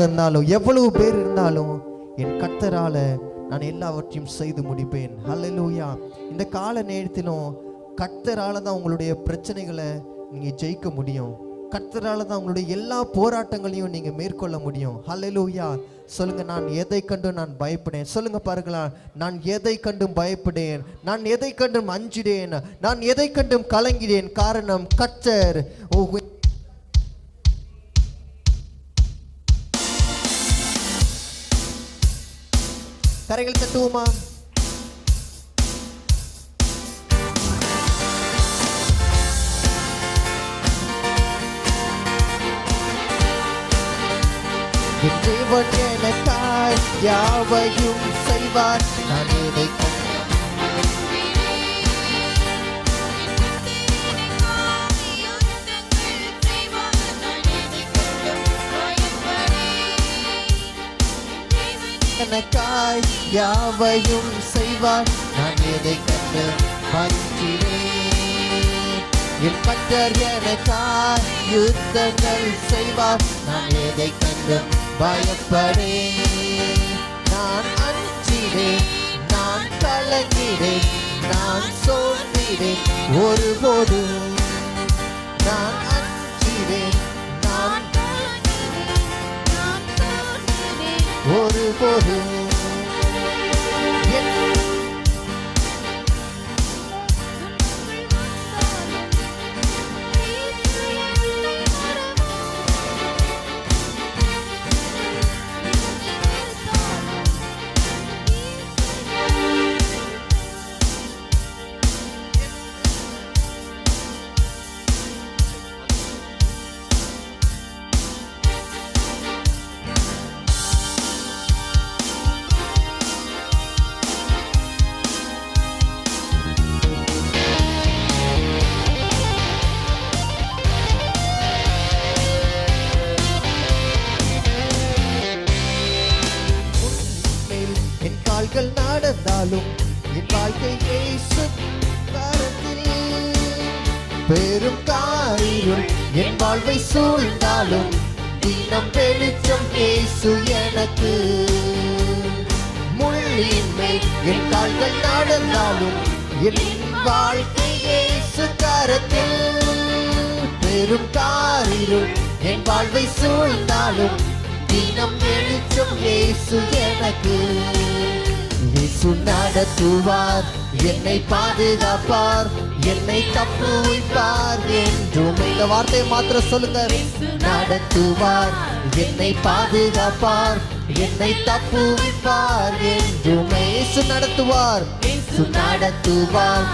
இருந்தாலும் எவ்வளவு பேர் இருந்தாலும் என் கர்த்தரால நான் எல்லாவற்றையும் செய்து முடிப்பேன். ஹல்லேலூயா. இந்த கால நேரத்திலும் கர்த்தரால தான் உங்களுடைய பிரச்சனைகளை நீங்க ஜெயிக்க முடியும். கர்த்தரால தான் உங்களுடைய எல்லா போராட்டங்களையும் நீங்க மேற்கொள்ள முடியும். ஹல்லேலூயா. சொல்லுங்க, நான் எதை கண்டும் நான் பயப்படேன். சொல்லுங்க பாருங்களா, நான் எதை கண்டும் பயப்படேன், நான் எதை கண்டும் அஞ்சிடேன், நான் எதை கண்டும் கலங்கிடேன். காரணம் கர்த்தர். கரைகள் தட்டுவோமா? தேவன் எனக்காய் யாவையும் செய்வார். நான் எதை எனக்காய் யாவையும் செய்வார். நான் எதை கண்டு அஞ்சிடேன். என் கர்த்தர் எனக்காய் யுத்தங்கள் செய்வார். நான் எதை கண்டு பயப்படேன். நான் அஞ்சிடேன், நான் கலங்கிடேன், நான் சோர்ந்திடேன் ஒருபோதும். நான் அஞ்சிடேன், நான் ஒருபோதும். நடந்தாலும் என் வாழ்க்கை இயேசு கரத்தில். பெரும் காரிருள் என் வாழ்வை சூழ்ந்தாலும் தினம் வெளிச்சம் இயேசு எனக்கு. முள்ளின் மேல் என் கால்கள் நடந்தாலும் என் வாழ்க்கை இயேசு கரத்தில். பெரும் காரிருள் என் வாழ்வை சூழ்ந்தாலும் தினம் வெளிச்சம் இயேசு எனக்கு. இயேசு நடத்துவார், என்னை பாதுகாப்பார், என்னை தப்புவிப்பார் என்றும். இந்த வார்த்தையை மாத்திரம் சொல்லுங்க. நடத்துவார், என்னை பாதுகாப்பார், என்னை தப்புவிப்பார் என்றும். இயேசு நடத்துவார், இயேசு நடத்துவார்,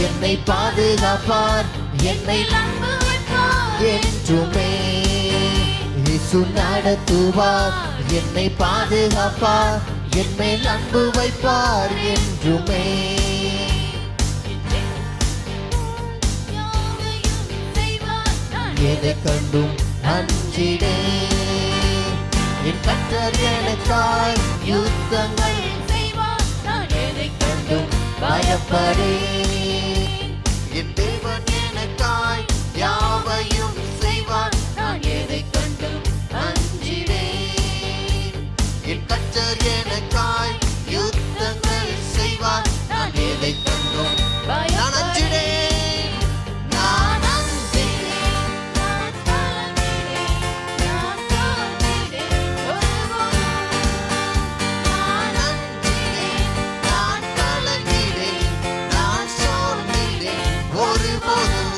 என்னை பாதுகாப்பார், என்னை என்றுமே. இயேசு நடத்துவார், என்னை பாதுகாப்பார், என்மேல் அன்பு வைப்பார் என்றுமே. எதை கண்டும் அஞ்சிடேன். என் கர்த்தர் எனக்காய் யுத்தங்கள் செய்வார். நான் எதை கண்டும் பயப்படேன். என் தேவன் எனக்காய் யாவையும் செய்வார். நான் எதை கண்டும் அஞ்சிடேன். என் கர்த்தர் எனக்காய் யுத்தங்கள் செய்வார். நான் எதை கண்டும் நான் அஞ்சிடேன். நான் அஞ்சிடேன், நான் கலங்கிடேன், நான் தோன்றிடேன் நான் அஞ்சிடேன், நான் கலங்கிடேன், நான் சோர்ந்திடேன் ஒருபோதும்.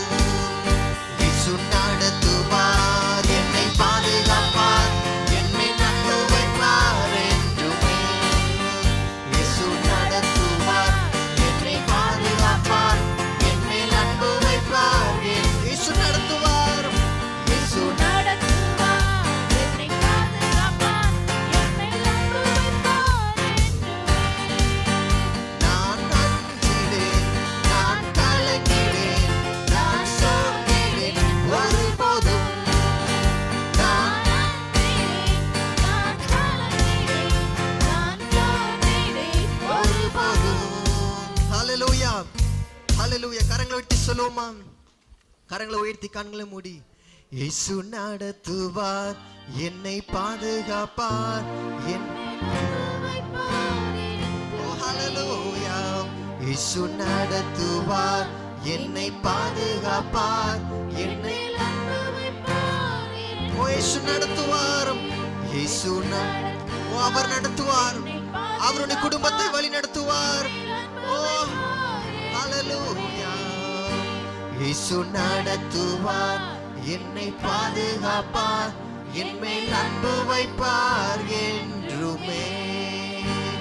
இயேசு நடத்துவார், என்னை பாதுகாப்பார், என்னை நன்மை வைப்பார் என்றுமே. இயேசு நடத்துவார், என்னை பாதுகாப்பார், என்னை நன்மை வைப்பார். இயேசு நடத்துவார், இயேசு நடத்துவார், என்னை பாதுகாப்பார், என்னை நன்மை வைப்பார் என்றுமே. நான் அஞ்சிடேன், நான் கலங்கிடேன், நான் சோர்ந்திடேன் ஒருபோதும். நான் அஞ்சிடேன், நான் கலங்கிடேன், நான் சோர்ந்திடேன் ஒருபோதும். ஹல்லேலூயா, ஹல்லேலூயா. கரங்களை உயர்த்தி சொல்லுவோமா? கரங்களை உயர்த்தி கண்களை மூடி இயேசு நடத்துவார், என்னை பாதுகாப்பார், இயேசு நடத்துவார், என்னை பாதுகாப்பார், என்னை இயேசு நடத்துவார், இயேசு அவர் நடத்துவார், அவருடைய குடும்பத்தை வழி நடத்துவார். ஓ ஹல்லேலூயா. இயேசு நடத்துவார், என்னை பாதுகாப்பார், என் மேல் அன்பு வைப்பார் என்றுமே.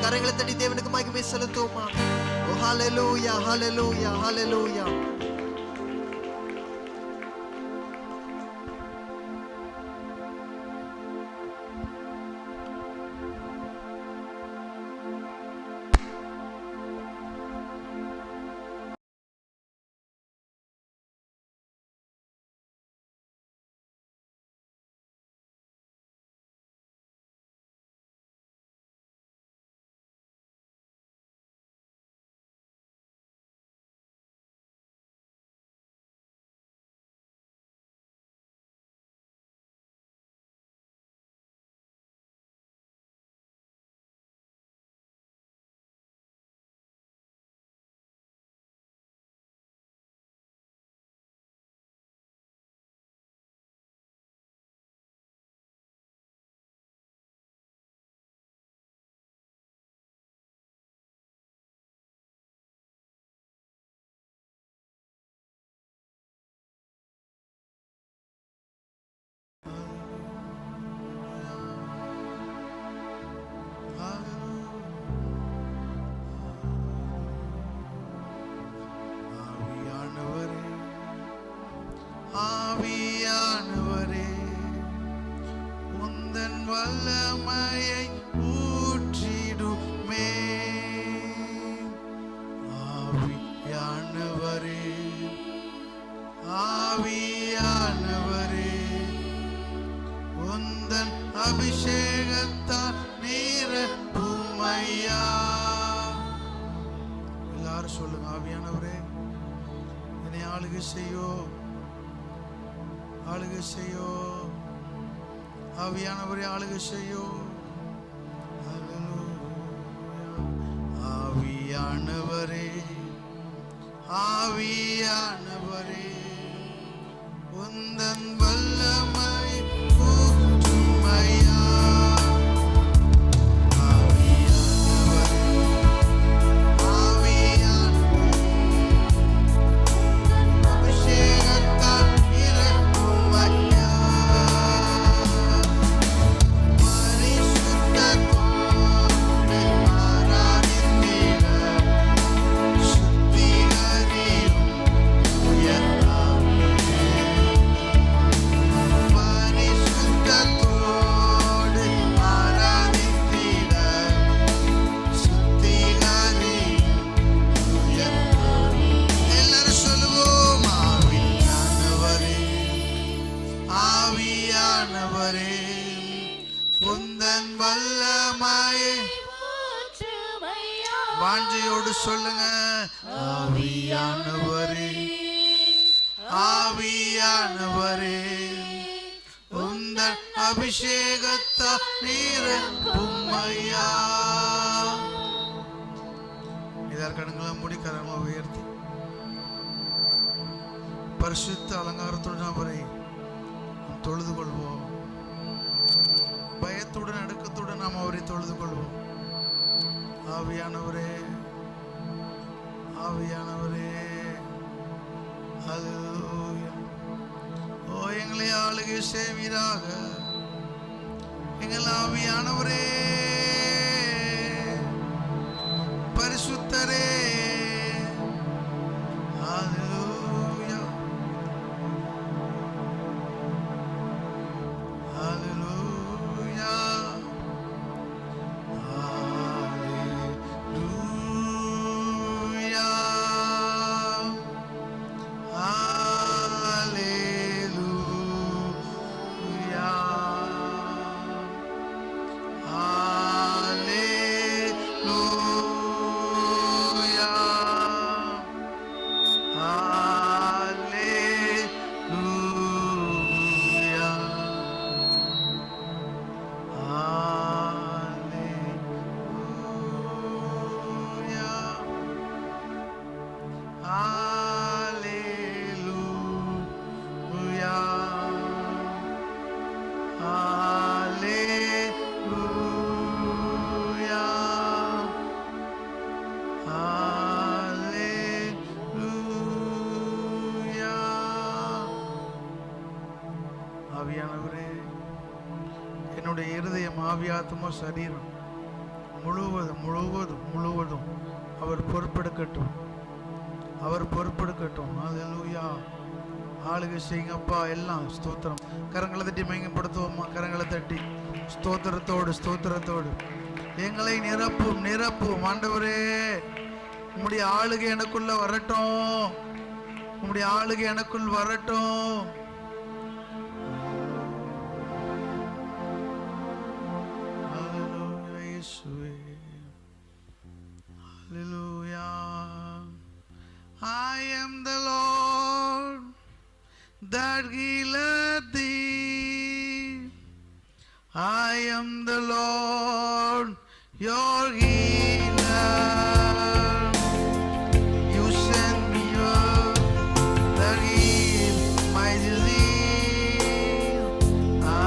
கரங்களை தட்டி தேவனுக்கு மகிமை செலுத்துவோமா? ஓ ஹல்லேலூயா, ஹல்லேலூயா, ஹல்லேலூயா. ஆவியானவரே, உந்தன் வல்லமையை ஊற்றிடுமே. ஆவியானவரே, ஆவியானவரே, உந்தன் அபிஷேகத்தால் நிரப்புமையா. எல்லாரும் சொல்லுங்க, ஆவியானவரே என்னை ஆளுகை செய்யோ, ஆளுகை செய்யோ, ஆவியானவரே ஆளுகை செய்யோ. ஆவியானவரே, ஆவியானவரே, உந்தன் வல்லமை ஊற்றுமையா. வாஞ்சையோடு சொல்லுங்க, ஆவியானவரே, ஆவியானவரே, உந்தன் அபிஷேகத்தால் நிரப்புமையா. இதற்கு கண்களை மூடி கரங்களை உயர்த்தி பரிசுத்த அலங்காரத்துடன் அவரை தொழுது கொள்வோம். பயத்துடன் நடுக்கத்துடன் நாம் அவரை தொழுது கொள்வோம். ஆவியானவரே, ஆவியானவரே, ஹல்லேலூயா. ஓ எங்களை ஆளுகை செய்வீராக. எங்கள் ஆவியானவரே, பரிசுத்தரே, ஹல்லேலூயா, ஹல்லேலூயா. Hallelujah. ஹalleluya. ஆவியானவரே, என்னுடைய இருதயம், ஆவியாத்மா, சரீரம் முழுவதும் முழுவதும் முழுவதும் அவர் பொறுப்பெடுக்கட்டும், அவர் பொறுப்பெடுக்கட்டும். ஹalleluya. ஆளுகை செய்யுங்கப்பா. எல்லாம் ஸ்தோத்திரம். கரங்களை தட்டி மையப்படுத்துவோமா? கரங்களை தட்டி ஸ்தோத்திரத்தோடு ஸ்தோத்திரத்தோடு எங்களை நிரப்பும் நிரப்பும். ஆண்டவரே, உம்முடைய ஆளுகை எனக்குள்ள வரட்டும், உம்முடைய ஆளுகை எனக்குள் வரட்டும். ஹalleluya இயேசுவே. ஹalleluya. I am the Lord that healeth thee. I am the Lord your healer. You send me word that heal my disease.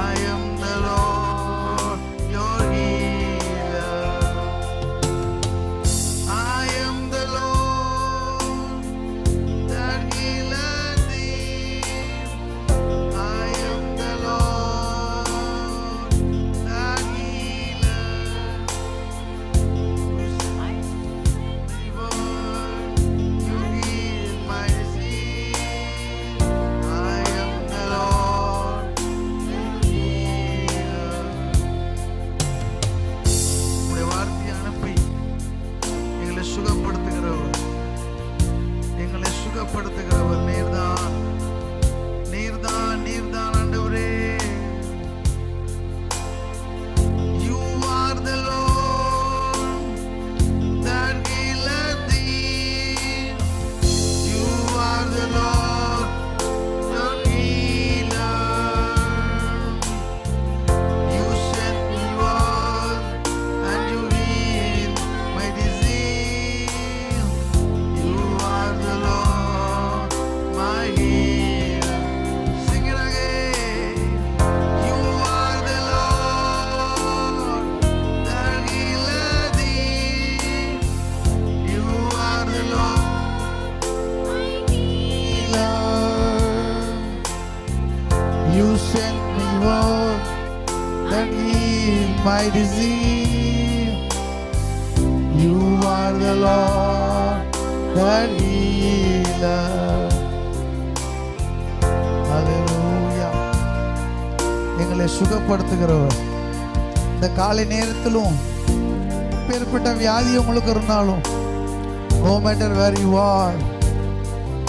I am the Lord your healer. I am the Lord that healeth thee. I am the Lord that healeth. You heal my disease. I am the Lord your healer. உம்முடைய வார்த்தையை அனுப்பி எங்களை சுகப்படுத்துகிறவர், எங்களை சுகப்படுத்துகிறவர் நீர்தான், நீர்தான், நீர்தான் ஆண்டவரே. You are the Lord that healeth thee. You are the Lord your healer. You sent me word and you heal my disease. You are the Lord my healer. Sing it again. You are the Lord that healeth thee. You are the Lord healer. You sent me word that heal my disease. You are the Lord that healer. Hallelujah. எங்களை சுகப்படுத்துகிறவர். இந்த காலை நேரத்திலும் பேர்பட்ட வியாதி உங்களுக்கு இருந்தாலும், no matter where you are,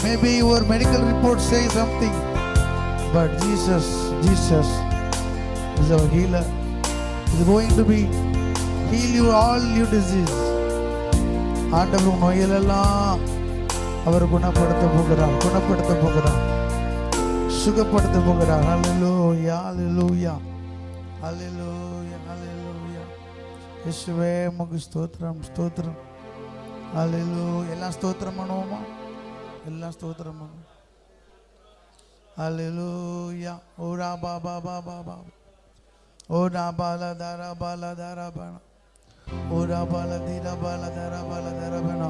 maybe your medical report says something, but Jesus is our healer. Is going to be heal you all your disease. ஆண்டவர் நோயெல்லாம் அவர் குணப்படுத்த போகிறார், குணப்படுத்த போகிறார், சுகப்படுத்த போகிறார். ஹalleluya, ஹalleluya, ஹalleluya, ஹalleluya. இயேசுவே உமக்கு ஸ்தோத்திரம், ஸ்தோத்திரம். ஹalleluya. எல்லாம் ஸ்தோத்திரம் பண்ணுவோமா? எல்லாம் ஸ்தோத்திரம் பண்ணுவோம். ஹalleluya. ஓரா பாபா பாபா பாபா. ஓரா பாலா தாரா பாலா தாரா பானா. ஓரா பாலா தீரா பாலா தாரா பாலா தாரா பானா.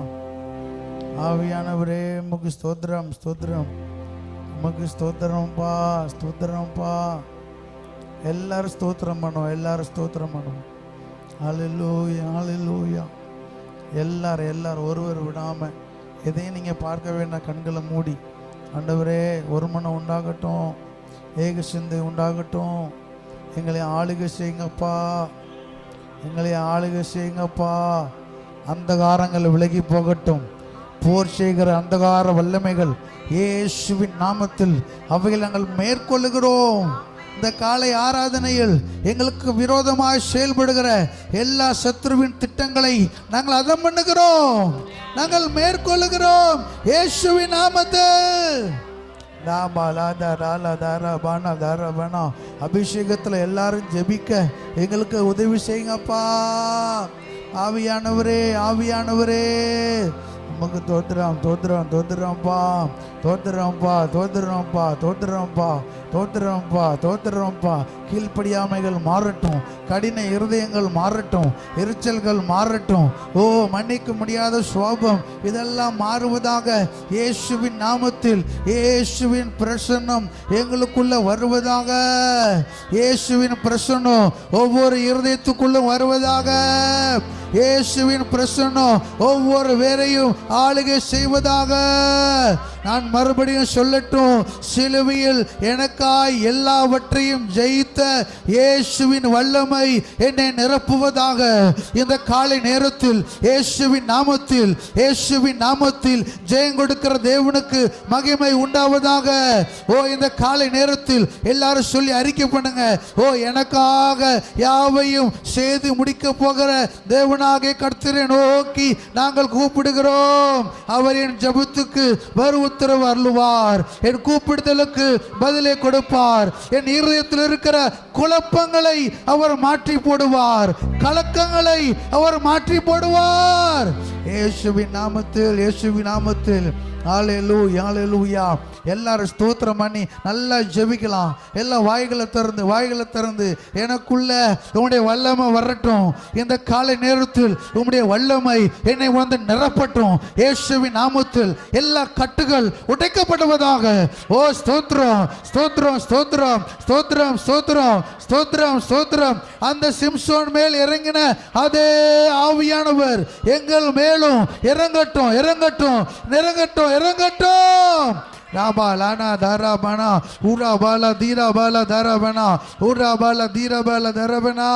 ஆவியானவரே உமக்கு ஸ்தோத்திரம், ஸ்தோத்திரம். உமக்கு ஸ்தோத்திரம்ப்பா, ஸ்தோத்திரம்ப்பா. எல்லாரும் ஸ்தோத்திரம் பண்ணுவோம், எல்லாரும் ஸ்தோத்திரம் பண்ணுவோம். ஹalleluya, ஹalleluya. எல்லாரும் ஒருவர் விடாம எதையும் நீங்க பார்க்க வேண்டாம். கண்களை மூடி ஆண்டவரே ஒரு மனம் உண்டாகட்டும், ஏக சிந்தை உண்டாகட்டும். எங்களை ஆளுகை செய்யுங்கப்பா, எங்களை ஆளுகை செய்யுங்கப்பா. அந்தகாரங்கள் விலகி போகட்டும். போர் செய்கிற அந்தகார வல்லமைகள் இயேசுவின் நாமத்தில் அவைகள் நாங்கள் மேற்கொள்ளுகிறோம். இந்த காலை ஆராதனையில் எங்களுக்கு விரோதமாக செயல்படுகிற எல்லா சத்ருவின் திட்டங்களை நாங்கள் அதம் பண்ணுகிறோம், நாங்கள் மேற்கொள்ளுகிறோம் இயேசுவின் நாமத்தில். அபிஷேகத்தில் எல்லாரும் ஜெபிக்க எங்களுக்கு உதவி செய்யுங்கப்பா. ஆவியானவரே, ஆவியானவரே உமக்கு தோத்திரம், தோத்திரம், தோத்திரம்ப்பா, தோத்திரம்ப்பா, தோத்திரம்ப்பா, தோத்திரம்ப்பா, தோத்திரம்ப்பா, தோத்திரம்ப்பா, கீழ்ப்படியாமைகள் மாறட்டும், கடின இருதயங்கள் மாறட்டும், எரிச்சல்கள் மாறட்டும். ஓ மன்னிக்க முடியாத சுவாபம் இதெல்லாம் மாறுவதாக. இயேசுவின் நாமத்தில் இயேசுவின் பிரசன்னம் எங்களுக்குள்ள வருவதாக. இயேசுவின் பிரசன்னம் ஒவ்வொரு இருதயத்துக்குள்ள வருவதாக. இயேசுவின் பிரசன்னம் ஒவ்வொரு வேரையும் ஆளுகை செய்வதாக. நான் மறுபடியும் சொல்லட்டும், சிலுவையில் எனக்காய் எல்லாவற்றையும் ஜெயித்த இயேசுவின் வல்லமை என்னை நிரப்புவதாக. இந்த காலை நேரத்தில் இயேசுவின் நாமத்தில், இயேசுவின் நாமத்தில் ஜெயம் கொடுக்கிற தேவனுக்கு மகிமை உண்டாவதாக. ஓ இந்த காலை நேரத்தில் எல்லாரும் சொல்லி அறிக்கை பண்ணுங்க. ஓ எனக்காக யாவையும் செய்து முடிக்க போகிற தேவனாக கர்த்தரை நோக்கி நாங்கள் கூப்பிடுகிறோம். அவர் என் ஜெபத்துக்கு உத்தரவு அருளுவார். என் கூப்பிடுதலுக்கு பதிலை கொடுப்பார். என் இருதயத்தில் இருக்கிற குழப்பங்களை அவர் மாற்றி போடுவார். கலக்கங்களை அவர் மாற்றி போடுவார். இயேசுவின் நாமத்தில், இயேசுவின் நாமத்தில். ஹல்லேலூயா, ஹல்லேலூயா. எல்லாரும் ஸ்தோத்திரம் பண்ணி நல்லா ஜெபிக்கலாம். எல்லா வாய்களை திறந்து எனக்குள்ள உம்முடைய வல்லமை வரட்டும். இந்த காலை நேரத்தில் உம்முடைய வல்லமை என்னை வந்து நிரப்பட்டும். இயேசுவின் நாமத்தில் எல்லா கட்டுகள் உடைக்கப்படுவதாக. ஓ ஸ்தோத்திரம், ஸ்தோத்திரம், ஸ்தோத்திரம், ஸ்தோத்திரம், ஸ்தோத்திரம், ஸ்தோத்திரம், ஸ்தோத்திரம். அந்த சிம்சோன் மேல் இறங்கின அதே ஆவியானவர் எங்கள் மேலும் இறங்கட்டும், இறங்கட்டும், இறங்கட்டும், இறங்கட்டும். ராபா லானா தாரா பனா ஊரா பாலா தீரா பாலா தாரா பனா ஊரா பாலா தீரா பாலா தரபனா.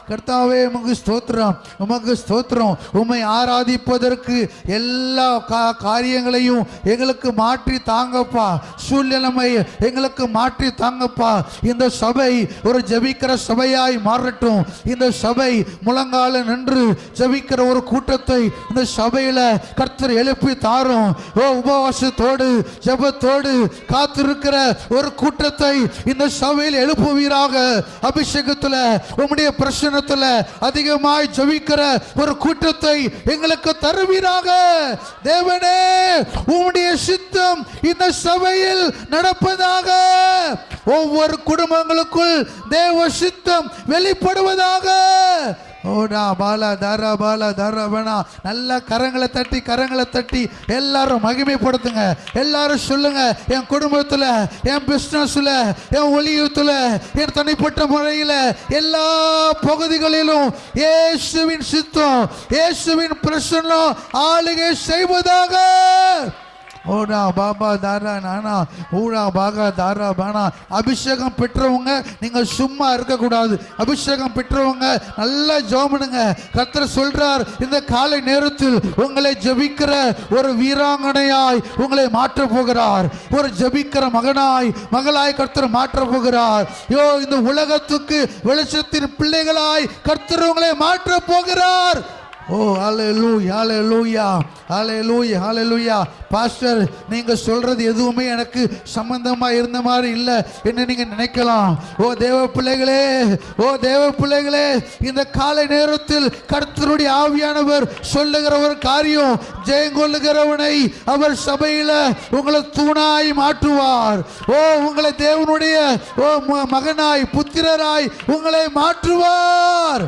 கர்த்தாவே உமக்கு ஸ்தோத்திரம், உமக்கு ஸ்தோத்திரம். உம்மை ஆராதிப்பதற்கு எல்லா காரியங்களையும் எங்களுக்கு மாற்றி தாங்கப்பா. சூழ்நிலைமை எங்களுக்கு மாற்றி தாங்கப்பா. இந்த சபை ஒரு ஜெபிக்கிற சபையாய் மாறட்டும். இந்த சபை முழங்கால நின்று ஜெபிக்கிற ஒரு கூட்டத்தை இந்த சபையில கர்த்தர் எழுப்பி தாரும். ஓ உபவாசத்தோடு ஜெபத்தோடு காத்திருக்கிற ஒரு கூட்டத்தை இந்த சபையில் எழுப்புவீராக. அபிஷேகத்துல உம்முடைய பிரசன்னத்துல அதிகமாய் ஜெபிக்கிற ஒரு கூட்டத்தை எங்களுக்கு தருவீராக. தேவனே உம்முடைய சித்தம் இந்த சபையில் நடப்பதாக. ஒவ்வொரு குடும்பங்களுக்குள் தேவ சித்தம் வெளிப்படுவதாக. ஓடா பாலா தாரா பாலா தாராபனா. நல்ல கரங்களை தட்டி எல்லாரும் மகிமைப்படுத்துங்க. எல்லாரும் சொல்லுங்க, என் குடும்பத்துல, என் பிசினஸ்ல, என் ஒளியத்துல, என் தனிப்பட்ட முறையில் எல்லா பகுதிகளிலும் இயேசுவின் சித்தம், இயேசுவின் பிரசன்னம் ஆளுகை செய்வதாக. ஓடா பாபா தாரா நானா ஊடா பாகா தாரா பானா. அபிஷேகம் பெற்றவங்க நீங்க சும்மா இருக்கக்கூடாது. அபிஷேகம் பெற்றவங்க நல்லா ஜெபம் பண்ணுங்க. கர்த்தர் சொல்றார், இந்த காலை நேரத்தில் உங்களை ஜெபிக்கிற ஒரு வீராங்கனையாய் உங்களை மாற்ற போகிறார். ஒரு ஜெபிக்கிற மகளாய் கர்த்தர் மாற்ற போகிறார். இந்த உலகத்துக்கு வெளிச்சத்தின் பிள்ளைகளாய் கர்த்தர் உங்களை மாற்ற போகிறார். ஓ ஹல்லேலூயா, ஹல்லேலூயா, ஹல்லேலூயா, ஹல்லேலூயா. பாஸ்டர் நீங்க சொல்றது எதுவுமே எனக்கு சம்பந்தமா இருந்த மாதிரி இல்லை என்று நீங்க நினைக்கலாம். ஓ தேவ பிள்ளைகளே, ஓ தேவ பிள்ளைகளே, இந்த காலை நேரத்தில் கர்த்தருடைய ஆவியானவர் சொல்லுகிற ஒரு காரியம், ஜெயங்கொள்ளுகிறவனை அவர் சபையில உங்களை தூணாய் மாற்றுவார். ஓ உங்களை தேவனுடைய மகனாய் புத்திரராய் உங்களை மாற்றுவார்.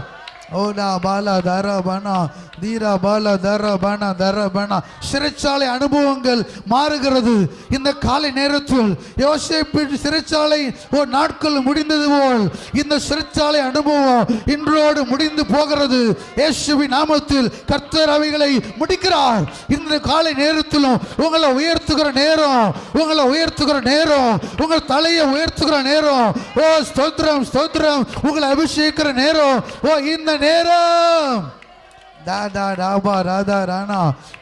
ஓடா பாலா தாராபானா தீரா பாலா தாராபானா தாராபானா. சிறைச்சாலை அனுபவங்கள் மாறுகிறது. இந்த காலை நேரத்தில் யோசேப்பின் சிறைச்சாலை ஒரு நாட்கள் முடிந்தது போல் இந்த சிறைச்சாலை அனுபவம் இன்றோடு முடிந்து போகிறது. இயேசுவின் நாமத்தில் கர்த்தர் அவைகளை முடிக்கிறார். இந்த காலை நேரத்திலும் உங்களை உயர்த்துகிற நேரம், உங்களை உயர்த்துகிற நேரம், உங்கள் தலையை உயர்த்துகிற நேரம். ஓ ஸ்தோத்திரம், ஸ்தோத்திரம். உங்களை அபிஷேகிக்கிற நேரம். ஓ இந்த நேரம். தாதா ராபா ராதா ராணா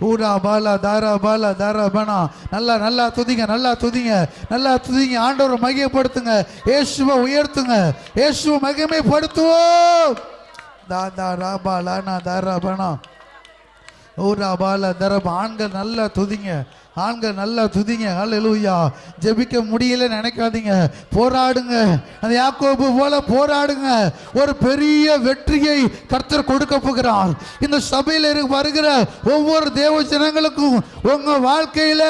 ஊரா பாலா தாரா பாலா தாரா பனா. நல்லா துதிங்க, நல்லா துதிங்க, நல்லா துதிங்க. ஆண்டவரை மகிமைப்படுத்துங்க, இயேசுவை உயர்த்துங்க, இயேசுவை மகிமைப்படுத்துவோம். தாதா ராபா லானா தாரா பனா ஊரா பால தரப. ஆண்கள் நல்லா துதிங்க, ஆண்கள் நல்லா துதிங்க. ஹல்லேலூயா. ஜெபிக்க முடியல நினைக்காதீங்க, போராடுங்க. அந்த யாக்கோபு போல போராடுங்க. ஒரு பெரிய வெற்றியை கர்த்தர் கொடுக்க போகிறார். இந்த சபையில் வருகிற ஒவ்வொரு தேவ ஜனங்களுக்கும் உங்க வாழ்க்கையில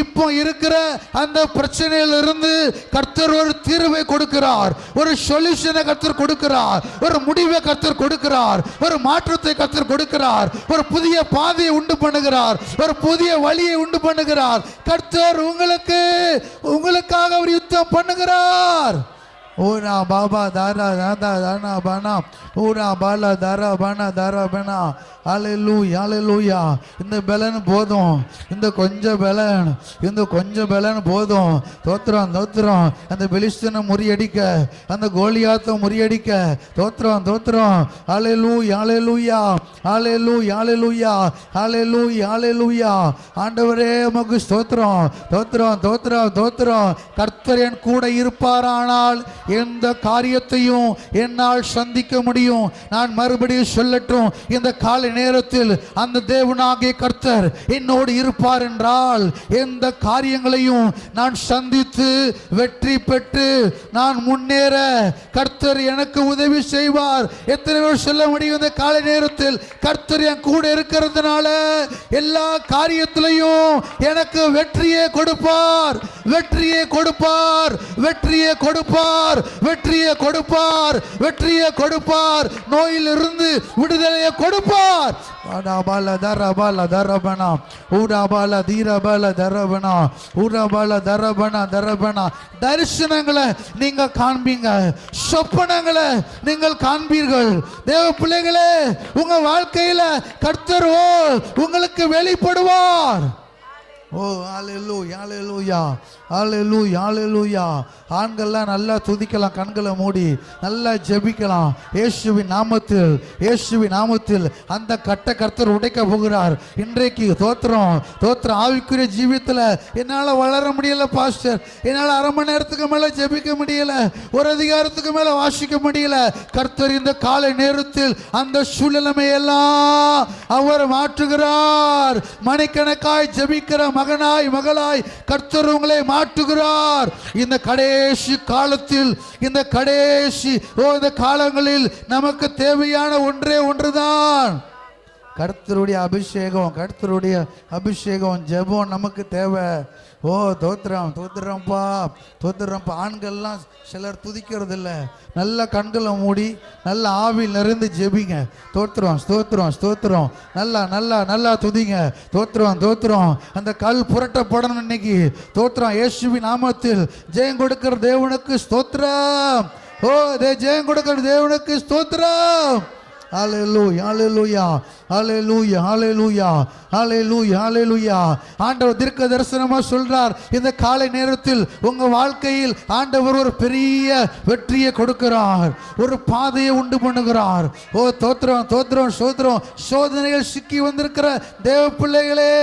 இப்போ இருக்கிற அந்த பிரச்சனையிலிருந்து கர்த்தர் ஒரு தீர்வை கொடுக்கிறார், ஒரு சொல்யூஷனை கர்த்தர் கொடுக்கிறார், ஒரு முடிவை கர்த்தர் கொடுக்கிறார், ஒரு மாற்றத்தை கர்த்தர் கொடுக்கிறார், ஒரு புதிய பாதையை உண்டு பண்ணுகிறார், ஒரு புதிய வழியை உண்டு பண்ணுகிறார். கர்த்தர் உங்களுக்காக அவர் யுத்தம் பண்ணுகிறார். ஓனா பாபா தாரா தாதா தானா பானா ஊரா பாலா தாரா பானா தாரா பானா. ஹல்லேலூயா ஹல்லேலூயா. இந்த பலன் போதும், இந்த கொஞ்சம் பலன், இந்த கொஞ்சம் பலன் போதும். தோத்திரம் தோத்திரம். அந்த பெலிஸ்தனை முறியடிக்க, அந்த கோலியாத்தை முறியடிக்க தோத்திரம் தோத்திரம். ஹல்லேலூயா ஹல்லேலூயா ஹல்லேலூயா ஹல்லேலூயா ஹல்லேலூயா ஹல்லேலூயா. ஆண்டவரே உமக்கு ஸ்தோத்திரம் தோத்திரம் தோத்திரம் தோத்திரம். கர்த்தர் என் கூட இருப்பாரானால் எந்த காரியத்தையும் என்னால் சந்திக்க முடியும். நான் மறுபடியும் சொல்லட்டும், இந்த காலை நேரத்தில் அந்த தேவனாகிய கர்த்தர் என்னோடு இருப்பார் என்றால் எந்த காரியங்களையும் நான் சந்தித்து வெற்றி பெற்று நான் முன்னேற கர்த்தர் எனக்கு உதவி செய்வார். எத்தனை பேர் சொல்ல முடியும், இந்த காலை நேரத்தில் கர்த்தர் என் கூட இருக்கிறதுனால எல்லா காரியத்திலையும் எனக்கு வெற்றியை கொடுப்பார், வெற்றியை கொடுப்பார், வெற்றியை கொடுப்பார், வெற்றியை கொடுப்பார், வெற்றியை கொடுப்பார். நோயிலிருந்து விடுதலையை கொடுப்பார். தரிசனங்களை நீங்க காண்பீங்க, சொப்பனங்களை நீங்கள் காண்பீர்கள். தேவ பிள்ளைகளே, உங்க வாழ்க்கையில கர்த்தர் உங்களுக்கு வெளிப்படுவார். ஓ ஹல்லேலூயா ஹல்லேலூயா ஹல்லேலூயா ஹல்லேலூயா. ஆண்கள்லாம் நல்லா துதிக்கலாம், கண்களை மூடி நல்லா ஜெபிக்கலாம். இயேசுவின் நாமத்தில், இயேசுவின் நாமத்தில் அந்த கட்ட கர்த்தர் உடைக்க போகிறார். இன்றைக்கு தோத்திரம் தோத்திரம். ஆவிக்குரிய ஜீவியத்தில் என்னால் வளர முடியல பாஸ்டர், என்னால் அரை மணி நேரத்துக்கு மேலே ஜெபிக்க முடியல, ஒரு அதிகாரத்துக்கு மேலே வாசிக்க முடியல. கர்த்தர் இந்த காலை நேரத்தில் அந்த சூழ்நிலைமையெல்லாம் அவர் மாற்றுகிறார். மணிக்கணக்காய் ஜெபிக்கிற மகனாய் மகளாய் கர்த்தர் உங்களை மாற்றுகிறார். இந்த கடைசி காலத்தில், இந்த கடைசி இந்த காலங்களில் நமக்கு தேவையான ஒன்றே ஒன்றுதான் கர்த்தருடைய அபிஷேகம். கர்த்தருடைய அபிஷேகம், ஜெபம் நமக்கு தேவை. ஓ தோத்திரம் தோத்திரம்ப்பா தோத்திரம்ப்பா. ஆண்கள்லாம் சிலர் துதிக்கிறது இல்லை. நல்ல கண்களை மூடி நல்ல ஆவியில் நிறைந்து ஜெபிங்க. தோத்திரம் ஸ்தோத்திரம் ஸ்தோத்திரம். நல்லா நல்லா நல்லா துதிங்க. தோத்திரம் தோத்திரம். அந்த கல் புரட்டப்படணும் இன்னைக்கு. தோத்திரம். இயேசுவின் நாமத்தில் ஜெயம் கொடுக்கிற தேவனுக்கு ஸ்தோத்திரம். ஓ ஜெயம் கொடுக்கிற தேவனுக்கு ஸ்தோத்திரம். ஹல்லேலூயா ஹல்லேலூயா ஹல்லேலூயா ஹல்லேலூயா ஹல்லேலூயா ஹல்லேலூயா. ஆண்டவர் தீர்க்க தரிசனமா சொல்றார், இந்த காலை நேரத்தில் உங்க வாழ்க்கையில் ஆண்டவர் ஒரு பெரிய வெற்றியை கொடுக்கிறார், ஒரு பாதையை உண்டு பண்ணுகிறார். ஓ தோத்திரம் தோத்திரம் சோத்திரம். சோதனைகள் சிக்கி வந்திருக்கிற தேவ பிள்ளைகளே,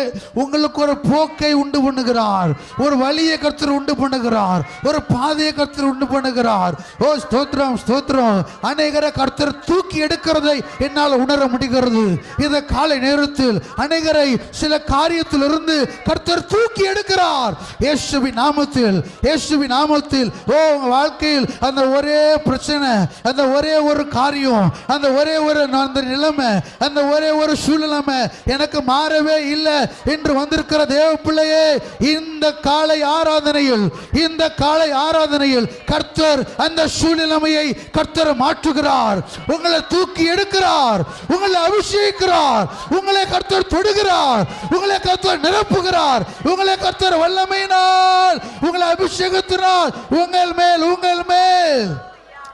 உங்களுக்கு ஒரு போக்கை உண்டு பண்ணுகிறார், ஒரு வழியை கர்த்தர் உண்டு பண்ணுகிறார், ஒரு பாதையை கர்த்தர் உண்டு பண்ணுகிறார். ஓ ஸ்தோத்திரம் ஸ்தோத்திரம். அநேகரை கர்த்தர் தூக்கி எடுக்கிறதை என்னால் உணர முடிகிறது. இந்த காலை நேரத்தில் அநேகரை சில காரியத்திலிருந்து கர்த்தர் தூக்கி எடுக்கிறார். இயேசுவின் நாமத்தில், இயேசுவின் நாமத்தில். ஓ உங்க வாழ்க்கையில் அந்த ஒரே பிரச்சனை, அந்த ஒரே ஒரு காரியம், அந்த ஒரே ஒரு அந்த நிலைமை, அந்த ஒரே ஒரு சூழ்நிலைமை எனக்கு மாறவே இல்லை என்று வந்திருக்கிற தேவ பிள்ளையே, இந்த காலை ஆராதனையில், இந்த காலை ஆராதனையில் கர்த்தர் அந்த சூழ்நிலைமையை கர்த்தர் மாற்றுகிறார். உங்களை தூக்கி எடுக்கிறார், உங்களை அபிஷேகிக்கிறார், உங்களை கர்த்தர் தொடுகிறார், உங்களை கர்த்தர் நிரப்புகிறார், உங்களை கர்த்தர் வல்லமையினால், உங்களை அபிஷேகத்தினால் உங்கள் மேல், உங்கள் மேல்.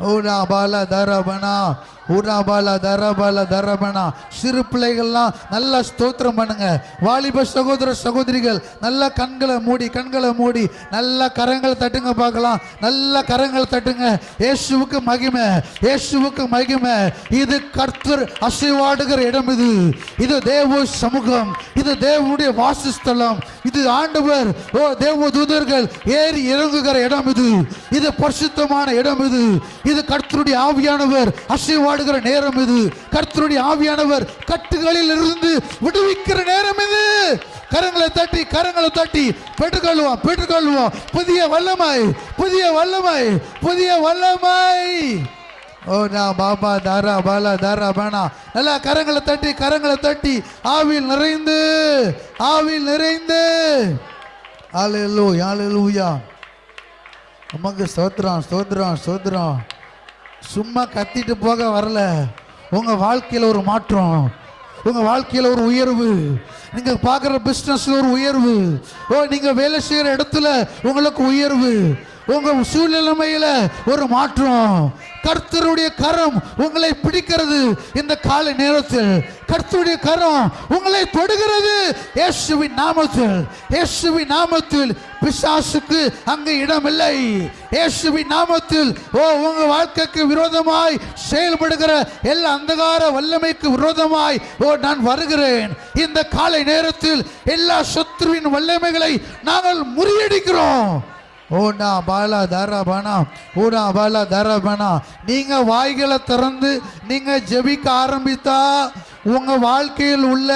ஓடா பாலா தரபனா ஊராபாலா தரபாலா தரபனா. சிறு பிள்ளைகள்லாம் நல்லா ஸ்தோத்திரம் பண்ணுங்க. வாலிப சகோதர சகோதரிகள் நல்லா கண்களை மூடி, கண்களை மூடி நல்லா கரங்களை தட்டுங்க பார்க்கலாம். நல்லா கரங்களை தட்டுங்க. இயேசுவுக்கு மகிமை, இயேசுவுக்கு மகிமை. இது கர்த்தர் அசைவாடுகிற இடம். இது தேவ சமூகம், இது தேவனுடைய வாசஸ்தலம், இது ஆண்டவர் தேவ தூதர்கள் ஏறி இறங்குகிற இடம். இது பரிசுத்தமான இடம். இது கர்த்தருடைய ஆவியானவர் அசைவாடு பாடுகிற நேரம் இது. கர்த்தருடைய ஆவியானவர் கட்டுகளில் இருந்து விடுவிக்கிற நேரம் இது. கரங்களை தட்டி கரங்களை தட்டி பெற்றுக்கொள்வோம், பெற்றுக்கொள்வோம். புதிய வல்லமை, புதிய வல்லமை, புதிய வல்லமை. ஓ நா பாபா தாரா பாலா தாரா பானா. நல்லா கரங்களை தட்டி கரங்களை தட்டி ஆவியில் நிறைந்து, ஆவியில் நிறைந்து. ஹல்லேலூயா, ஹல்லேலூயா. உமக்கு ஸ்தோத்திரம், ஸ்தோத்திரம், ஸ்தோத்திரம். சும்மா கத்திட்டு போக வரல. உங்க வாழ்க்கையில் ஒரு மாற்றம், உங்க வாழ்க்கையில் ஒரு உயர்வு, நீங்க பார்க்குற பிஸ்னஸ்ல ஒரு உயர்வு, நீங்க வேலை செய்கிற இடத்துல உங்களுக்கு உயர்வு, உங்க சூழ்நிலைமையில ஒரு மாற்றம். கர்த்தருடைய கரம் உங்களை பிடிக்கிறது. இந்த காலை நேரத்தில் கர்த்தருடைய கரம் உங்களை தொடுகிறது. இயேசுவின் நாமத்தில், இயேசுவின் நாமத்தில் பிசாசுக்கு அங்கு இடமில்லை. இயேசுவின் நாமத்தில் உங்க வாழ்க்கைக்கு விரோதமாய் செயல்படுகிற எல்லா அந்தகார வல்லமைக்கு விரோதமாய் நான் வருகிறேன். இந்த காலை நேரத்தில் எல்லா சத்துருவின் வல்லமைகளை நாங்கள் முறியடிக்கிறோம். ஓடா பாலா தாராபானா, ஓடா பாலா தாராபானா. நீங்க வாய்களை திறந்து நீங்க ஜெபிக்க ஆரம்பித்தா உங்க வாழ்க்கையில் உள்ள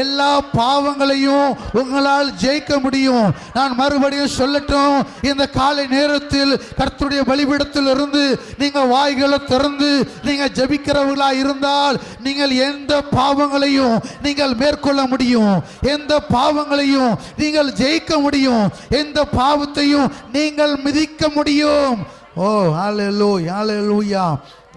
எல்லா பாவங்களையும் உங்களால் ஜெயிக்க முடியும். நான் மறுபடியும் சொல்லட்டும், இந்த காலை நேரத்தில் கர்த்தருடைய பலிபீடத்தில் இருந்து நீங்க வாய்களை திறந்து நீங்க ஜெபிக்கிறவர்களா இருந்தால் நீங்கள் எந்த பாவங்களையும் நீங்கள் மேற்கொள்ள முடியும், எந்த பாவங்களையும் நீங்கள் ஜெயிக்க முடியும், எந்த பாவத்தையும் நீங்கள் மிதிக்க முடியும். ஓ ஹல்லேலூயா, ஹல்லேலூயா,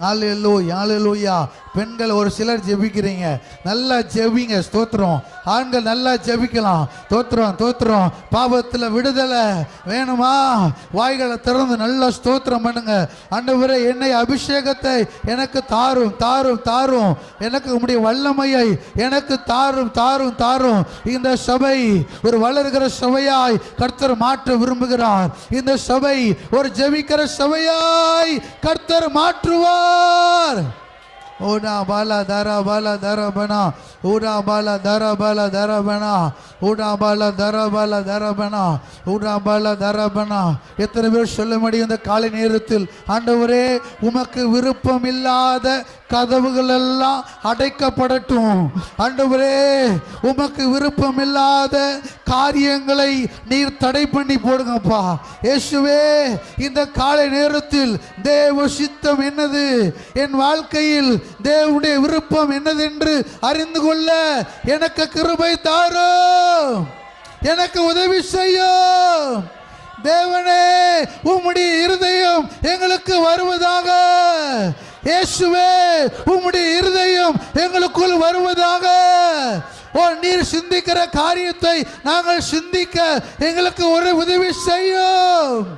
ஹல்லேலூயா, ஹல்லேலூயா. பெண்கள் ஒரு சிலர் ஜெபிக்கிறீங்க, நல்லா ஜெபிங்க, ஸ்தோத்திரம். ஆண்கள் நல்லா ஜெபிக்கலாம், தோத்திரம், தோத்திரம். பாவத்தில் விடுதலை வேணுமா? வாய்களை திறந்து நல்லா ஸ்தோத்திரம் பண்ணுங்க. ஆண்டவரே, என்னை அபிஷேகத்தை எனக்கு தாரும், தாரும், தாரும். எனக்கு உம்முடைய வல்லமையை எனக்கு தாரும், தாரும், தாரும். இந்த சபை ஒரு வளர்கிற சபையாய் கர்த்தர் மாற்ற விரும்புகிறார். இந்த சபை ஒரு ஜெபிக்கிற சபையாய் கர்த்தர் மாற்றுவார். ஓடா பாலா தாரா பாலா தாரா பனா, ஓடா பாலா தாரா பாலா தாரா பனா, ஓடா பாலா தாரா பாலா தாரா பனா, ஓடா பாலா தாரா பனா. எத்தனை பேர் சொல்ல முடியும் இந்த காலை நேரத்தில், ஆண்டவரே உமக்கு விருப்பம் இல்லாத கதவுகள் எல்லாம் அடைக்கப்படட்டும். ஆண்டவரே உமக்கு விருப்பம் இல்லாத காரியங்களை நீர் தடை பண்ணி போடுங்கப்பா. இயேசுவே, இந்த காலை நேரத்தில் தேவ சித்தம் என்னது, என் வாழ்க்கையில் தேவனுடைய விருப்பம் என்னதென்று அறிந்து கொள்ள எனக்கு கிருபை தாரும், எனக்கு உதவி செய்யும். தேவனே, உம்முடைய இருதயம் எங்களுக்கு வருவதாக. இயேசுவே, உம்முடைய இருதயம் எங்களுக்குள் வருவதாக. நீர் சிந்திக்கிற காரியத்தை நாங்கள் சிந்திக்க எங்களுக்கு ஒரு உதவி செய்யும்.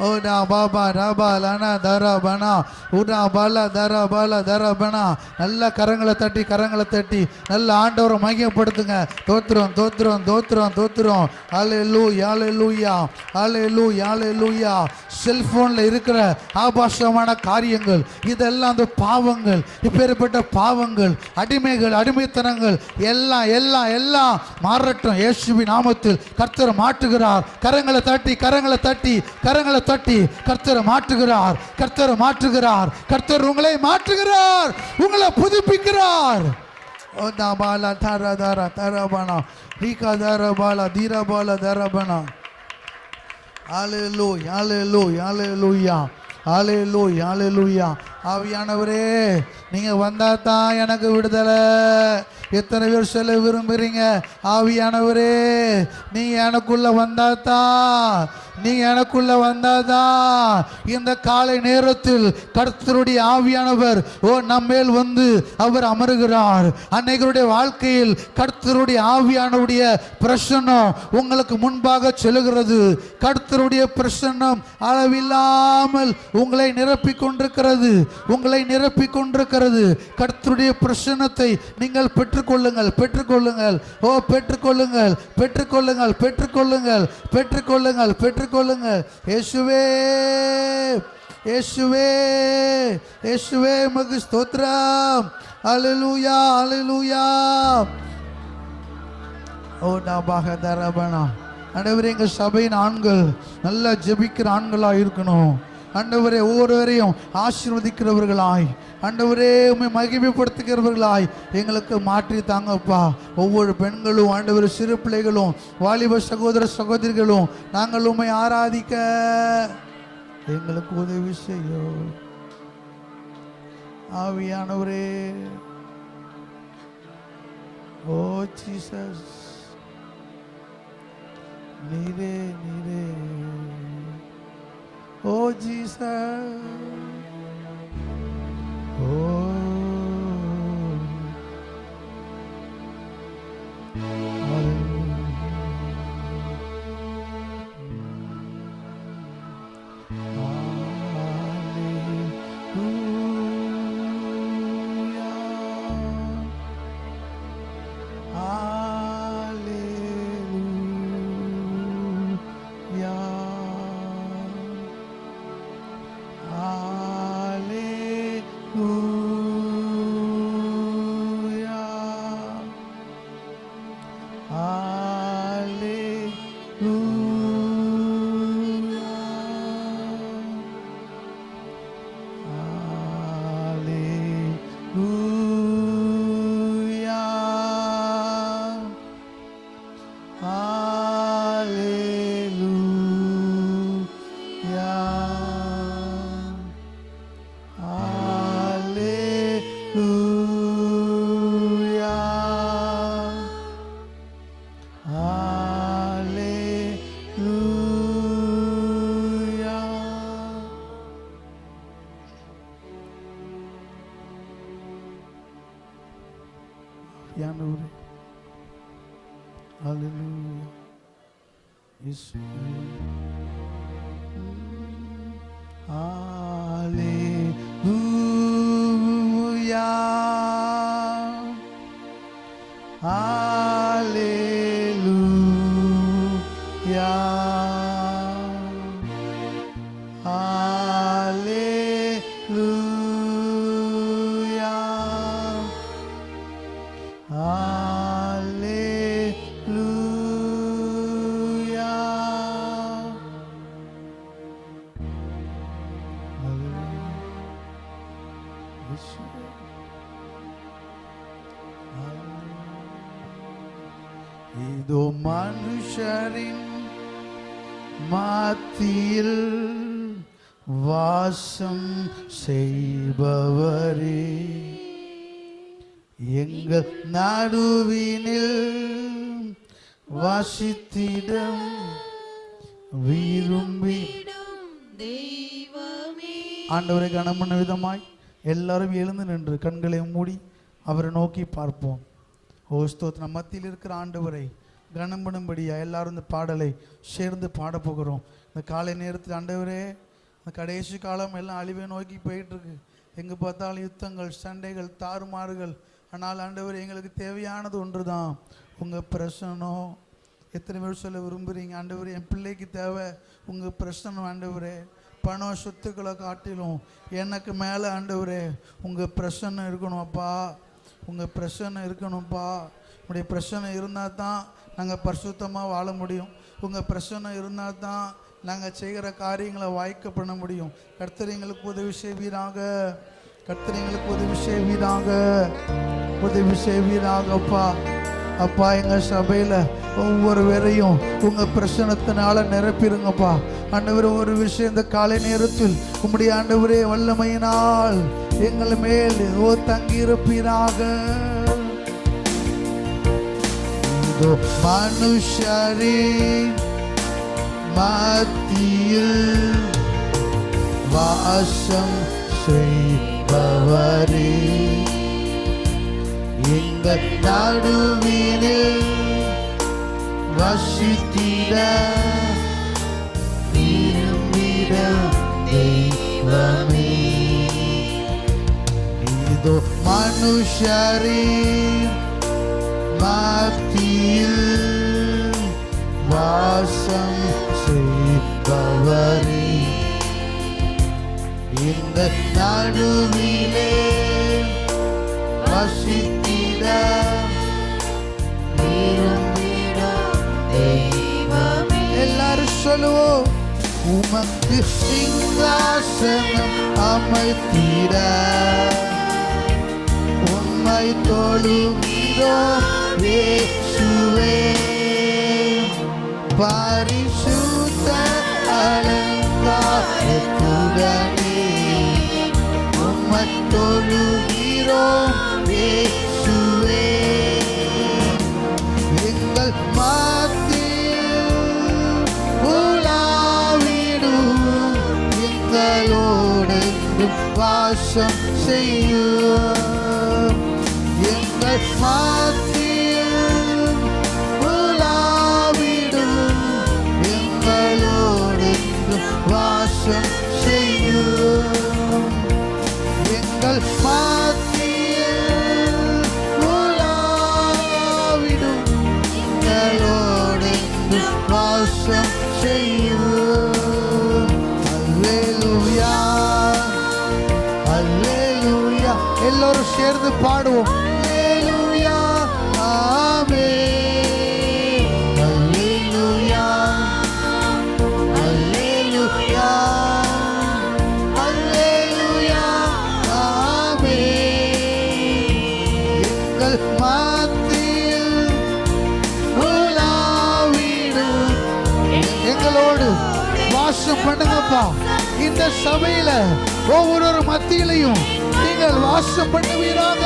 ஓடா பாபா ராபா லானா தாரா பனா, உடா பாலா தாரா பாலா தாரா பனா. நல்ல கரங்களை தட்டி கரங்களை தட்டி நல்ல ஆண்டவரை மையப்படுத்துங்க. தோத்திரம், தோத்திரம், தோத்திரம், தோத்திரம். ஹல்லேலூயா, ஹல்லேலூயா, ஹல்லேலூயா, ஹல்லேலூயா. செல்போனில் இருக்கிற ஆபாசமான காரியங்கள், இதெல்லாம் அந்த பாவங்கள், இப்பேற்பட்ட பாவங்கள், அடிமைகள், அடிமைத்தனங்கள் எல்லாம் எல்லாம் எல்லாம் மாறட்டும். இயேசுவின் நாமத்தில் கர்த்தர் மாற்றுகிறார். கரங்களை தட்டி கரங்களை தட்டி கரங்களை தட்டி கர்த்தர் மாற்றுகிறார், கர்த்தர் மாற்றுகிறார், கர்த்தர் உங்களை மாற்றுகிறார், உங்களை புதுப்பிக்கிறார். ஓதா பாலா தாரா தாரா தாராபானா, ரீகா தாரா பாலா தீரா பாலா தாராபானா. ஹல்லேலூயா, ஹல்லேலூயா, ஹல்லேலூயா, ஹல்லேலூயா, ஹல்லேலூயா. ஆவியானவரே, நீங்க வந்தா தான் எனக்கு விடுதலை. எத்தனை பேர் சொல்ல விரும்புறீங்க, ஆவியானவரே நீ எனக்குள்ள வந்தாதான், நீ எனக்குள்ள வந்தாதான். இந்த காலை நேரத்தில் கர்த்தருடைய ஆவியானவர் நம்மேல் வந்து அவர் அமருகிறார். அன்னைகளுடைய வாழ்க்கையில் கர்த்தருடைய ஆவியானவருடைய பிரசன்னம் உங்களுக்கு முன்பாக செல்லுகிறது. கர்த்தருடைய பிரசன்னம் அளவில்லாமல் உங்களை நிரப்பிக் கொண்டிருக்கிறது, உங்களை நிரப்பிக் கொண்டிருக்கிறது. கர்த்தருடைய பிரசன்னத்தை நீங்கள் பெற்றுக்கொள்ளுங்கள், பெற்றுக்கொள்ளுங்கள், பெற்றுக்கொள்ளுங்கள், பெற்றுக்கொள்ளுங்கள், பெற்றுக்கொள்ளுங்கள், பெற்றுக்கொள்ளுங்கள், பெற்றுக்கொள்ளுங்கள். இயேசுவே, இயேசுவே, இயேசுவே உமக்கு ஸ்தோத்திரம். ஹல்லேலூயா, ஹல்லேலூயா. ஓ நாபாக தரபனா. ஆண்டவரே, எங்கள் சபையின் ஆண்கள் நல்லா ஜெபிக்கிற ஆண்களாக இருக்கணும். ஆண்டவரே ஒவ்வொருவரையும் ஆசீர்வதிக்கிறவர்களாய், ஆண்டவரே உம்மை மகிமைப்படுத்துகிறவர்களாய் எங்களுக்கு மாற்றி தாங்கப்பா. ஒவ்வொரு பெண்களும், ஆண்டவர் சிறு பிள்ளைகளும், வாலிப சகோதர சகோதரிகளும் நாங்கள் உம்மை ஆராதிக்க எங்களுக்கு உதவி செய்யும் ஆவியானவரே. ஓ ஜீசஸ், நீரே நீரே. ஓ ஜீசஸ், ஓ Hallelujah. இதோ மனுஷரின் மத்தியில் வாசம் செய்பவரே, எங்கள் நடுவினில் வாசித்திடம் விரும்பி ஆண்டவரை கனம் பண்ண விதமாய் எல்லாரும் எழுந்து நின்று கண்களை மூடி அவரை நோக்கி பார்ப்போம். ஓ ஸ்தோத்திரம். மத்தியில் இருக்கிற ஆண்டவரை கனம் பண்ணும்படியா எல்லாரும் இந்த பாடலை சேர்ந்து பாடப்போகிறோம். இந்த காலை நேரத்தில் ஆண்டவரே, இந்த கடைசி காலம் எல்லாம் அழிவை நோக்கி போயிட்டு இருக்கு. எங்கே பார்த்தாலும் யுத்தங்கள், சண்டைகள், தாறுமாறுகள். ஆனால் ஆண்டவர் எங்களுக்கு தேவையானது ஒன்று தான், உங்கள் பிரசனம். எத்தனை பேர் சொல்ல விரும்புகிறீங்க, ஆண்டவர் என் பிள்ளைக்கு தேவை உங்கள் பிரசனம் ஆண்டவரே. பணம் சொத்துக்களை காட்டிலும் எனக்கு மேலே ஆண்டவரே உங்கள் பிரசன்னம் இருக்கணும் அப்பா, உங்கள் பிரசன்னம் இருக்கணும்ப்பா. உங்களுடைய பிரசன்னம் இருந்தால் தான் நாங்கள் பரிசுத்தமாக வாழ முடியும். உங்கள் பிரசன்னம் இருந்தால் தான் நாங்கள் செய்கிற காரியங்களை வாய்க்க பண்ண முடியும். கர்த்தர் எங்களுக்கு உதவி செய்வீராக, கர்த்தர் எங்களுக்கு உதவி செய்வீராக, உதவி செய்வீராகப்பா. அப்பா, எங்கள் சபையில் ஒவ்வொரு வேரையும் உங்கள் பிரசனத்தினால நிரப்பிடுங்கப்பா. ஆண்டவர், ஒரு விஷயம் இந்த காலை நேரத்தில் உம்முடைய ஆண்டவரே வல்லமையினால் எங்கள் மேல் தங்கியிருப்பீராக. இதோ மனுஷரின் மத்தியில் வாசம் செய்பவரே, எங்கள் நடுவினில் வசித்திட விரும்பிட தெய்வமே. இதோ மனுஷரின் மத்தியில் வாசம் செய்பவரே, இந்த நடுவிலே வசித்திட விரும்பிட தெய்வமே. எல்லாரும் சொல்லுவோம். உமக்கு சிங்காசனம் அமைத்திட உம்மை தொழுகிறோம் இயேசுவே. பரிசுத்த அலங்காரத்துடனே உம்மை தொழுகிறோம் இயேசுவே. எங்கள் மத்தியில் உலாவிடும் எங்களோடு வாசம் செய்யும். எங்கள் மத்தியில் உலாவிடும் எங்களோடு வாசம் செய்யும். எங்கள் மத்தியில் உலாவிடும் எங்களோடு வாசம் செய்யும். அல்லேலூயா, அல்லேலூயா. எல்லோரும் சேர்ந்து பாடுவோம். அல்லேலூயா, ஆமென். அல்லேலூயா, அல்லேலூயா, அல்லேலூயா, ஆமென். எங்கள் மத்தியில் உலாவிடும் எங்களோடு வாசம் பண்ணுங்கப்பா. இந்த சபையில ஒவ்வொரு மத்தியிலையும் நீங்கள் வாசம் பண்ணுவீராக.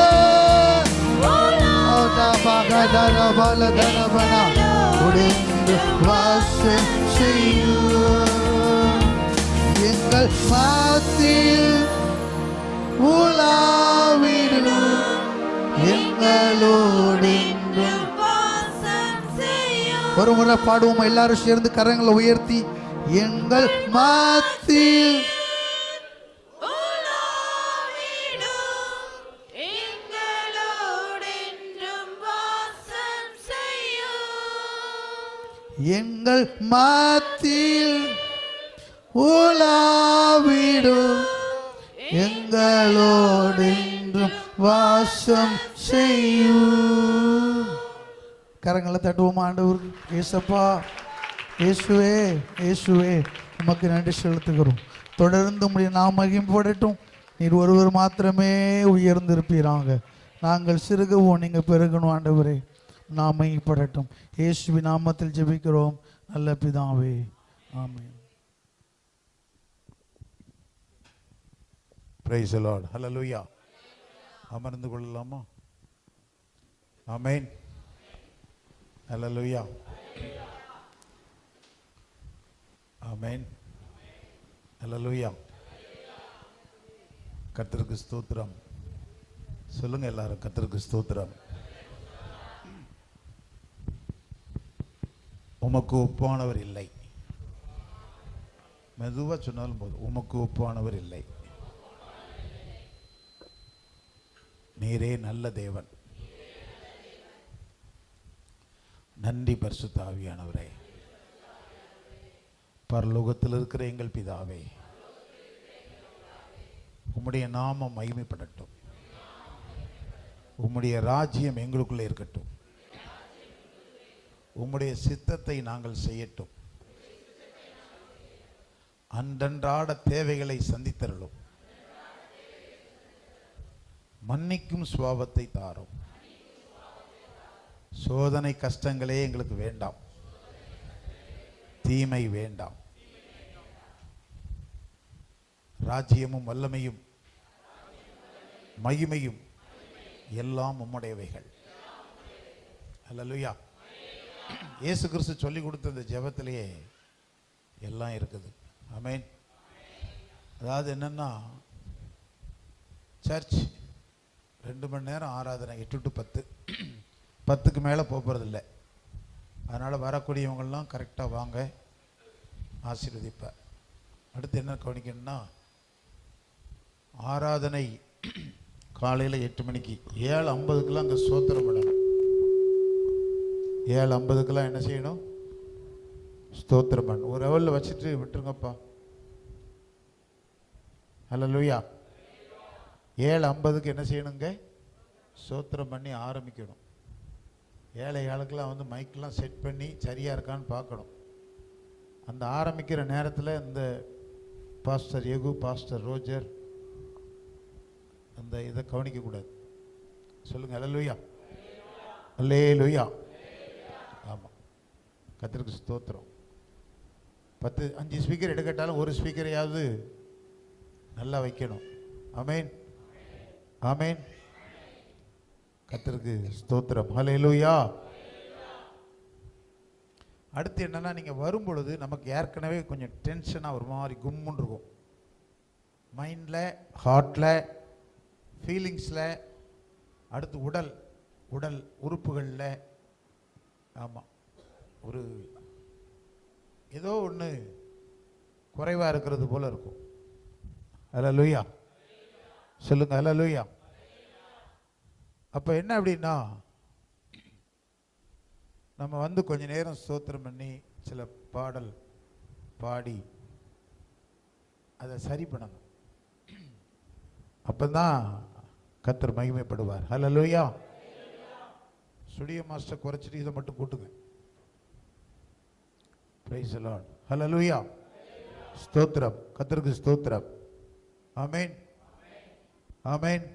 உடைந்து வாசம் செய்யும். எங்கள் மத்தியில் உலாவிடும் எங்களோடு. ஒரு முறை பாடுவோம் எல்லாரும் சேர்ந்து கரங்களை உயர்த்தி. எங்கள் மத்தியில் எங்கள் மத்தியில் உலாவிடும் எங்களோடு என்றும் வாசம் செய்யும். கரங்களை தட்டுவோம் ஆண்டவருக்கு. ஏசப்பா, இயேசுவே, இயேசுவே உமக்கு நன்றி செலுத்துகிறோம். தொடர்ந்து உம்முடைய நாமம் மகிமைப்படட்டும். நீர் ஒருவர் மாத்திரமே உயர்ந்திருப்பீராங்க. நாங்கள் சிறுகவும் நீங்கள் பெருகணும் ஆண்டவரே. நாம் மகிமைப்படட்டும். இயேசுவின் நாமத்தில் ஜெபிக்கிறோம் நல்ல பிதாவே, ஆமென். Praise the Lord. Hallelujah. அமர்ந்து கொள்ளலாமா? ஆமென். Hallelujah. ஆமென். Hallelujah. கர்த்தருக்கு ஸ்தோத்திரம். சொல்லுங்க எல்லாரும், கர்த்தருக்கு ஸ்தோத்திரம். உமக்கு ஒப்பானவர் இல்லை. மெதுவா சொன்னாலும் போதும். உமக்கு ஒப்பானவர் இல்லை. நீரே நல்ல தேவன். நன்றி பரிசுத்த ஆவியானவரே. பரலோகத்தில் இருக்கிற எங்கள் பிதாவே, உம்முடைய நாமம் மகிமைப்படட்டும். உம்முடைய ராஜ்யம் எங்களுக்குள்ளே இருக்கட்டும். உம்முடைய சித்தத்தை நாங்கள் செய்யட்டும். அன்றன்றாட தேவைகளை சந்தித்தருளும். மன்னிக்கும் சுபாவத்தை தாரும். சோதனை கஷ்டங்களே எங்களுக்கு வேண்டாம். தீமை வேண்டாம். ராஜ்யமும் வல்லமையும் மகிமையும் எல்லாம் உம்முடையவைகள். அல்லேலூயா. இயேசு கிறிஸ்து சொல்லி கொடுத்த இந்த ஜெபத்திலேயே எல்லாம் இருக்குது. ஆமென். அதாவது என்னன்னா, சர்ச் 2 மணி நேரம் ஆராதனை, 8 to 10, 10க்கு மேலே போகிறதில்லை. அதனால் வரக்கூடியவங்கள்லாம் கரெக்டாக வாங்க, ஆசீர்வதிப்பேன். அடுத்து என்ன கவனிக்கணும்னா, ஆராதனை காலையில் 8 மணிக்கு, 7:50க்கெல்லாம் அங்கே ஸ்தோத்திரம் பண்ணணும். 7:50க்கெல்லாம் என்ன செய்யணும்? ஸ்தோத்திரம் பண்ணணும். ஒரு லெவலில் வச்சுட்டு விட்டுருங்கப்பா. அல்லேலூயா. 7:50க்கு என்ன செய்யணுங்க? ஸ்தோத்திரம் பண்ணி ஆரம்பிக்கணும். 7:07க்கெல்லாம் வந்து மைக்கெல்லாம் செட் பண்ணி சரியாக இருக்கான்னு பார்க்கணும். அந்த ஆரம்பிக்கிற நேரத்தில் இந்த பாஸ்டர் யகு, பாஸ்டர் ரோஜர் அந்த இதை கவனிக்கக்கூடாது. சொல்லுங்கள் அல்லேலூயா, அல்லேலூயா. ஆமாம், கர்த்தருக்கு ஸ்தோத்திரம். 5 ஸ்பீக்கர் எடுக்கட்டாலும் ஒரு ஸ்பீக்கரையாவது நல்லா வைக்கணும். ஆமேன், ஆமேன். கர்த்தருக்கு ஸ்தோத்திரம், அல்லேலூயா. அடுத்து என்னன்னா, நீங்கள் வரும் பொழுது நமக்கு ஏற்கனவே கொஞ்சம் டென்ஷனாக ஒரு மாதிரி கும்முன்னு இருக்கும். மைண்டில், ஹார்ட்டில், ஃபீலிங்ஸில், அடுத்து உடல் உறுப்புகளில். ஆமாம், ஒரு ஏதோ ஒன்று குறைவாக இருக்கிறது போல் இருக்கும். அல்லேலூயா, சொல்லுங்கள் அல்லேலூயா. அப்போ என்ன அப்படின்னா, நம்ம வந்து கொஞ்ச நேரம் ஸ்தோத்திரம் பண்ணி சில பாடல் பாடி அதை சரி பண்ணணும். அப்போ தான் கர்த்தர் மகிமைப்படுவார். அல்லேலூயா. ஸ்டுடியோ மாஸ்டர் குறைச்சிட்டு இதை மட்டும் கூட்டுங்க. Praise the Lord. அல்லேலூயா. ஸ்தோத்திரம், கர்த்தருக்கு ஸ்தோத்திரம். ஆமென், ஆமென்.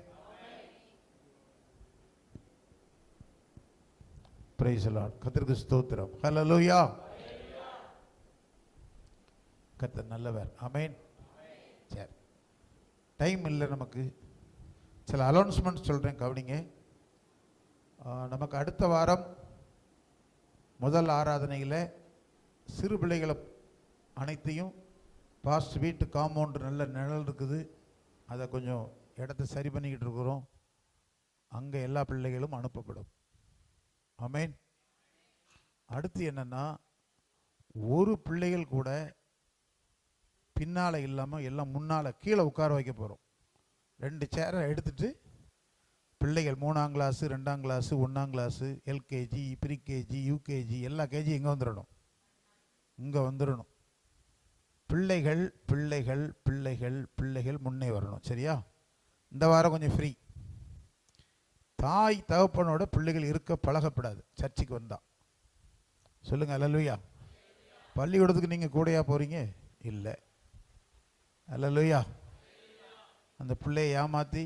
பிரைஸ் தி லார்ட், கர்த்தருக்கு ஸ்தோத்திரம். அல்லேலூயா. கர்த்தர் நல்லவர். ஆமென். சரி, டைம் இல்லை நமக்கு. சில அனௌன்ஸ்மெண்ட் சொல்கிறேன், கவனிங்க. நமக்கு அடுத்த வாரம் முதல் ஆராதனையில் சிறு பிள்ளைகளை அனைத்தையும் பாஸ்ட் வீட்டு காம்பவுண்டு நல்ல நிழல் இருக்குது, அதை கொஞ்சம் இடத்த சரி பண்ணிக்கிட்டு இருக்கிறோம். அங்கே எல்லா பிள்ளைகளும் அனுப்பப்படும். ஆமென். அடுத்து என்னென்னா, ஒரு பிள்ளைகள் கூட பின்னால் இல்லாமல் எல்லாம் முன்னால் கீழே உட்கார வைக்க போகிறோம். 2 சேரை எடுத்துட்டு பிள்ளைகள் 3ஆம் கிளாஸு, 2ஆம் கிளாஸு, 1ஆம் கிளாஸு, எல்கேஜி, ப்ரீகேஜி, யூகேஜி எல்லா கேஜி இங்கே வந்துடணும். இங்கே வந்துடணும். பிள்ளைகள் பிள்ளைகள் பிள்ளைகள் பிள்ளைகள் முன்னே வரணும். சரியா? இந்த வாரம் கொஞ்சம் ஃப்ரீ. தாய் தகப்பனோட பிள்ளைகள் இருக்க பழகப்படாது சர்ச்சுக்கு வந்தால். சொல்லுங்கள் அல்லேலூயா. பள்ளிக்கூடத்துக்கு நீங்கள் கூடையா போகிறீங்க? இல்லை. அல்லேலூயா. அந்த பிள்ளையை ஏமாற்றி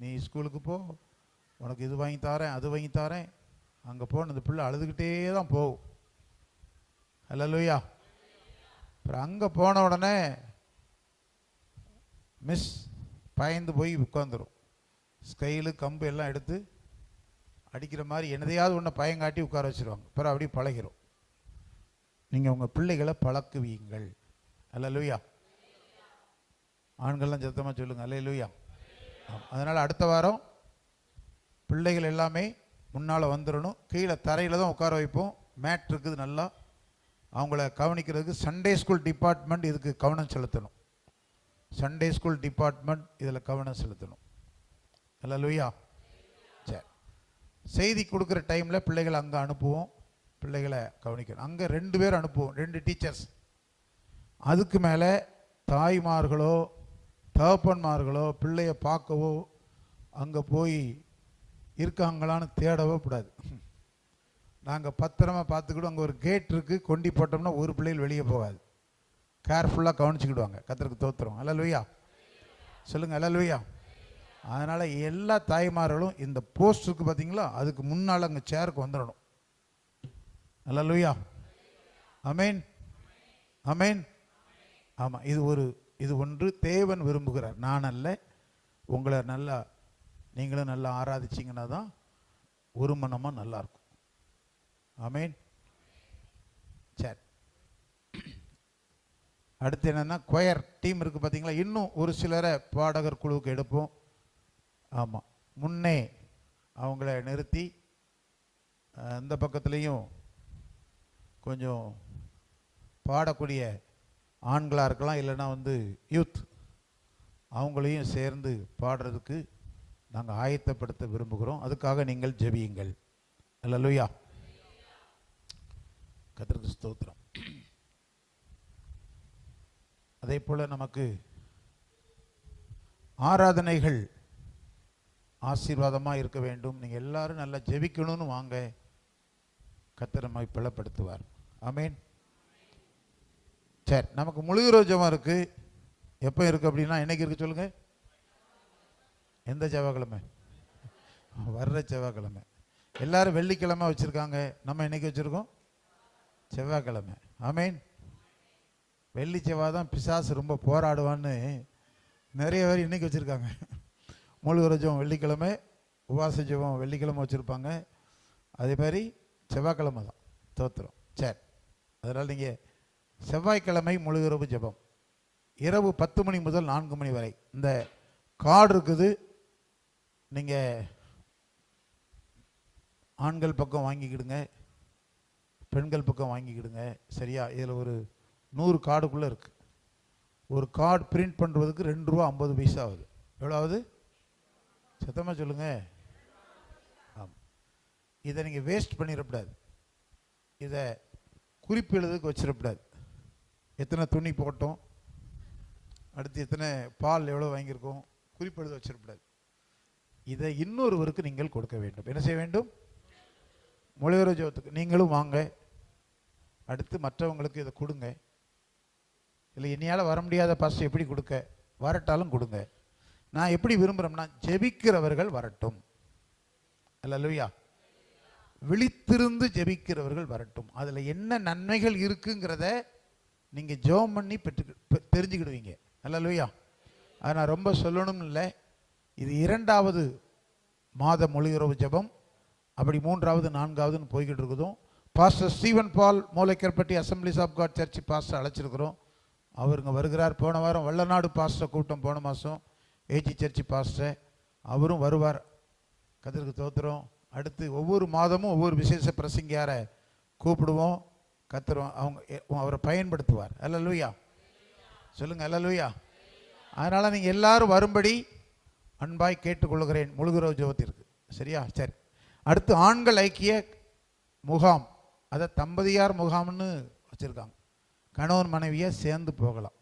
நீ ஸ்கூலுக்கு போ, உனக்கு இது வாங்கி தாரேன், அது வாங்கி தாரேன், அங்கே போன அந்த பிள்ளை அழுதுகிட்டே தான் போகும். அல்லேலூயா. அப்புறம் அங்கே போன உடனே மிஸ் பயந்து போய் உட்காந்துரும். ஸ்கைலு கம்பு எல்லாம் எடுத்து அடிக்கிற மாதிரி என்னதையாவது ஒன்று பயங்காட்டி உட்கார வச்சுருவாங்க. அப்புறம் அப்படியே பழகிறோம். நீங்கள் உங்கள் பிள்ளைகளை பழக்குவீங்கள். அல்லேலூயா. ஆண்கள்லாம் சத்தமாக சொல்லுங்கள் அல்லேலூயா. அதனால் அடுத்த வாரம் பிள்ளைகள் எல்லாமே முன்னால் வந்துடணும். கீழே தரையில் தான் உட்கார வைப்போம். மேட் இருக்குது, நல்லா அவங்கள கவனிக்கிறதுக்கு சண்டே ஸ்கூல் டிபார்ட்மெண்ட் இதுக்கு கவனம் செலுத்தணும். சண்டே ஸ்கூல் டிபார்ட்மெண்ட் இதில் கவனம் செலுத்தணும். அல்லேலூயா. சரி, செய்தி கொடுக்குற டைமில் பிள்ளைகளை அங்கே அனுப்புவோம். பிள்ளைகளை கவனிக்கணும். அங்கே 2 பேர் அனுப்புவோம், 2 டீச்சர்ஸ். அதுக்கு மேலே தாய்மார்களோ தகப்பன்மார்களோ பிள்ளைய பார்க்கவோ அங்கே போய் இருக்காங்களான்னு தேடவோ கூடாது. நாங்கள் பத்திரமா பார்த்துக்கிடுவோம். அங்கே ஒரு கேட் இருக்குது, கொண்டி போட்டோம்னா ஒரு பிள்ளைகள் வெளியே போகாது. கேர்ஃபுல்லாக கவனிச்சுக்கிடுவாங்க. கர்த்தருக்கு தோத்திரம். அல்லேலூயா. சொல்லுங்கள் அல்லேலூயா. அதனால் எல்லா தாய்மார்களும் இந்த போஸ்ட்டுக்கு பார்த்தீங்களா, அதுக்கு முன்னால் அங்கே சேருக்கு வந்துடணும். அல்லேலூயா. ஆமென், ஆமென். ஆமாம், இது ஒன்று தேவன் விரும்புகிறார். நான் அல்ல, உங்களை நல்லா நீங்களும் நல்லா ஆராதிச்சிங்கன்னா தான் ஒரு மனமாக நல்லாயிருக்கும். ஆமென். சரி, அடுத்து என்னென்னா, கொயர் டீம் இருக்குது பார்த்தீங்களா, இன்னும் ஒரு சிலரை பாடகர் குழுவுக்கு எடுப்போம். ஆமாம், முன்னே அவங்கள நிறுத்தி இந்த பக்கத்துலேயும் கொஞ்சம் பாடக்கூடிய ஆண்களாக இருக்கலாம், இல்லைன்னா யூத் அவங்களையும் சேர்ந்து பாடுறதுக்கு நாங்கள் ஆயத்தப்படுத்த விரும்புகிறோம். அதுக்காக நீங்கள் ஜெபியுங்கள். அல்லேலூயா. கர்த்தருக்கு ஸ்தோத்திரம். அதே போல் நமக்கு ஆராதனைகள் ஆசீர்வாதமாக இருக்க வேண்டும். நீங்கள் எல்லாரும் நல்லா ஜெபிக்கணும்னு வாங்க. கர்த்தர் நம்மை பலப்படுத்துவார். ஆமென். சரி, நமக்கு முழுகிறவு ஜெபம் இருக்குது. எப்போ இருக்குது அப்படின்னா என்னைக்கு இருக்குது சொல்லுங்கள்? எந்த செவ்வாய்க்கிழமை? வர்ற செவ்வாய்க்கிழமை. எல்லாரும் வெள்ளிக்கிழமை வச்சுருக்காங்க, நம்ம என்னைக்கு வச்சுருக்கோம்? செவ்வாய்க்கிழமை. ஆமீன். வெள்ளி செவ்வாய் தான் பிசாசு ரொம்ப போராடுவான்னு நிறைய பேர் இன்னைக்கு வச்சுருக்காங்க. முழுகிறவு ஜெபம் வெள்ளிக்கிழமை, உபவாச ஜெபம் வெள்ளிக்கிழமை வச்சுருப்பாங்க. அதே மாதிரி செவ்வாய்க்கிழமை தான் தோத்திரம். சரி, அதனால் நீங்கள் செவ்வாய்க்கிழமை முழுகிறவு ஜெபம் இரவு 10 மணி முதல் 4 மணி வரை. இந்த கார்டு இருக்குது, நீங்கள் ஆண்கள் பக்கம் வாங்கிக்கிடுங்க, பெண்கள் பக்கம் வாங்கிக்கிடுங்க. சரியா? இதில் ஒரு 100 கார்டுக்குள்ளே இருக்குது. ஒரு கார்டு பிரிண்ட் பண்ணுறதுக்கு ₹2.50 ஆகுது. எவ்வளோ ஆகுது? சத்தமாக சொல்லுங்கள். ஆமாம். இதை நீங்கள் வேஸ்ட் பண்ணிடக்கூடாது. இதை குறிப்பு எழுதுக்கு வச்சிடக்கூடாது. எத்தனை துணி போட்டோம், அடுத்து எத்தனை பால் எவ்வளோ வாங்கியிருக்கோம், குறிப்பு எழுத வச்சிடக்கூடாது. இதை இன்னொருவருக்கு நீங்கள் கொடுக்க வேண்டும். என்ன செய்ய வேண்டும்? முழுகிறவு ஜெபத்துக்கு நீங்களும் வாங்க, அடுத்து மற்றவங்களுக்கு இதை கொடுங்க. இல்லை என்னையால் வர முடியாத பாஸ்டர் எப்படி கொடுக்க? வரட்டாலும் கொடுங்க. நான் எப்படி விரும்புகிறேன்னா ஜெபிக்கிறவர்கள் வரட்டும். அல்லேலூயா. விழித்திருந்து ஜெபிக்கிறவர்கள் வரட்டும். அதில் என்ன நன்மைகள் இருக்குங்கிறத நீங்கள் ஜெபம் பண்ணி தெரிஞ்சுக்கிடுவீங்க. அல்லேலூயா. அதை நான் ரொம்ப சொல்லணும்னு இல்லை. இது 2வது மாத முழுகிறவு ஜெபம். அப்படி 3வது 4வதுன்னு போய்கிட்டு இருக்குதும். Pastor Steven Paul Moolaikarpatti assemblies of God church pastor அழைச்சிருக்கிறோம். அவருங்க வருகிறார். போன வாரம் வள்ளநாடு பாஸ்டர் கூட்டம், போன மாதம் ஏஜி சர்ச் பாஸ்டர், அவரும் வருவார். கர்த்தருக்கு தோத்திரம். அடுத்து ஒவ்வொரு மாதமும் ஒவ்வொரு விசேஷ பிரசங்கியாரை கூப்பிடுவோம். கர்த்தர் அவரை பயன்படுத்துவார். அல்லேலூயா. சொல்லுங்கள் அல்லேலூயா. அதனால் நீங்கள் எல்லாரும் வரும்படி அன்பாய் கேட்டுக்கொள்கிறேன் முழுகிறவு ஜெபத்திற்கு. சரியா? சரி. அடுத்து ஆண்கள் ஐக்கிய முகாம், அதை தம்பதியார் முகாம்னு வச்சுருக்காங்க. கணவன் மனைவியை சேர்ந்து போகலாம்.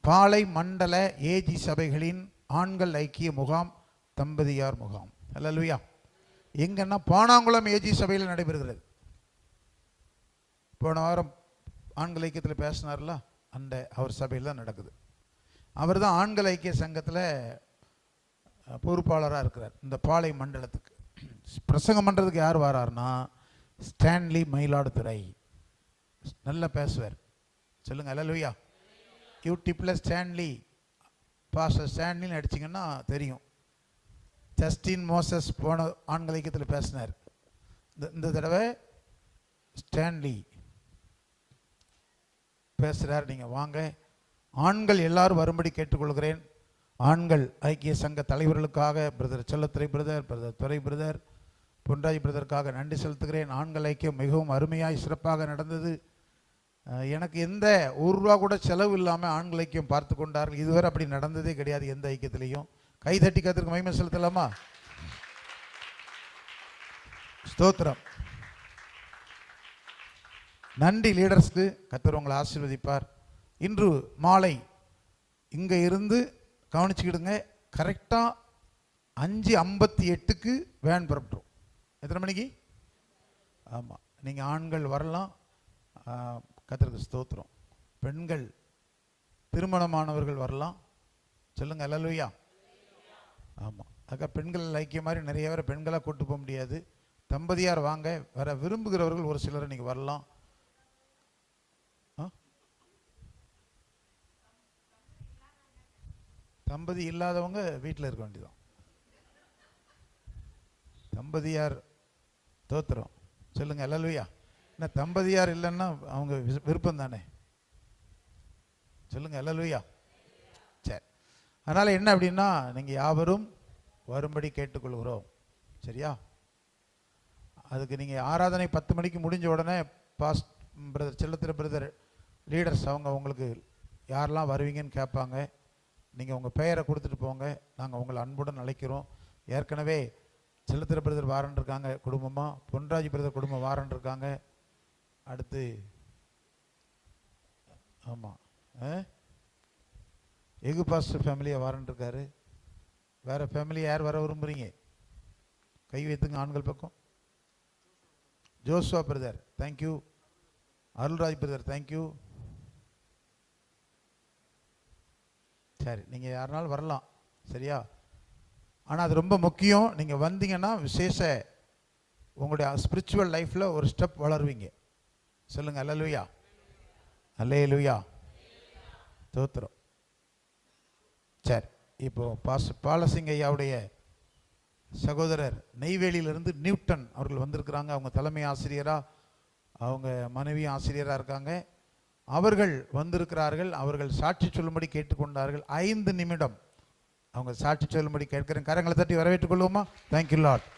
பாளை மண்டல ஏஜி சபைகளின் ஆண்கள் ஐக்கிய முகாம், தம்பதியார் முகாம். அல்லேலூயா. எங்கன்னா பாணாங்குளம் ஏஜி சபையில் நடைபெறுகிறது. போன வாரம் ஆண்கள் ஐக்கியத்தில் பேசினார்ல, அந்த அவர் சபையில் தான் நடக்குது. அவர் தான் ஆண்கள் ஐக்கிய சங்கத்தில் பொறுப்பாளராக இருக்கிறார். இந்த பாளை மண்டலத்துக்கு பிரசங்கம் பண்ணுறதுக்கு யார் வராருன்னா ஸ்டான்லி மயிலாடுதுறை. நல்லா பேசுவார். சொல்லுங்கள் அல்லேலூயா. யூடியூப்பில் ஸ்டான்லி, பாஸ்டர் ஸ்டான்லின்னு அடிச்சிங்கன்னா தெரியும். ஜஸ்டின் மோசஸ் போன ஆண்கள் ஐக்கியத்தில் பேசினார். இந்த தடவை ஸ்டான்லி பேசுகிறார். நீங்கள் வாங்க, ஆண்கள் எல்லாரும் வரும்படி கேட்டுக்கொள்கிறேன். ஆண்கள் ஐக்கிய சங்க தலைவர்களுக்காக பிரதர் செல்லத்துறை பிரதர், பிரதர் துரை பிரதர், பொன்ராஜ் பிரதருக்காக நன்றி செலுத்துகிறேன். ஆண்கள் ஐக்கியம் மிகவும் அருமையாய் சிறப்பாக நடந்தது. எனக்கு எந்த ₹1 கூட செலவு இல்லாமல் ஆண்கள் ஐக்கியம் பார்த்து கொண்டார்கள். இதுவரை அப்படி நடந்ததே கிடையாது எந்த ஐக்கியத்திலையும். கைதட்டி கர்த்தருக்கு மகிமை செலுத்தலாமா? ஸ்தோத்திரம். நன்றி லீடர்ஸ்க்கு. கர்த்தர் உங்களை ஆசீர்வதிப்பார். இன்று மாலை இங்கே இருந்து கவனிச்சுக்கிடுங்க, கரெக்டாக 5:58க்கு வேன் புறப்பட்டுரும். எத்தனை மணிக்கு? ஆமாம், நீங்கள் ஆண்கள் வரலாம். கர்த்தருக்கு ஸ்தோத்திரம். பெண்கள் திருமணமானவர்கள் வரலாம். சொல்லுங்கள் அல்லேலூயா. ஆமாம், அதுக்காக பெண்கள் ஐக்கிய மாதிரி நிறைய பேரை பெண்களாக கூட்டு போக முடியாது. தம்பதியார் வாங்க, வர விரும்புகிறவர்கள் ஒரு சிலர் நீங்கள் வரலாம். தம்பதி இல்லாதவங்க வீட்டில் இருக்க வேண்டியதான். தம்பதியார் தோத்திரம். சொல்லுங்கள் அல்லேலூயா. என்ன தம்பதியார் இல்லைன்னா அவங்க விருப்பம் தானே. சொல்லுங்கள் அல்லேலூயா. சரி, அதனால் என்ன அப்படின்னா நீங்கள் யாவரும் வரும்படி கேட்டுக்கொள்கிறோம். சரியா? அதுக்கு நீங்கள் ஆராதனை 10 மணிக்கு முடிஞ்ச உடனே பிரதர் செல்லத்திர பிரதர் லீடர்ஸ் அவங்க உங்களுக்கு யாரெல்லாம் வருவீங்கன்னு கேட்பாங்க. நீங்கள் உங்கள் பெயரை கொடுத்துட்டு போங்க, நாங்கள் உங்களை அன்புடன் அழைக்கிறோம். ஏற்கனவே செல்லத்திர பிரதர் வாரன் இருக்காங்க குடும்பமாக, பொன்ராஜ் பிரதர் குடும்பம் வாரன் இருக்காங்க. அடுத்து ஆமாம் எகு பாஸ்டர் ஃபேமிலியாக வாரன் இருக்காரு. வேறு ஃபேமிலி யார் வர விரும்புகிறீங்க? கை வைத்துங்க ஆண்கள் பக்கம். Joshua brother thank you. Arulraj brother thank you. சரி, நீங்கள் யாருனாலும் வரலாம், சரியா? ஆனால் அது ரொம்ப முக்கியம். நீங்கள் வந்தீங்கன்னா விசேஷ உங்களுடைய ஸ்பிரிச்சுவல் லைஃப்பில் ஒரு ஸ்டெப் வளருவீங்க. சொல்லுங்கள் அல்லேலூயா, அல்லேலூயா, தோத்திரம். சரி, இப்போ பாலசிங்க ஐயாவுடைய சகோதரர் நெய்வேலியிலிருந்து நியூட்டன் அவர்கள் வந்திருக்கிறாங்க. அவங்க தலைமை ஆசிரியராக, அவங்க மனைவி ஆசிரியராக இருக்காங்க. அவர்கள் வந்திருக்கிறார்கள். அவர்கள் சாட்சி சொல்லும்படி கேட்டுக்கொண்டார்கள். 5 நிமிடம் அவங்க சாட்சி சொல்லும்படி கேட்கிறேன். கரங்களை தட்டி வரவேற்றுக் கொள்வோமா? Thank you Lord.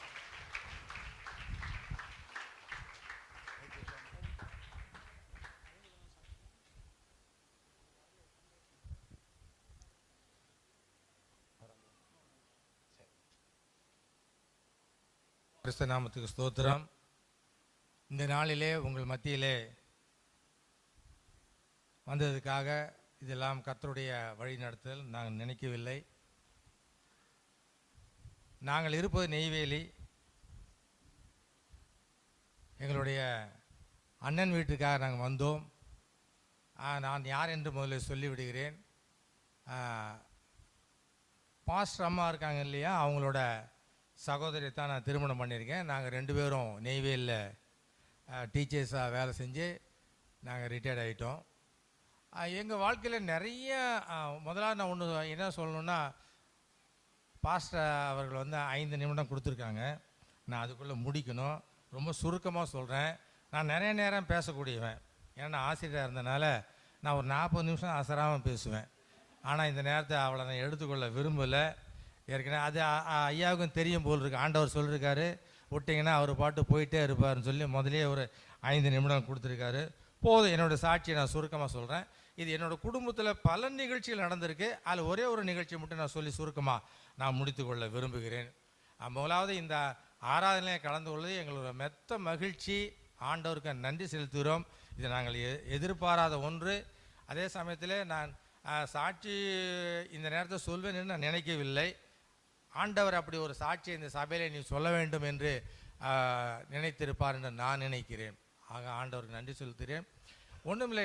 கிறிஸ்து நாமத்துக்கு ஸ்தோத்திரம். இந்த நாளிலே உங்கள் மத்தியிலே வந்ததுக்காக இதெல்லாம் கர்த்தருடைய வழி நடத்தல் நாங்கள் நினைக்கவில்லை. நாங்கள் இருப்பது நெய்வேலி. எங்களுடைய அண்ணன் வீட்டுக்காக நாங்கள் வந்தோம். நான் யார் என்று முதல்ல சொல்லிவிடுகிறேன். பாஸ்டர் அம்மா இருக்காங்க இல்லையா, அவங்களோட சகோதரியை தான் நான் திருமணம் பண்ணியிருக்கேன். நாங்கள் 2 பேரும் நெய்வேலியில் டீச்சர்ஸாக வேலை செஞ்சு நாங்கள் ரிட்டையர்ட் ஆகிட்டோம். எங்கள் வாழ்க்கையில் நிறைய முதலாவது நான் ஒன்று என்ன சொல்லணுன்னா, பாஸ்டர் அவர்கள் 5 நிமிடம் கொடுத்துருக்காங்க. நான் அதுக்குள்ளே முடிக்கணும். ரொம்ப சுருக்கமாக சொல்கிறேன். நான் நிறைய நேரம் பேசக்கூடியவன். ஏன்னா ஆசிரியராக இருந்தனால நான் ஒரு 40 நிமிஷம் அசராமல் பேசுவேன். ஆனால் இந்த நேரத்தை அவளை நான் எடுத்துக்கொள்ள விரும்பலை. ஏற்கனவே அது ஐயாவுக்கும் தெரியும் போல் இருக்கு. ஆண்டவர் சொல்லியிருக்காரு, விட்டிங்கன்னா அவர் பாட்டு போயிட்டே இருப்பார்னு சொல்லி முதலே ஒரு 5 நிமிடம் கொடுத்துருக்காரு. போதும், என்னோடய சாட்சியை நான் சுருக்கமாக சொல்கிறேன். இது என்னோடய குடும்பத்தில் பல நிகழ்ச்சிகள் நடந்திருக்கு. அதில் ஒரே ஒரு நிகழ்ச்சி மட்டும் நான் சொல்லி சுருக்கமாக நான் முடித்துக்கொள்ள விரும்புகிறேன். முதலாவது இந்த ஆராதனையை கலந்து கொள்வது எங்களோட மெத்த மகிழ்ச்சி. ஆண்டவருக்கு நன்றி செலுத்துகிறோம். இது நாங்கள் எதிர்பாராத ஒன்று. அதே சமயத்தில் நான் சாட்சி இந்த நேரத்தை சொல்வேன்னு நான் நினைக்கவில்லை. ஆண்டவர் அப்படி ஒரு சாட்சியை இந்த சபையில் நீ சொல்ல வேண்டும் என்று நினைத்திருப்பார் என்று நான் நினைக்கிறேன். ஆக ஆண்டவருக்கு நன்றி செலுத்துகிறேன். ஒன்றுமில்லை,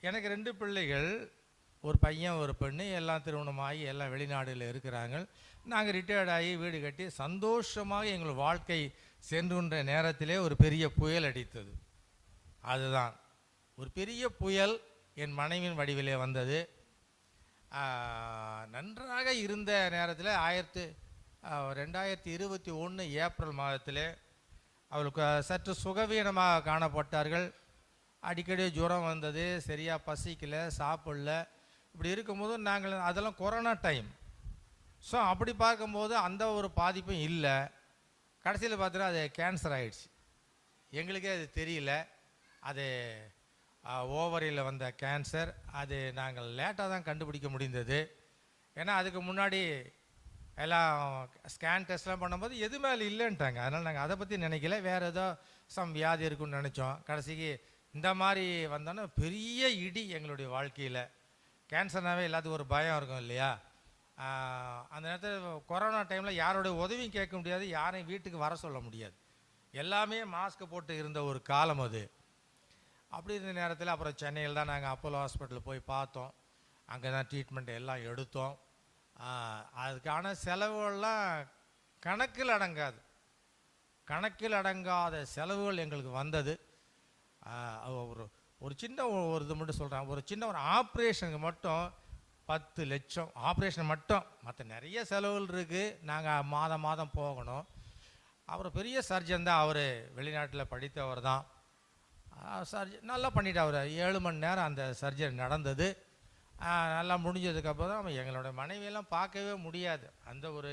எனக்கு 2 பிள்ளைகள், ஒரு பையன் ஒரு பெண்ணு. எல்லாம் திருமணமாகி எல்லாம் வெளிநாடுகளில் இருக்கிறாங்க. நாங்கள் ரிட்டையர்ட் ஆகி வீடு கட்டி சந்தோஷமாக எங்கள் வாழ்க்கை சென்றுன்ற நேரத்திலே ஒரு பெரிய புயல் அடித்தது. அதுதான் ஒரு பெரிய புயல் என் மனைவியின் வடிவிலே வந்தது. நன்றாக இருந்த நேரத்தில் 2021 ஏப்ரல் மாதத்தில் அவளுக்கு சற்று சுகவீனமாக காணப்பட்டார்கள். அடிக்கடி ஜுரம் வந்தது, சரியாக பசிக்கலை, சாப்பிடல. இப்படி இருக்கும்போது நாங்கள் அதெல்லாம் கொரோனா டைம். ஸோ அப்படி பார்க்கும்போது அந்த ஒரு பாதிப்பும் இல்லை. கடைசியில் பார்த்தோன்னா அது கேன்சர் ஆகிடுச்சு. எங்களுக்கே அது தெரியல. அது ஓவரியில் வந்த கேன்சர். அது நாங்கள் லேட்டாக தான் கண்டுபிடிக்க முடிந்தது. ஏன்னா அதுக்கு முன்னாடி எல்லாம் ஸ்கேன் டெஸ்ட்லாம் பண்ணும்போது எதுவுமே அதில் இல்லைன்ட்டாங்க. அதனால் நாங்கள் அதை பற்றி நினைக்கல. வேறு ஏதோ வியாதி இருக்குன்னு நினச்சோம். கடைசிக்கு இந்த மாதிரி வந்தோன்னே பெரிய இடி எங்களுடைய வாழ்க்கையில். கேன்சர்னாவே எல்லாத்துக்கும் ஒரு பயம் இருக்கும் இல்லையா? அந்த நேரத்தில் கொரோனா டைமில் யாரோடைய உதவியும் கேட்க முடியாது, யாரையும் வீட்டுக்கு வர சொல்ல முடியாது. எல்லாமே மாஸ்க் போட்டு இருந்த ஒரு காலம் அது. அப்படி இருந்த நேரத்தில் அப்புறம் சென்னையில் தான் நாங்கள் அப்போலோ ஹாஸ்பிட்டலில் போய் பார்த்தோம். அங்கே தான் ட்ரீட்மெண்ட் எல்லாம் எடுத்தோம். அதுக்கான செலவுகள்லாம் கணக்கில் அடங்காத செலவுகள் எங்களுக்கு வந்தது. ஒரு சின்ன ஒரு இது மட்டும் சொல்கிறேன். ஒரு சின்ன ஒரு ஆப்ரேஷனுக்கு மட்டும் 10 லட்சம். ஆப்ரேஷன் மட்டும். மற்ற நிறைய செலவுகள் இருக்குது. நாங்கள் மாதம் போகணும். அப்புறம் பெரிய சர்ஜன் தான். அவர் வெளிநாட்டில் படித்தவர் தான். நல்லா பண்ணிட்டு அவர் 7 மணி நேரம் அந்த சர்ஜரி நடந்தது. நல்லா முடிஞ்சதுக்கப்புறம் தான் எங்களோட மனைவியெல்லாம் பார்க்கவே முடியாது. அந்த ஒரு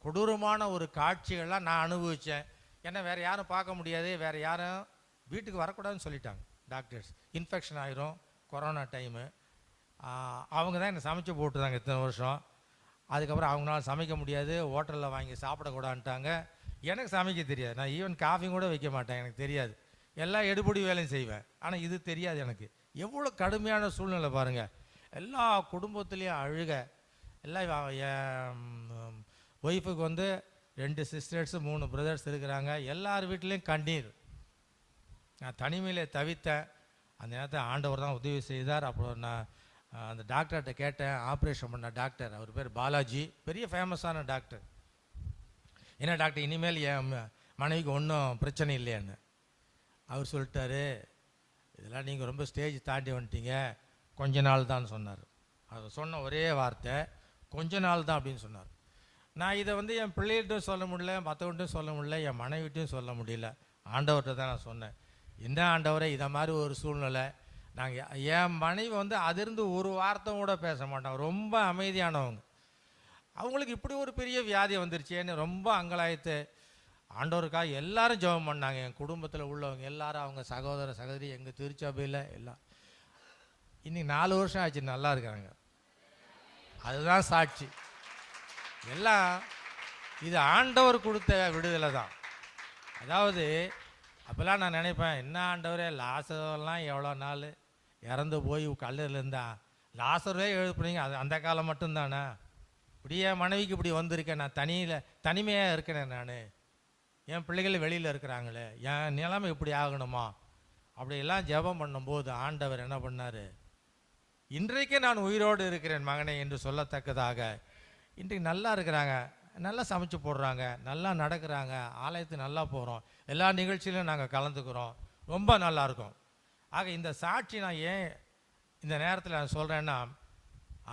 கொடூரமான ஒரு காட்சிகள்லாம் நான் அனுபவித்தேன். ஏன்னா வேறு யாரும் பார்க்க முடியாது, வேறு யாரும் வீட்டுக்கு வரக்கூடாதுன்னு சொல்லிட்டாங்க டாக்டர்ஸ். இன்ஃபெக்ஷன் ஆயிரும், கொரோனா டைமு. அவங்க தான் என்னை சமைச்சு போட்டுதாங்க இத்தனை வருஷம். அதுக்கப்புறம் அவங்களால சமைக்க முடியாது, ஹோட்டலில் வாங்கி சாப்பிடக்கூடாதுன்ட்டாங்க. எனக்கு சமைக்க தெரியாது. நான் ஈவன் காஃபி கூட வைக்க மாட்டேன், எனக்கு தெரியாது. எல்லாம் எடுபடி வேலையும் செய்வேன். ஆனால் இது தெரியாது எனக்கு. எவ்வளோ கடுமையான சூழ்நிலை பாருங்கள். எல்லா குடும்பத்துலேயும் அழுக. எல்லாம் என் ஒய்ஃபுக்கு 2 சிஸ்டர்ஸு 3 பிரதர்ஸ் இருக்கிறாங்க. எல்லார் வீட்லேயும் கண்ணீர். நான் தனிமையில் தவித்தேன். அந்த நேரத்தில் ஆண்டவர் தான் உதவி செய்தார். அப்புறம் நான் அந்த டாக்டர்கிட்ட கேட்டேன், ஆப்ரேஷன் பண்ண டாக்டர், அவர் பேர் பாலாஜி, பெரிய ஃபேமஸான டாக்டர். என்ன டாக்டர், இனிமேல் என் மனைவிக்கு ஒன்றும் பிரச்சனை இல்லையான்னு. அவர் சொல்லிட்டாரு, இதெல்லாம் நீங்கள் ரொம்ப ஸ்டேஜ் தாண்டி வந்துட்டீங்க, கொஞ்ச நாள் தான் சொன்னார். அவர் சொன்ன ஒரே வார்த்தை கொஞ்ச நாள் தான் அப்படின்னு சொன்னார். நான் இதை என் பிள்ளைகிட்டும் சொல்ல முடியல, மற்றவன்ட்டும் சொல்ல முடியல, என் மனைவிட்டும் சொல்ல முடியல. ஆண்டவர்கிட்ட தான் நான் சொன்னேன், என்ன ஆண்டவரே இதை மாதிரி ஒரு சூழ்நிலை. நாங்கள் என் மனைவி அதிலிருந்து ஒரு வார்த்தை கூட பேச மாட்டாங்க, ரொம்ப அமைதியானவங்க. அவங்களுக்கு இப்படி ஒரு பெரிய வியாதி வந்துருச்சேன்னு ரொம்ப அங்கலாயத்து. ஆண்டவருக்காக எல்லாரும் ஜெபம் பண்ணாங்க, என் குடும்பத்தில் உள்ளவங்க எல்லாரும், அவங்க சகோதர சகோதரி, எங்கள் திருச்சபையில் எல்லாம். இன்னைக்கு 4 வருஷம் ஆச்சு, நல்லா இருக்காங்க. அதுதான் சாட்சி. எல்லாம் இது ஆண்டவர் கொடுத்த விடுதலை தான். அதாவது அப்போல்லாம் நான் நினைப்பேன், என்ன ஆண்டவரே லாசரெல்லாம் எவ்வளோ நாள் இறந்து போய் கல்லூரில் இருந்தா, லாசரே எழுப்புனீங்க, அது அந்த காலம் மட்டும்தானே. இப்படியே மனைவிக்கு இப்படி வந்திருக்கேன், நான் தனிமையாக இருக்கிறேன், நான் என் பிள்ளைகள் வெளியில் இருக்கிறாங்களே, என் நிலைமை இப்படி ஆகணுமா அப்படியெல்லாம் ஜெபம் பண்ணும்போது ஆண்டவர் என்ன பண்ணார், இன்றைக்கே நான் உயிரோடு இருக்கிறேன் மகனே என்று சொல்லத்தக்கதாக இன்றைக்கு நல்லா இருக்கிறாங்க, நல்லா சமைச்சு போடுறாங்க, நல்லா நடக்கிறாங்க, ஆலயத்துக்கு நல்லா போகிறோம், எல்லா நிகழ்ச்சியிலும் நாங்கள் கலந்துக்கிறோம், ரொம்ப நல்லா இருக்கும். ஆக இந்த சாட்சி நான் ஏன் இந்த நேரத்தில் நான் சொல்கிறேன்னா,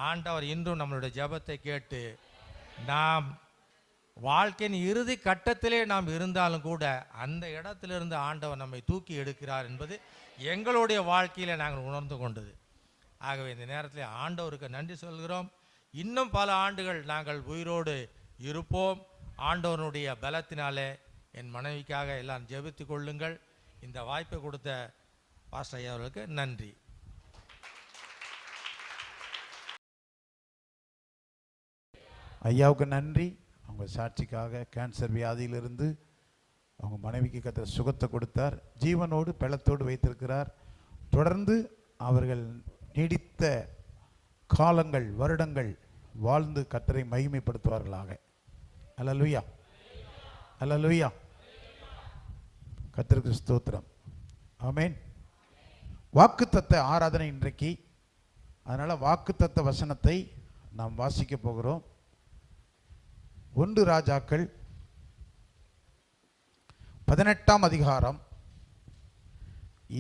ஆண்டவர் இன்றும் நம்மளுடைய ஜெபத்தை கேட்டு, நாம் வாழ்க்கையின் இறுதி கட்டத்திலே நாம் இருந்தாலும் கூட அந்த இடத்திலிருந்து ஆண்டவர் நம்மை தூக்கி எடுக்கிறார் என்பது எங்களுடைய வாழ்க்கையில் நாங்கள் உணர்ந்து கொண்டது. ஆகவே இந்த நேரத்தில் ஆண்டவருக்கு நன்றி சொல்கிறோம். இன்னும் பல ஆண்டுகள் நாங்கள் உயிரோடு இருப்போம். ஆண்டவனுடைய பலத்தினாலே என் மனைவிக்காக எல்லாம் ஜெபித்து கொள்ளுங்கள். இந்த வாய்ப்பை கொடுத்த பாஸ்டர் ஐயா அவர்களுக்கு நன்றி. ஐயாவுக்கு நன்றி. அவங்க சாட்சிக்காக கேன்சர் வியாதியிலிருந்து அவங்க மனைவிக்கு கர்த்தர் சுகத்தை கொடுத்தார், ஜீவனோடு பெலத்தோடு வைத்திருக்கிறார். தொடர்ந்து அவர்கள் நீடித்த காலங்கள் வருடங்கள் வாழ்ந்து கர்த்தரை மகிமைப்படுத்துவார்களாக. அல்லேலூயா, அல்லேலூயா. கர்த்தருக்கு ஸ்தோத்திரம். ஆமென். வாக்குத்தத்த ஆராதனை இன்றைக்கு. அதனால் வாக்குத்தத்த வசனத்தை நாம் வாசிக்க போகிறோம். 1 ராஜாக்கள் 18ஆம் அதிகாரம்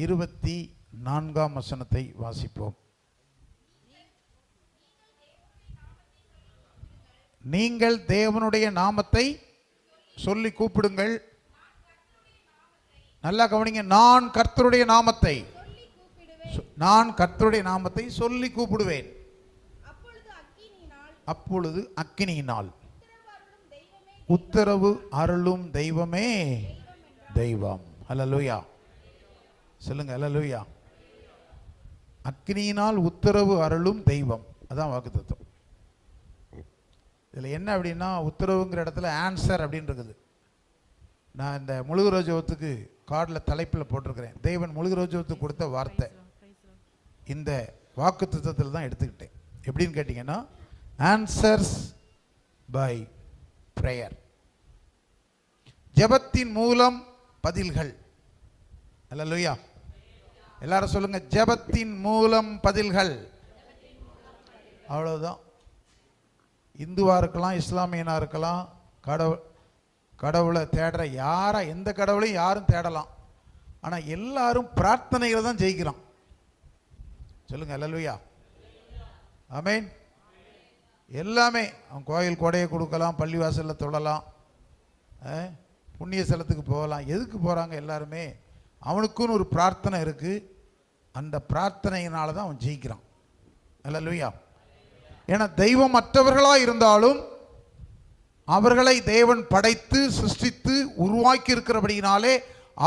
24ஆம் வசனத்தை வாசிப்போம். நீங்கள் தேவனுடைய நாமத்தை சொல்லி கூப்பிடுங்கள். நல்லா கவனிங்க. நான் கர்த்தருடைய நாமத்தை சொல்லி கூப்பிடுவேன். அப்பொழுது அக்கினியினால் உத்தரவு அருளும் தெய்வமே தெய்வம். அல்லேலூயா. சொல்லுங்க அல்லேலூயா. அக்கினியினால் உத்தரவு அருளும் தெய்வம், அதான் வாக்குத்தத்தம். இதில் என்ன அப்படின்னா, உத்தரவுங்கிற இடத்துல ஆன்சர் அப்படின்னு இருக்குது. நான் இந்த முழுகுரோஜோத்துக்கு கார்டில் தலைப்பில் போட்டிருக்கிறேன், தேவன் முழுகுரோஜோத்துக்கு கொடுத்த வார்த்தை இந்த வாக்குத்தத்தத்தில் தான் எடுத்துக்கிட்டேன். எப்படின்னு கேட்டிங்கன்னா, ஆன்சர்ஸ் பை பிரேயர். ஜெபத்தின் மூலம் பதில்கள். அல்லேலூயா. எல்லாரும் சொல்லுங்க, ஜெபத்தின் மூலம் பதில்கள். அவ்வளவுதான். இந்துவா இருக்கலாம், இஸ்லாமியனா இருக்கலாம், கடவுளை தேடுற யாரா, எந்த கடவுளையும் யாரும் தேடலாம். ஆனால் எல்லாரும் பிரார்த்தனைகளை தான் ஜெயிக்கிறோம். சொல்லுங்க அல்லேலூயா. ஆமென். எல்லாமே அவன் கோயில் கொடையை கொடுக்கலாம், பள்ளிவாசலில் தொழலாம், புண்ணிய ஸ்தலத்துக்கு போகலாம். எதுக்கு போகிறாங்க எல்லாருமே? அவனுக்குன்னு ஒரு பிரார்த்தனை இருக்குது. அந்த பிரார்த்தனையினால தான் அவன் ஜெயிக்கிறான். அல்லேலூயா. ஏன்னா தெய்வம் மற்றவர்களாக இருந்தாலும் அவர்களை தேவன் படைத்து சிருஷ்டித்து உருவாக்கி இருக்கிறபடியினாலே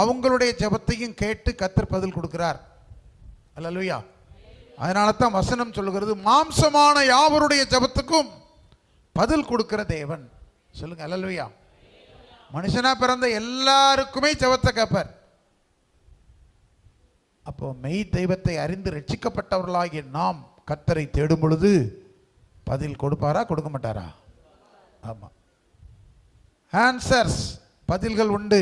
அவங்களுடைய ஜெபத்தையும் கேட்டு கர்த்தர் பதில் கொடுக்கிறார். அல்லேலூயா. அதனால தான் வசனம் சொல்லுகிறது, மாம்சமான யாவருடைய ஜெபத்துக்கும் பதில் கொடுக்கிற தேவன். சொல்லுங்க அல்லேலூயா. மனுஷனா பிறந்த எல்லாருக்குமே ஜெபத்தை கேட்பார். அப்போ மெய் தெய்வத்தை அறிந்து ரட்சிக்கப்பட்டவர்களாகிய நாம் கர்த்தரை தேடும் பொழுது பதில் கொடுப்பாரா, கொடுக்க மாட்டாரா? ஆமா. ஆன்சர்ஸ், பதில்கள் உண்டு.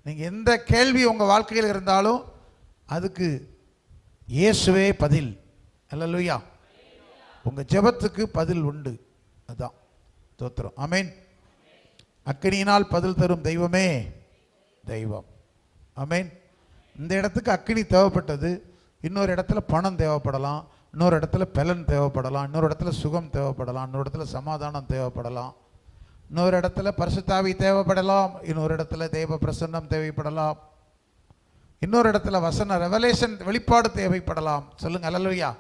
நீங்க எந்த கேள்வி உங்க வாழ்க்கையில் இருந்தாலும் அதுக்கு இயேசுவே பதில். அல்லேலூயா. உங்க ஜெபத்துக்கு பதில் உண்டு. அதான் தோத்திரம். ஆமென். அக்கினியினால் பதில் தரும் தெய்வமே தெய்வம். ஆமென். இந்த இடத்துக்கு அக்கினி தேவைப்பட்டது. இன்னொரு இடத்துல பணம் தேவைப்படலாம், இன்னொரு இடத்துல பலன் தேவைப்படலாம், இன்னொரு இடத்துல சுகம் தேவைப்படலாம், இன்னொரு இடத்துல சமாதானம் தேவைப்படலாம், இன்னொரு இடத்துல பரிசுத்தாவி தேவைப்படலாம், இன்னொரு இடத்துல தெய்வ பிரசன்னம் தேவைப்படலாம், இன்னொரு இடத்துல வசன ரெவலேஷன் வெளிப்பாடு தேவைப்படலாம். சொல்லுங்க அல்லேலூயா.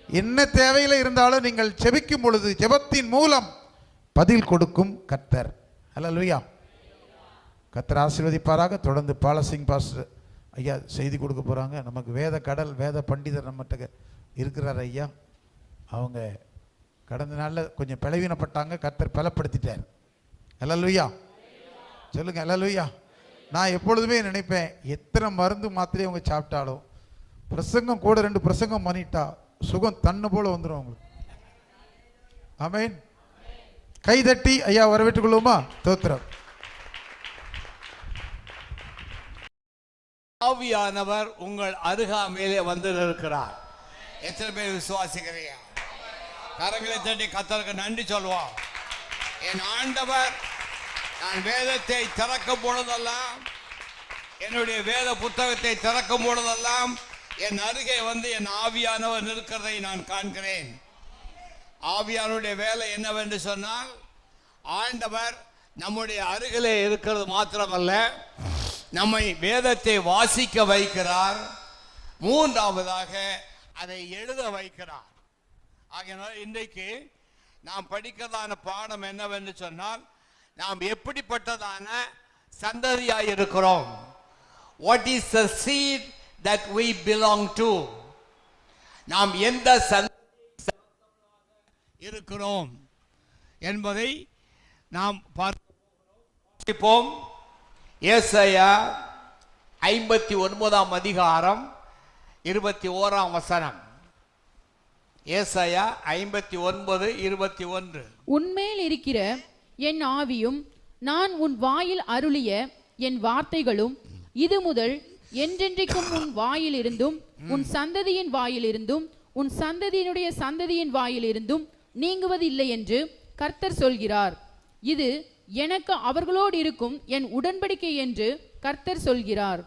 என்ன தேவையில் இருந்தாலும் நீங்கள் ஜெபிக்கும் பொழுது ஜெபத்தின் மூலம் பதில் கொடுக்கும் கர்த்தர். அல்லேலூயா. கர்த்தர் ஆசீர்வதிப்பாராக. தொடர்ந்து பாலசிங் பாஸ்டர் ஐயா செய்தி கொடுக்க போகிறாங்க. நமக்கு வேத கடல் வேத பண்டிதர் நம்மகிட்ட இருக்கிறார் ஐயா. அவங்க கடந்த நாளில் கொஞ்சம் பலவீனப்பட்டாங்க, கர்த்தர் பலப்படுத்திட்டார். அல்லேலூயா. சொல்லுங்க அல்லேலூயா. நான் எப்பொழுதுமே நினைப்பேன், எத்தனை மருந்து மாத்திரையை அவங்க சாப்பிட்டாலும் பிரசங்கம் கூட 2 பிரசங்கம் பண்ணிட்டா சுகம் தன்னு போல வந்துடும் அவங்களுக்கு. ஆமென். கை தட்டி ஐயா வரவேற்றுக் கொள்வோமா? தோத்திரம். ஆவியானவர் உங்கள் அருகாமையிலே வந்து இருக்கிறார். எத்தனை பேர் விசுவாசிக்கிறீங்க? கரங்களை தட்டி கர்த்தருக்கு நன்றி சொல்லுவோம். என் ஆண்டவர் நான் வேதத்தை திறக்கும் பொழுதெல்லாம், என்னுடைய வேத புத்தகத்தை திறக்கும் பொழுதெல்லாம் என் அருகே வந்து என் ஆவியானவர் இருக்கிறதை நான் காண்கிறேன். ஆவியானுடைய வேலை என்னவென்று சொன்னால், ஆண்டவர் நம்முடைய அருகிலே இருக்கிறது மாத்திரமல்ல, நம்மை வேதத்தை வாசிக்க வைக்கிறார். 3ஆவதாக அதை எழுத வைக்கிறார். ஆகையால் இன்றைக்கு நாம் படிக்கிறதான பாடம் என்னவென்று சொன்னால், நாம் எப்படிப்பட்டதான சந்ததியாய் இருக்கிறோம். What is the seed that we belong to? நாம் எந்த சந்ததியாக இருக்கிறோம் என்பதை நாம் பார்ப்போம். ஏசாயா 59ஆம் அதிகாரம் 21ஆம் வசனம். ஏசாயா 59:21. உன்மேல் இருக்கிற என் ஆவியும் நான் உன் வாயில் அருளிய என் வார்த்தைகளும் இது முதல் என்றென்றைக்கும் உன் வாயிலிருந்தும் உன் சந்ததியின் வாயிலிருந்தும் உன் சந்ததியினுடைய சந்ததியின் வாயிலிருந்தும் நீங்குவதில்லை என்று கர்த்தர் சொல்கிறார். இது எனக்கு அவர்களோடு இருக்கும் என் உடன்படிக்கை என்று கர்த்தர் சொல்கிறார்.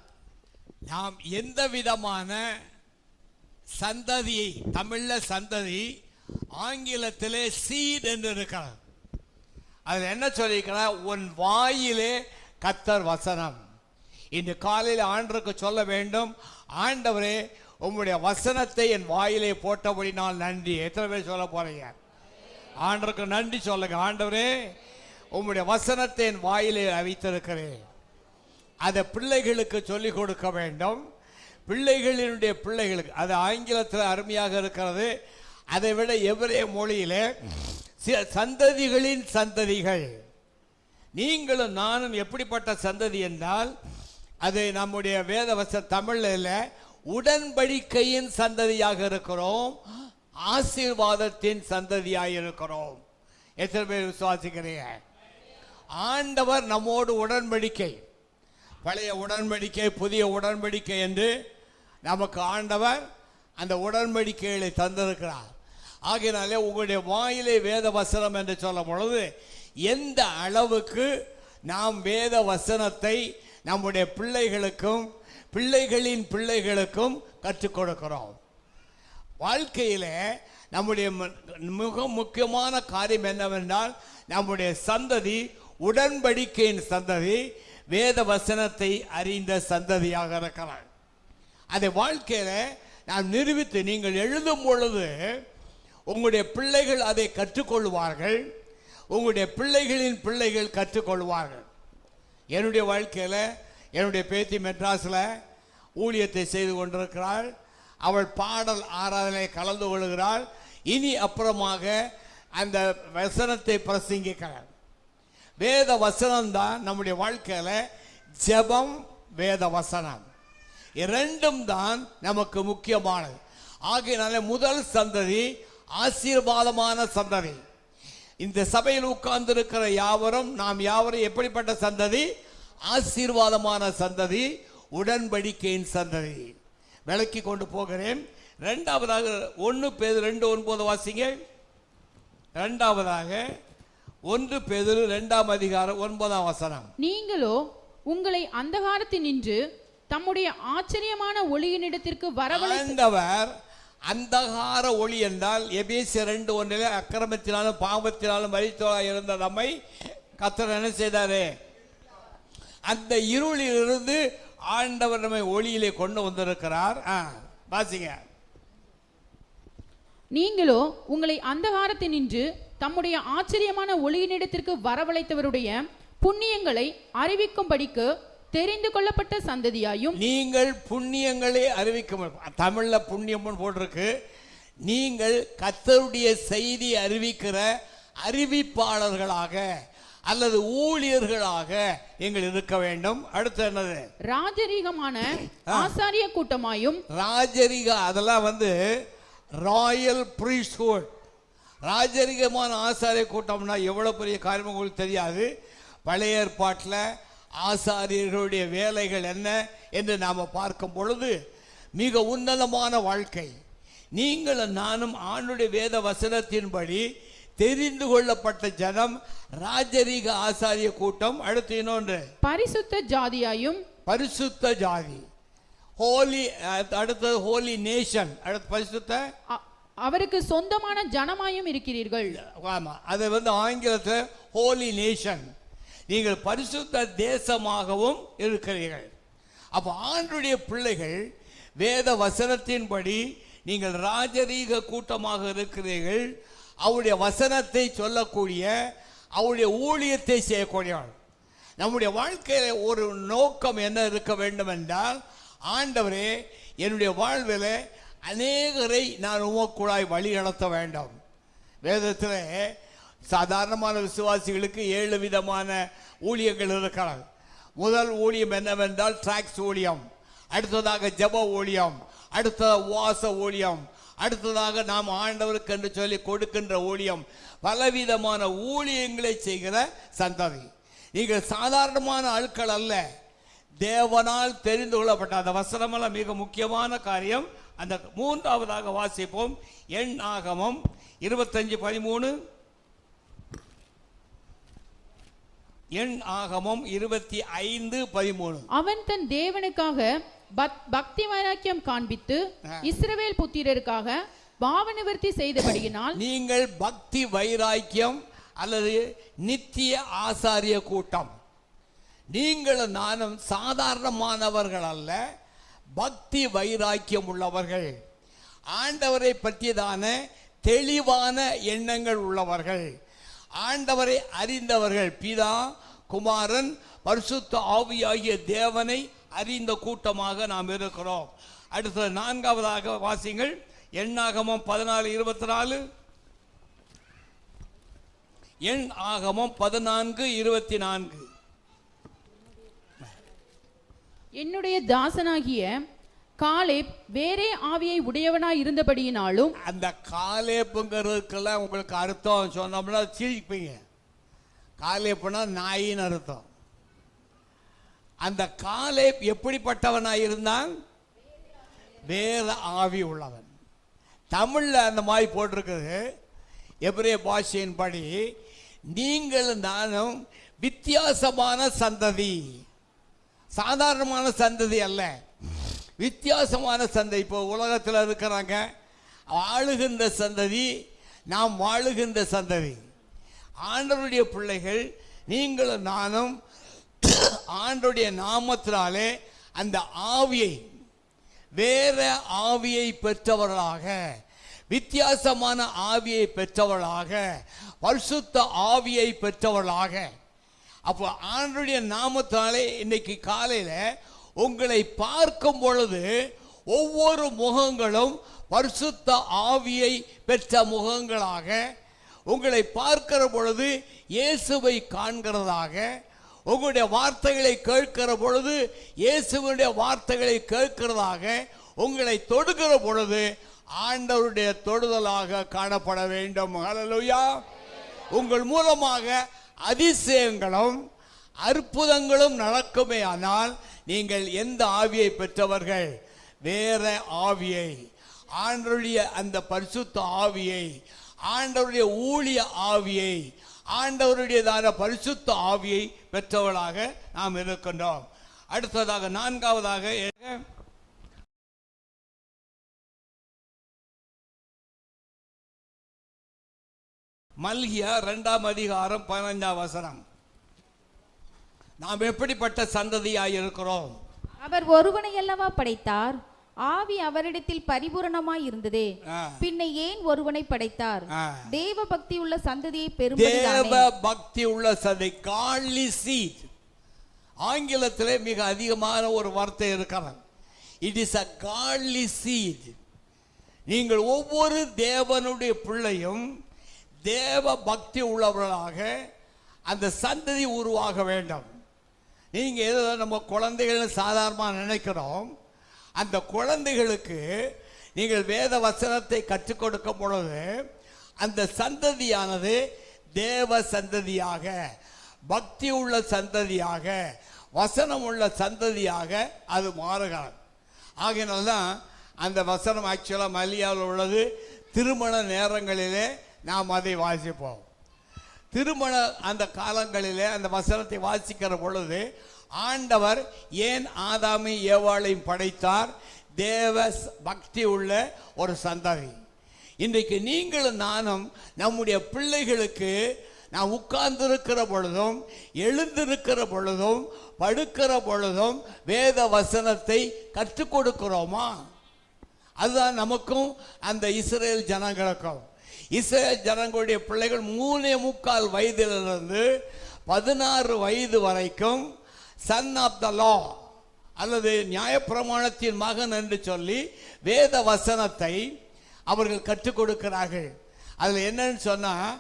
நாம் எந்த விதமான சந்ததி, தமிழ்ல சந்ததி, ஆங்கிலத்திலே சீட் என்று இருக்கிறார். அதில் என்ன சொல்லியிருக்கிறார்? உன் வாயிலே கர்த்தர் வசனம். இன்று காலையில் ஆண்டவருக்கு சொல்ல வேண்டும், ஆண்டவரே உம்முடைய வசனத்தை என் வாயிலே போட்டபடி நான் நன்றி. எத்தனை பேர் சொல்ல போறீங்க? ஆண்டவருக்கு நன்றி சொல்லுங்க. ஆண்டவரே உம்முடைய வசனத்தை என் வாயிலே வைத்திருக்கிறேன். அதை பிள்ளைகளுக்கு சொல்லிக் கொடுக்க வேண்டும். பிள்ளைகளினுடைய பிள்ளைகளுக்கு, அது ஆங்கிலத்தில் அருமையாக இருக்கிறது. அதை விட எபிரேய மொழியிலே சந்ததிகளின் சந்ததிகள். நீங்களும் நானும் எப்படிப்பட்ட சந்ததி என்றால், அது நம்முடைய வேதவச தமிழில் உடன்படிக்கையின் சந்ததியாக இருக்கிறோம், ஆசீர்வாதத்தின் சந்ததியாக இருக்கிறோம். எத்தனை பேர் விசுவாசிக்கிறீங்க? ஆண்டவர் நம்மோடு உடன்படிக்கை, பழைய உடன்படிக்கை புதிய உடன்படிக்கை என்று நமக்கு ஆண்டவர் அந்த உடன்படிக்கைகளை தந்திருக்கிறார். ஆகையினாலே உங்களுடைய வாயிலே வேத வசனம் என்று சொல்லும் பொழுது எந்த அளவுக்கு நாம் வேத வசனத்தை நம்முடைய பிள்ளைகளுக்கும் பிள்ளைகளின் பிள்ளைகளுக்கும் கற்றுக் கொடுக்கிறோம். வாழ்க்கையில் நம்முடைய மிக முக்கியமான காரியம் என்னவென்றால், நம்முடைய சந்ததி உடன்படிக்கையின் சந்ததி, வேத வசனத்தை அறிந்த சந்ததியாக இருக்கிறார். அதை வாழ்க்கையில் நாம் நிரூபித்து, நீங்கள் எழுதும் பொழுது உங்களுடைய பிள்ளைகள் அதை கற்றுக்கொள்வார்கள், உங்களுடைய பிள்ளைகளின் பிள்ளைகள் கற்றுக்கொள்வார்கள். என்னுடைய வாழ்க்கையில் என்னுடைய பேத்தி மெட்ராஸில் ஊழியத்தை செய்து கொண்டிருக்கிறாள். அவள் பாடல் ஆராதனை கலந்து கொள்கிறாள். இனி அப்புறமாக அந்த வசனத்தை பிரசங்கிக்கிறாள். வேத வசனம் தான் நம்முடைய வாழ்க்கையில் ஜெபம், வேத வசனம் இரண்டும் தான் நமக்கு முக்கியமானது. ஆகையினால முதல் சந்ததி ஆசீர்வாதமான சந்ததி. இந்த சபையில் உட்கார்ந்து இருக்கிற யாவரும், நாம் யாவரும் எப்படிப்பட்ட சந்ததி? ஆசீர்வாதமான சந்ததி, உடன்படிக்கையின் சந்ததி. விளக்கி கொண்டு போகிறேன். இரண்டாவதாக 1 பேதுரு 2:9 வாசிங்க. இரண்டாவதாக 1 பேதுரு 2ஆம் அதிகாரம் 9ஆம் வசனம். நீங்களோ உங்களை அந்தகாரத்தினின்று தம்முடைய ஆச்சரியமான ஒளியினிடத்திற்கு ஆண்டவர் அந்தகார ஒளி என்றால் எபேசியர் 2:1 அக்கிரமத்தினாலும் பாவத்தினாலும் மரித்தோராய் இருந்த நம்மை கர்த்தர் என்ன செய்தாரு? அந்த இருளிலிருந்து ஆண்டவர் நம்மை ஒளியிலே கொண்டு வந்திருக்கிறார். வாசிங்க. நீங்களோ உங்களை அந்தகாரத்தினின்று தம்முடைய ஆச்சரியமான ஒளியினிடத்திற்கு வரவழைத்தவருடைய புண்ணியங்களை அறிவிக்கும்படிக்கு தெரிந்து கொள்ளப்பட்ட சந்ததியாயும். நீங்கள் புண்ணியங்களை அறிவிக்கும், தமிழ்ல புண்ணியம் போட்டிருக்கு. நீங்கள் கர்த்தருடைய செய்தி அறிவிக்கிற அறிவிப்பாளர்களாக அல்லது ஊழியர்களாக எங்கள் இருக்க வேண்டும். அடுத்து என்னது? ராஜரீகமான ஆசாரிய கூட்டமாயும். ராஜரீக அதெல்லாம் ராயல் பிரீஸ்ட்ஹுட். ராஜரீகமான ஆசாரிய கூட்டம்னா எவ்வளவு பெரிய காரியம் உங்களுக்கு தெரியாது. பழைய ஏற்பாட்டில் ஆசாரியர்களுடைய வேலைகள் என்ன என்று நாம் பார்க்கும் பொழுது மிக உன்னதமான வாழ்க்கை. நீங்களும் நானும் ஆண்டுடைய வேத வசனத்தின்படி தெரிந்து கொள்ளப்பட்ட ஜனம் ராஜரீக ஆசாரிய கூட்டம். அடுத்து இன்னொன்று பரிசுத்த ஜாதியாயும். பரிசுத்த ஜாதி, ஹோலி. அடுத்தது ஹோலி நேஷன். அடுத்து பரிசுத்த, அவருக்கு சொந்தமான ஜனமாயும் இருக்கிறீர்கள். ஆமா, அது ஆங்கிலத்தில் ஹோலி நேஷன். நீங்கள் பரிசுத்த தேசமாகவும் இருக்கிறீர்கள். அப்போ ஆண்டுடைய பிள்ளைகள் வேத வசனத்தின்படி நீங்கள் ராஜரீக கூட்டமாக இருக்கிறீர்கள். அவருடைய வசனத்தை சொல்லக்கூடிய, அவருடைய ஊழியத்தை செய்யக்கூடியவர்கள். நம்முடைய வாழ்க்கையில் ஒரு நோக்கம் என்ன இருக்க வேண்டும் என்றால், ஆண்டவரே என்னுடைய வாழ்வில் அநேகரை நான் உமக்குள்ளாய் வழி நடத்த வேண்டும். வேதத்தில் சாதாரணமான விசுவாசிகளுக்கு 7 விதமான ஊழியங்கள் இருக்கிறார். முதல் ஊழியம் என்னவென்றால் டிராக்ஸ் ஊழியம், அடுத்ததாக ஜெப ஊழியம், அடுத்ததாக உவாச ஊழியம், அடுத்ததாக நாம் ஆண்டவருக்கு என்று சொல்லி கொடுக்கின்ற ஊழியம். பலவிதமான ஊழியங்களை செய்கிற சந்ததி. நீங்கள் சாதாரணமான ஆட்கள் அல்ல, தேவனால் தெரிந்து கொள்ளப்பட்ட அந்த வசனமெல்லாம் மிக முக்கியமான காரியம். அந்த மூன்றாவதாக வாசிப்போம். எண்ணாகமம் 25:13. எண்ணாகமம் 25:13. அவன் தன் தேவனுக்காக பக்தி வைராக்கியம் காண்பித்து இஸ்ரவேல் புத்திரருக்காக பாவநிவர்த்தி செய்தபடியினால். நீங்கள் பக்தி வைராக்கியம் அல்லது நித்திய ஆசாரிய கூட்டம். நீங்களும் நானும் சாதாரணமானவர்கள் அல்ல, பக்தி வைராக்கியம் உள்ளவர்கள், ஆண்டவரை பற்றியதான தெளிவான எண்ணங்கள் உள்ளவர்கள், ஆண்டவரை அறிந்தவர்கள், பிதா குமாரன் பரிசுத்த ஆவியாகிய தேவனை அறிந்த கூட்டமாக நாம் இருக்கிறோம். அடுத்தது நான்காவதாக வாசிங்கள். எண்ணாகமம் 14:24. எண்ணாகமம் 14:24. என்னுடைய தாசனாகிய காலேப் வேறே ஆவியை உடையவனாய் இருந்தபடியினாலும். அந்த காலேப்புங்கிறதுக்கெல்லாம் உங்களுக்கு அர்த்தம் சொன்னோம்னா சிரிப்பீங்க. காலேப்புனா நாயின்னு அர்த்தம். அந்த காலேப் எப்படிப்பட்டவனாய் இருந்தான்? வேற ஆவி உள்ளவன். தமிழ்ல அந்த மாதிரி போட்டிருக்குது. எபிரேய பாஷையின்படி நீங்களும் நானும் வித்தியாசமான சந்ததி, சாதாரணமான சந்ததி அல்ல, வித்தியாசமான சந்ததி. இப்போ உலகத்தில் இருக்கிறாங்க ஆளுகின்ற சந்ததி, நாம் வாழுகின்ற சந்ததி. ஆண்டவருடைய பிள்ளைகள் நீங்களும் நானும் ஆண்டவருடைய நாமத்தினாலே அந்த ஆவியை, வேற ஆவியை பெற்றவர்களாக, வித்தியாசமான ஆவியை பெற்றவர்களாக, பரிசுத்த ஆவியை பெற்றவர்களாக. அப்போ ஆண்டவருடைய நாமத்தினாலே இன்னைக்கு காலையில் உங்களை பார்க்கும் பொழுது ஒவ்வொரு முகங்களும் பரிசுத்த ஆவியை பெற்ற முகங்களாக, உங்களை பார்க்கிற பொழுது இயேசுவை காண்கிறதாக, உங்களுடைய வார்த்தைகளை கேட்கிற பொழுது இயேசுவினுடைய வார்த்தைகளை கேட்கிறதாக, உங்களை தொடுகிற பொழுது ஆண்டவருடைய தொடுதலாக காணப்பட வேண்டும். ஹல்லேலூயா. உங்கள் மூலமாக அதிசயங்களும் அற்புதங்களும் நடக்குமே. ஆனால் நீங்கள் எந்த ஆவியை பெற்றவர்கள்? வேற ஆவியை. ஆண்டவருடைய அந்த பரிசுத்த ஆவியை, ஆண்டவருடைய ஊழிய ஆவியை, ஆண்டவருடையதான பரிசுத்த ஆவியை பெற்றவர்களாக நாம் இருக்கின்றோம். அடுத்ததாக நான்காவதாக மல்கியா 2ஆம் அதிகாரம் 15ஆம் வசனம். நாம் எப்படிப்பட்ட சந்ததியாய் இருக்கிறோம்? அவர் ஒருவனை அல்லவா படைத்தார், ஆவி அவரிடத்தில் பரிபூரணமாய் இருந்தது, பின்ன ஏன் ஒருவனை படைத்தார்? தேவ பக்தி உள்ள சந்ததியை தேவ பக்தி உள்ள சந்ததி, காட்லி சீட். ஆங்கிலத்திலே மிக அதிகமான ஒரு வார்த்தை இருக்கிறது. It is a godly seat. நீங்கள் ஒவ்வொரு தேவனுடைய பிள்ளையும் தேவ பக்தி உள்ளவர்களாக அந்த சந்ததி உருவாக வேண்டும். நீங்க ஏதோ நம்ம குழந்தைகள் சாதாரணமாக நினைக்கிறோம். அந்த குழந்தைகளுக்கு நீங்கள் வேத வசனத்தை கற்றுக் கொடுக்கும் பொழுது அந்த சந்ததியானது தேவ சந்ததியாக, பக்தி உள்ள சந்ததியாக, வசனம் உள்ள சந்ததியாக அது மாறுகிறது. ஆகையினால்தான் அந்த வசனம் ஆக்சுவலாக மல்கியாவில் உள்ளது. திருமண நேரங்களிலே நாம் அதை வாசிப்போம். திருமண அந்த காலங்களிலே அந்த வசனத்தை வாசிக்கிற பொழுது ஆண்டவர் ஏன் ஆதாமை ஏவாளையும் படைத்தார்? தேவ பக்தி உள்ள ஒரு சந்ததி. இன்றைக்கு நீங்களும் நானும் நம்முடைய பிள்ளைகளுக்கு நாம் உட்கார்ந்திருக்கிற பொழுதும், எழுந்திருக்கிற பொழுதும், படுக்கிற பொழுதும் வேத வசனத்தை கற்றுக் கொடுக்கிறோமா? அதுதான் நமக்கும் அந்த இஸ்ரேல் ஜனங்களுக்கும். இஸ்ரேல் ஜனங்களுடைய பிள்ளைகள் 3.25 வயதிலிருந்து 16 வயது வரைக்கும் சன் ஆஃப் த லா அல்லது நியாயப்பிரமாணத்தின் மகன் என்று சொல்லி வேத வசனத்தை அவர்கள் கற்றுக் கொடுக்கிறார்கள். அதில் என்னன்னு சொன்னால்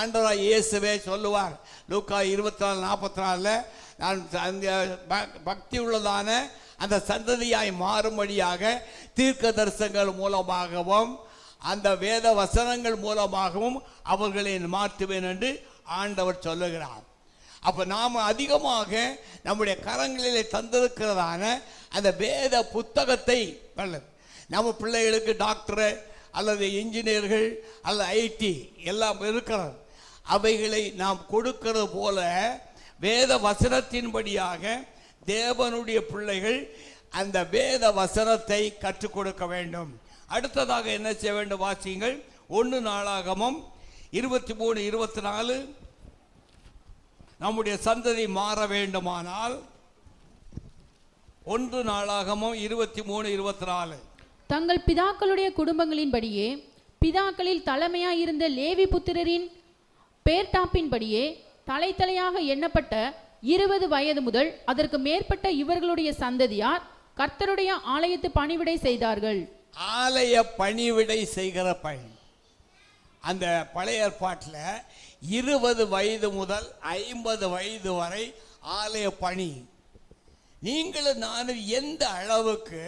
ஆண்டவராய் இயேசுவே சொல்லுவார், லூக்கா 24:44, நான் பக்தி உள்ளதான அந்த சந்ததியாய் மாறும்படியாக தீர்க்க தரிசனங்கள் மூலமாகவும் அந்த வேத வசனங்கள் மூலமாகவும் அவர்களை மாற்றுவேன் என்று ஆண்டவர் சொல்லுகிறார். அப்போ நாம் அதிகமாக நம்முடைய கரங்களிலே தந்திருக்கிறதான அந்த வேத புத்தகத்தை நம்ம பிள்ளைகளுக்கு டாக்டரு அல்லது இன்ஜினியர்கள் அல்லது ஐடி எல்லாம் இருக்கிறது. அவைகளை நாம் கொடுக்கிறது போல வேத வசனத்தின்படியாக தேவனுடைய பிள்ளைகள் அந்த வேத வசனத்தை கற்றுக் கொடுக்க வேண்டும். அடுத்ததாக என்ன செய்ய வேண்டும்? வாசியுங்கள். 1 நாளாகமம் 23:24. நம்முடைய சந்ததி மாற வேண்டுமானால் 1 நாளாகமம் 23:24. தங்கள் பிதாக்களுடைய குடும்பங்களின்படியே பிதாக்களில் தலைமையாயிருந்த லேவி புத்திரரின் பேர்டாப்பின்படியே தலையாக எண்ணப்பட்ட 20 வயது முதல் அதற்கு மேற்பட்ட இவர்களுடைய சந்ததியார் கர்த்தருடைய ஆலயத்து பணிவிடை செய்தார்கள். ஆலய பணிவிடை செய்கிற பணி அந்த பழைய ஏற்பாட்டில் 20 வயது முதல் 50 வயது வரை ஆலய பணி. நீங்களும் நானும் எந்த அளவுக்கு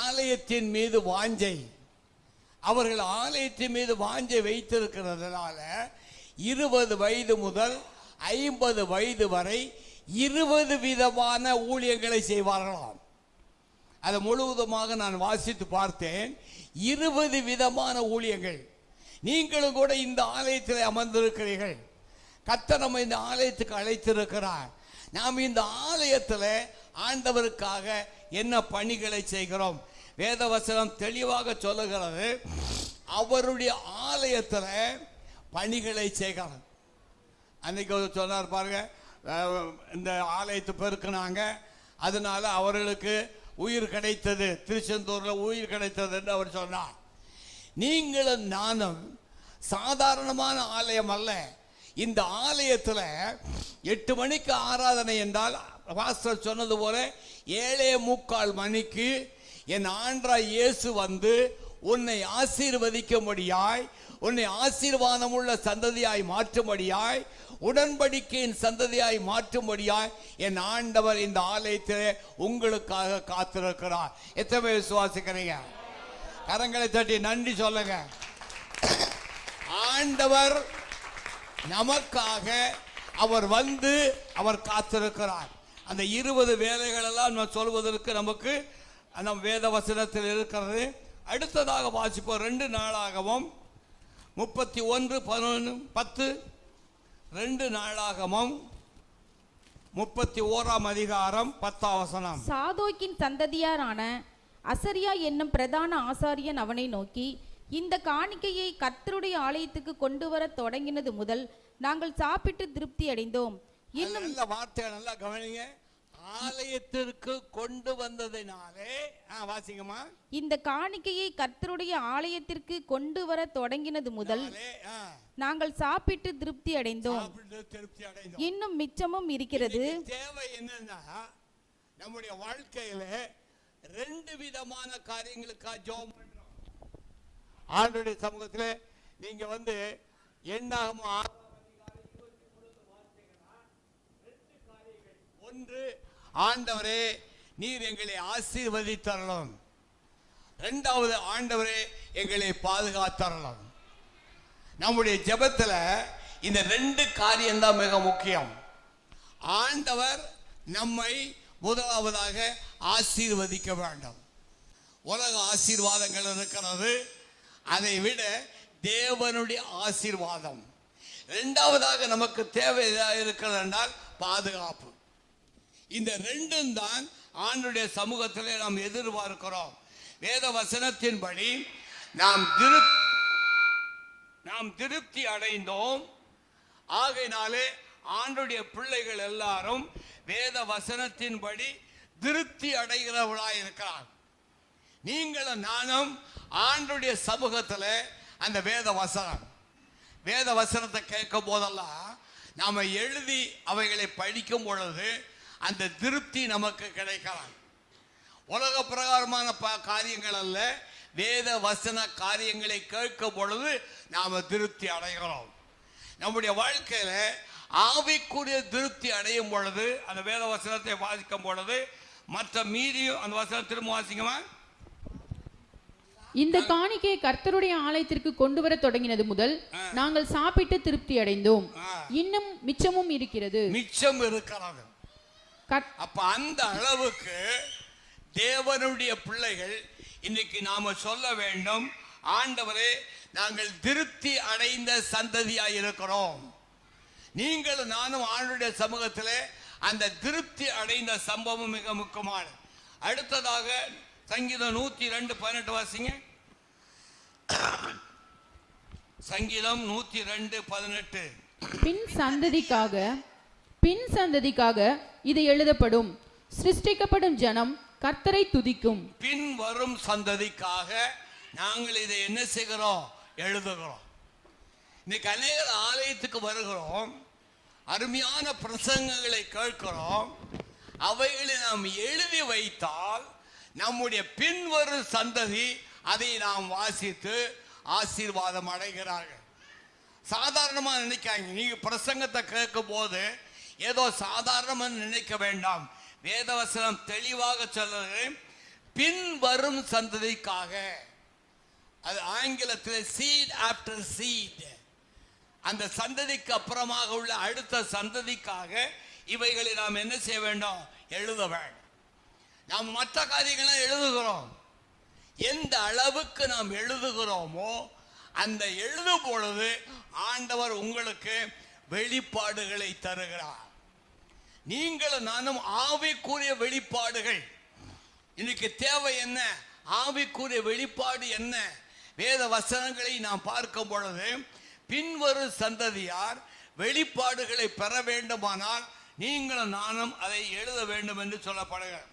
ஆலயத்தின் மீது வாஞ்சை, அவர்கள் ஆலயத்தின் மீது வாஞ்சை வைத்திருக்கிறதுனால 20 வயது முதல் 50 வயது வரை 20 விதமான ஊழியங்களை செய்வார்களாம். அதை முழுவதுமாக நான் வாசித்து பார்த்தேன். 20 விதமான ஊழியங்கள். நீங்களும் கூட இந்த ஆலயத்தில் அமர்ந்திருக்கிறீர்கள். கர்த்தர் நம்ம இந்த ஆலயத்துக்கு அழைத்திருக்கிறார். நாம் இந்த ஆலயத்தில் ஆண்டவருக்காக என்ன பணிகளை செய்கிறோம்? வேதவசனம் தெளிவாக சொல்லுகிறது, அவருடைய ஆலயத்தில் பணிகளை செய்கிறோம். அன்னைக்கு சொன்னார் பாருங்க, இந்த ஆலயத்தை பெருக்கினாங்க, அதனால அவர்களுக்கு உயிர் கிடைத்தது, திருச்செந்தூரில் உயிர் கிடைத்தது என்று அவர் சொன்னார். நீங்களும் நானும் சாதாரணமான ஆலயம் அல்ல. இந்த ஆலயத்தில் 8 மணிக்கு ஆராதனை என்றால் பாஸ்டர் சொன்னது போல 7:45 மணிக்கு என் ஆண்டவராய் இயேசு வந்து உன்னை ஆசீர்வதிக்கும்படியாய், உன்னை ஆசீர்வாதம் உள்ள சந்ததியாய் மாற்றும்படியாய், உடன்படிக்கையின் சந்ததியாய் மாற்றும்படியாய் என் ஆண்டவர் இந்த ஆலயத்திலே உங்களுக்காக காத்திருக்கிறார். எத்தனை பேர் விசுவாசிக்கிறீங்க? கரங்களை தட்டி நன்றி சொல்லுங்க. ஆண்டவர் நமக்காக அவர் வந்து அவர் காத்திருக்கிறார். அந்த 20 வேலைகள் எல்லாம் நம்ம சொல்வதற்கு நமக்கு நம் வேத வசனத்தில் இருக்கிறது. அடுத்ததாக வாசிப்போம் 2 நாளாகமம் 31:11-10. 2 நாளாகமம் 31 அதிகாரம் 10 வசனம். சாதோக்கின் சந்ததியாரான அசரியா என்னும் பிரதான ஆசாரியன் அவனை நோக்கி, இந்த காணிக்கையை கர்த்தருடைய ஆலயத்துக்கு கொண்டு வர தொடங்கினது முதல் நாங்கள் சாப்பிட்டு திருப்தி அடைந்தோம். இன்னும் நல்ல வார்த்தை, நல்லா கவனிங்க. ஆலயத்திற்கு கொண்டு வந்ததினாலே, வாசிங்கம்மா. இந்த காணிக்கையை கர்த்தருடைய ஆலயத்திற்கு கொண்டு வர தொடங்கினது முதல் நாங்கள் சாப்பிட்டு திருப்தி அடைந்தோம். இன்னும் மிச்சமும் இருக்கிறது. தேவை என்னன்னா, நம்முடைய வாழ்க்கையில 2 விதமான காரியங்களுக்காக ஜெபம் பண்றோம். ஆண்டவருடைய சமூகத்தில் நீங்க என்னாகும் 1, ஆண்டவரே நீர் எங்களை ஆசீர்வதித்தரலாம். 2வது, ஆண்டவரே எங்களை பாதுகாத்தரலாம். நம்முடைய ஜெபத்தில் இந்த 2 காரியம்தான் மிக முக்கியம். ஆண்டவர் நம்மை முதலாவதாக ஆசீர்வதிக்க வேண்டும். உலக ஆசீர்வாதங்கள் இருக்கிறது, அதை விட தேவனுடைய ஆசீர்வாதம். 2வதாக நமக்கு தேவை இருக்கிறது என்றால் பாதுகாப்பு. இந்த 2ம் தான் ஆண்டவருடைய சமூகத்திலே நாம் எதிர்பார்க்கிறோம். வேத வசனத்தின்படி நாம் திருப்தி அடைந்தோம். ஆகையினாலே ஆண்டவருடைய பிள்ளைகள் எல்லாரும் வேத வசனத்தின்படி திருப்தி அடைகிறவர்களாக இருக்கிறார். நீங்களும் நானும் ஆண்டவருடைய சமூகத்தில் அந்த வேத வசனத்தை கேட்கும் போதெல்லாம் நாம எழுதி அவைகளை படிக்கும் பொழுது அந்த திருப்தி நமக்கு கிடைக்கலாம். உலக பிரகாரமான காரியங்கள் அல்ல, வேத வசன காரியங்களை கேட்கும் பொழுது நாம திருப்தி அடைகிறோம். நம்முடைய வாழ்க்கையில ஆவிக்குரிய திருப்தி அடையும் பொழுது அந்த வேத வசனத்தை வாசிக்கும் பொழுது மற்ற மீறியும் அந்த வசனம் திரும்ப வாசிக்குமா. இந்த காணிக்கையை கர்த்தருடைய ஆலயத்திற்கு கொண்டு வர தொடங்கினது முதல் நாங்கள் சாப்பிட்டு திருப்தி அடைந்தோம். இன்னும் மிச்சமும் இருக்கிறது. மிச்சம் இருக்கிறது. அப்ப அந்த அளவுக்கு தேவனுடைய பிள்ளைகள் இன்னைக்கு நாம சொல்ல வேண்டும், ஆண்டவரே நாங்கள் திருப்தி அடைந்த சந்ததியாய் இருக்கிறோம். நீங்களும் நானும் ஆண்டவருடைய சமூகத்திலே அந்த திருப்தி அடைந்த சம்பவம் மிக முக்கியமான. அடுத்ததாக சங்கீதம் 102:18 வாசிங்க. சங்கீதம் 102:18. பின் சந்ததிக்காக இது எழுதப்படும், சிருஷ்டிக்கப்படும் ஜனம் கர்த்தரை துதிக்கும். பின் வரும் சந்ததிக்காக நாங்கள் இதை என்ன செய்கிறோம்? எழுதுகிறோம். இன்னைக்கு அநேக ஆலயத்துக்கு வருகிறோம், அருமையான பிரசங்கங்களை கேட்கிறோம். அவைகளை நாம் எழுதி வைத்தால் நம்முடைய பின்வரும் சந்ததி அதை நாம் வாசித்து ஆசீர்வாதம் அடைகிறார்கள். சாதாரணமாக நினைக்காங்க. நீங்க பிரசங்கத்தை கேட்கும் போது ஏதோ சாதாரணமாக நினைக்க வேண்டாம். வேதவசனம் தெளிவாக சொல்றது, பின் வரும் சந்ததிக்காக. அது ஆங்கிலத்தில் சீட் ஆஃப்டர் சீட், அந்த சந்ததிக்கு அப்புறமாக உள்ள அடுத்த சந்ததிக்காக இவைகளை நாம் என்ன செய்ய வேண்டும்? எழுத வேண்டும். நாம் மற்ற காரியங்களை எழுதுகிறோம். எந்த அளவுக்கு நாம் எழுதுகிறோமோ அந்த எழுதும் பொழுது ஆண்டவர் உங்களுக்கு வெளிப்பாடுகளை தருகிறார். நீங்களும் நானும் ஆவிக்குரிய வெளிப்பாடுகள். இன்னைக்கு தேவை என்ன? ஆவிக்குரிய வெளிப்பாடு என்ன? வேத வசனங்களை நாம் பார்க்கும் பொழுது பின்வரும் சந்ததியார் வெளிப்பாடுகளை பெற வேண்டுமானால் நீங்களும் நானும் அதை எழுத வேண்டும் என்று சொல்லப்படுகிறது.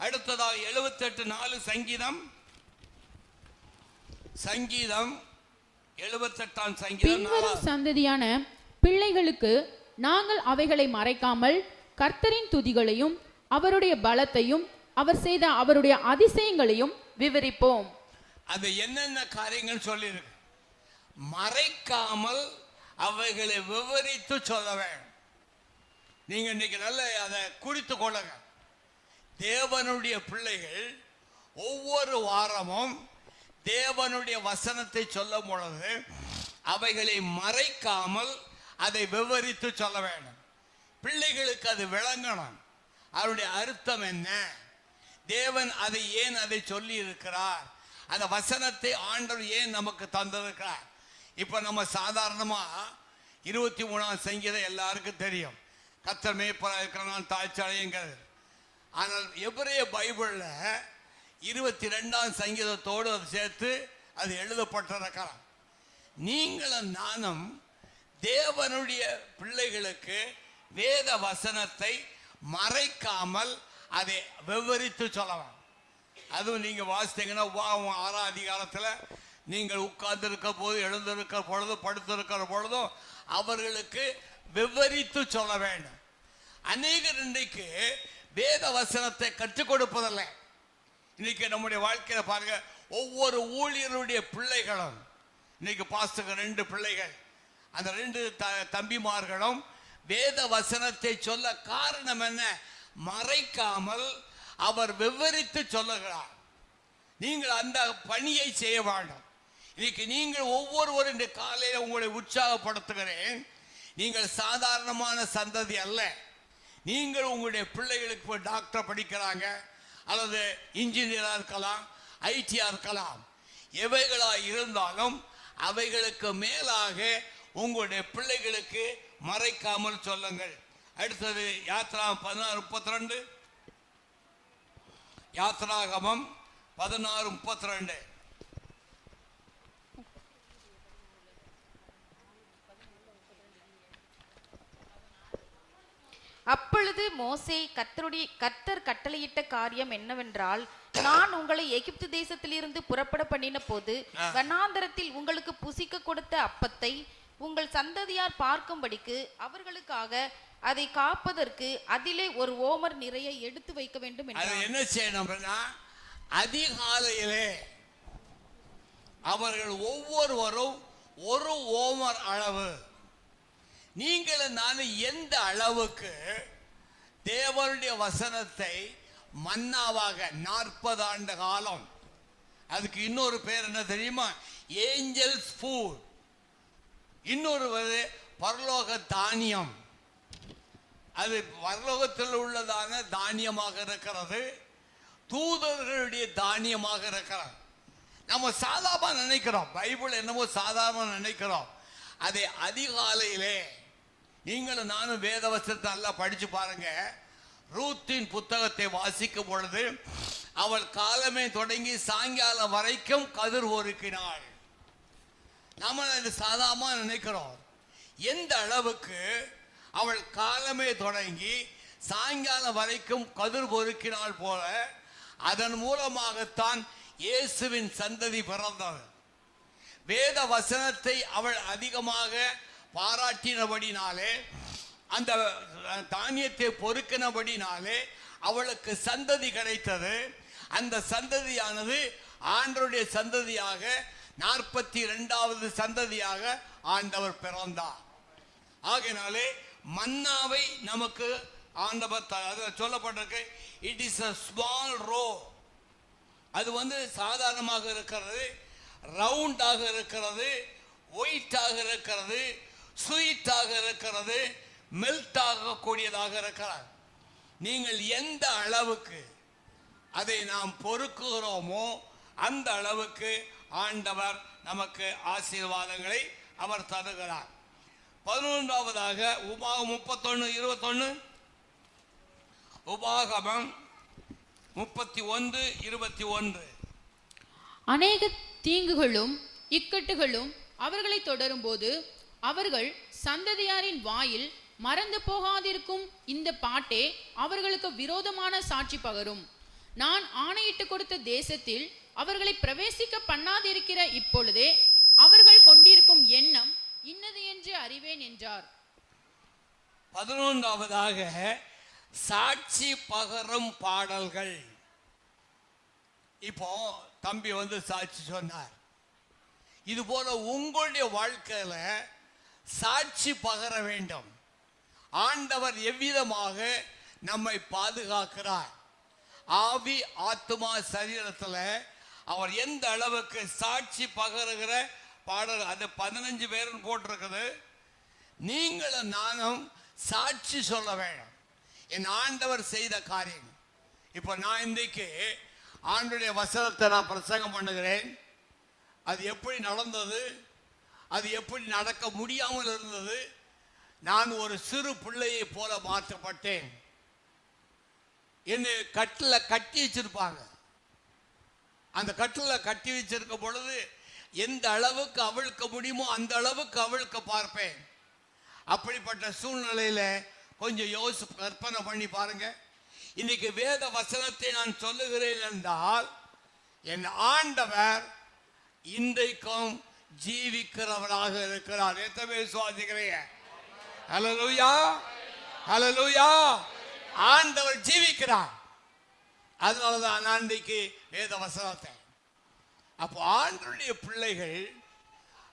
அடுத்ததாக 78:4 சங்கீதம் 78 சங்கீதம். பின்வரும் சந்ததியான பிள்ளைகளுக்கு நாங்கள் அவைகளை மறைக்காமல் கர்த்தரின் துதிகளையும் அவருடைய பலத்தையும் அவர் செய்த அவருடைய அதிசயங்களையும் விவரிப்போம். அது என்னென்ன காரியங்கள் சொல்லியிருக்கு? மறைக்காமல் அவைகளை விவரித்து சொல்ல வேண்டும். நீங்க இன்னைக்கு நல்ல அதை குறித்து கொள்ளுங்க. தேவனுடைய பிள்ளைகள் ஒவ்வொரு வாரமும் தேவனுடைய வசனத்தை சொல்லும் பொழுது அவைகளை மறைக்காமல் அதை விவரித்து சொல்ல வேண்டும். பிள்ளைகளுக்கு அது விளங்கணும். அவருடைய அர்த்தம் என்ன, தேவன் அதை ஏன் அதை சொல்லி இருக்கிறார், அந்த வசனத்தை ஆண்டவர் ஏன் நமக்கு தந்திருக்கிறார்? இப்போ நம்ம சாதாரணமா 23ஆம் சங்கீதம் எல்லாருக்கும் தெரியும், கர்த்தர் மேய்ப்பராக இருக்கிறான் தாழ்ச்சாலைங்கிறது. ஆனால் எபிரேய பைபிள்ல 22ஆம் சங்கீதத்தோடு அது சேர்த்து அது எழுதப்பட்டிருக்கிறார். நீங்களும் நானும் தேவனுடைய பிள்ளைகளுக்கு வேத வசனத்தை மறைக்காமல் அதை விவரித்து சொல்லலாம். அதுவும் நீங்க வாசித்தீங்கன்னா 6ஆம் அதிகாரத்தில் நீங்கள் உட்கார்ந்திருக்க போது, எழுந்திருக்கிற பொழுது, படுத்திருக்கிற பொழுதும் அவர்களுக்கு விவரித்து சொல்ல வேண்டும். அநேகர் இன்றைக்கு வேத வசனத்தை கற்றுக் கொடுப்பதில்லை. இன்னைக்கு நம்முடைய வாழ்க்கையில பாருங்க, ஒவ்வொரு ஊழியருடைய பிள்ளைகளும், இன்னைக்கு பாஸ்டருக்கு 2 பிள்ளைகள், அந்த 2 தம்பிமார்களும் வேத வசனத்தை சொல்ல காரணம் என்ன? மறைக்காமல் அவர் விவரித்து சொல்லுகிறார். நீங்கள் அந்த பணியை செய்ய வேண்டும். இன்னைக்கு நீங்கள் ஒவ்வொருவரும் இந்த காலையில் உங்களை உற்சாகப்படுத்துகிறேன். நீங்கள் சாதாரணமான சந்ததி அல்ல. நீங்கள் உங்களுடைய பிள்ளைகளுக்கு போய் டாக்டர் படிக்கிறாங்க, அல்லது இன்ஜினியராக இருக்கலாம், ஐடியா இருக்கலாம். எவைகளாக இருந்தாலும் அவைகளுக்கு மேலாக உங்களுடைய பிள்ளைகளுக்கு மறைக்காமல் சொல்லுங்கள். அடுத்தது யாத்ராகமம் 16:32. யாத்ராகமம் 16:32. அப்பொழுது மோசே கர்த்தர் கட்டளையிட்ட காரியம் என்னவென்றால், நான் உங்களை எகிப்து தேசத்திலிருந்து புறப்பட பண்ணின போது வனாந்தரத்தில் உங்களுக்கு புசிக்க கொடுத்த அப்பத்தை உங்கள் சந்ததியார் பார்க்கும்படிக்கு அவர்களுக்காக அதை காப்பதற்கு அதிலே ஒரு ஓமர் நிறைய எடுத்து வைக்க வேண்டும் என்றார். என்ன செய்யணும்னா, அதிகாலையிலே அவர்கள் ஒவ்வொருவரும் ஒரு ஓமர் அளவு, நீங்களும் நானும் எந்த அளவுக்கு தேவனுடைய வசனத்தை மன்னாவாக 40 ஆண்டு காலம், அதுக்கு இன்னொரு பேர் என்ன தெரியுமா? Angels food. இன்னொரு பரலோக தானியம். அது பரலோகத்தில் உள்ளதான தானியமாக இருக்கிறது, தூதர்களுடைய தானியமாக இருக்கிறது. நம்ம சாதாரண நினைக்கிறோம், பைபிள் என்னமோ சாதாரண நினைக்கிறோம். அதை அதிகாலையிலே நீங்களும் நானும் வேதவசனத்தை நல்லா படிச்சு பாருங்க. ரூத்தின் புத்தகத்தை வாசிக்கும் பொழுது அவள் காலமே தொடங்கி சாயங்காலம் வரைக்கும் கதிர் ஒருக்கினாள். நாம இது சாதாரணமா நினைக்கிறோம். எந்த அளவுக்கு அவள் காலமே தொடங்கி சாயங்காலம் வரைக்கும் கதிர் பொறுக்கினாள் போல, அதன் மூலமாகத்தான் இயேசுவின் சந்ததி பிறந்தது. வேத வசனத்தை அவள் அதிகமாக பாராட்டினபடினாலே, அந்த தானியத்தை பொறுக்கினபடினாலே அவளுக்கு சந்ததி கிடைத்தது. அந்த சந்ததியானது ஆண்டவருடைய சந்ததியாக 42வது சந்ததியாக ஆண்டவர் பிறந்தார். ஆகையினாலே மன்னாவை நமக்கு ஆண்டவர் சொல்லப்பட்டிருக்கு, it is a small row. அது சாதாரணமாக இருக்கிறது, ரவுண்டாக இருக்கிறது, ஒயிட்டாக இருக்கிறது, ஸ்வீட்டாக இருக்கிறது, மெல்ட் ஆகக்கூடியதாக இருக்கிறது. நீங்கள் எந்த அளவுக்கு அதை நாம் பொறுக்குகிறோமோ அந்த அளவுக்கு ஆண்டவர் நமக்கு ஆசீர்வாதங்களை அவர் தருகிறார். 11வதாக உபாகம் 31:21. உபாகமம் 31:21. அநேக தீங்குகளும் இக்கட்டுகளும் அவர்களை தொடரும் போது அவர்கள் சந்ததியாரின் வாயில் மறந்து போகாதிருக்கும் இந்த பாட்டே அவர்களுக்கு விரோதமான சாட்சி பகரும். நான் ஆணையிட்டு கொடுத்த தேசத்தில் அவர்களை பிரவேசிக்க பண்ணாதிருக்கிற இப்பொழுதே அவர்கள் கொண்டிருக்கும் எண்ணம் இன்னது என்று அறிவேன் என்றார். 11வதாக சாட்சி பகரும் பாடல்கள். இப்போ தம்பி சாட்சி சொன்னார். இது போல உங்களுடைய வாழ்க்கையில சாட்சி பகர வேண்டும். ஆண்டவர் எவ்விதமாக நம்மை பாதுகாக்கிறார், ஆவி ஆத்மா சரீரத்தில் அவர் எந்த அளவுக்கு சாட்சி பகருகிற பாடல். அது 15 பேரும் போட்டிருக்குது. நீங்களும் நானும் சாட்சி சொல்ல வேண்டும், என் ஆண்டவர் செய்த காரியம். இப்போ நான் இன்றைக்கு ஆண்டுடைய வசனத்தை நான் பிரசங்கம் பண்ணுகிறேன். அது எப்படி நடந்தது, அது எப்படி நடக்க முடியாமல் இருந்தது. நான் ஒரு சிறு பிள்ளையை போல மாற்றப்பட்டேன். என்னை கட்டில் கட்டி வச்சிருப்பாங்க. அந்த கட்டில் கட்டி வச்சிருக்க பொழுது எந்த அளவுக்கு அவிழ்க்க முடியுமோ அந்த அளவுக்கு அவிழ்க்க பார்ப்பேன். அப்படிப்பட்ட சூழ்நிலையில கொஞ்சம் கற்பனை பண்ணி பாருங்க. இன்னைக்கு வேத வசனத்தை நான் சொல்லுகிறேன் என்றால் என் ஆண்டவர் இன்றைக்கும் ஜீவிக்கிறவராக இருக்கிறார். எத்தனை பேர் விசுவாசிக்கிறீங்க? ஹல்லேலூயா, ஹல்லேலூயா. ஆண்டவர் ஜீவிக்கிறார். அதனாலதான் நான் இன்றைக்கு வேத வசனத்தை, அப்போ ஆண்டவருடைய பிள்ளைகள்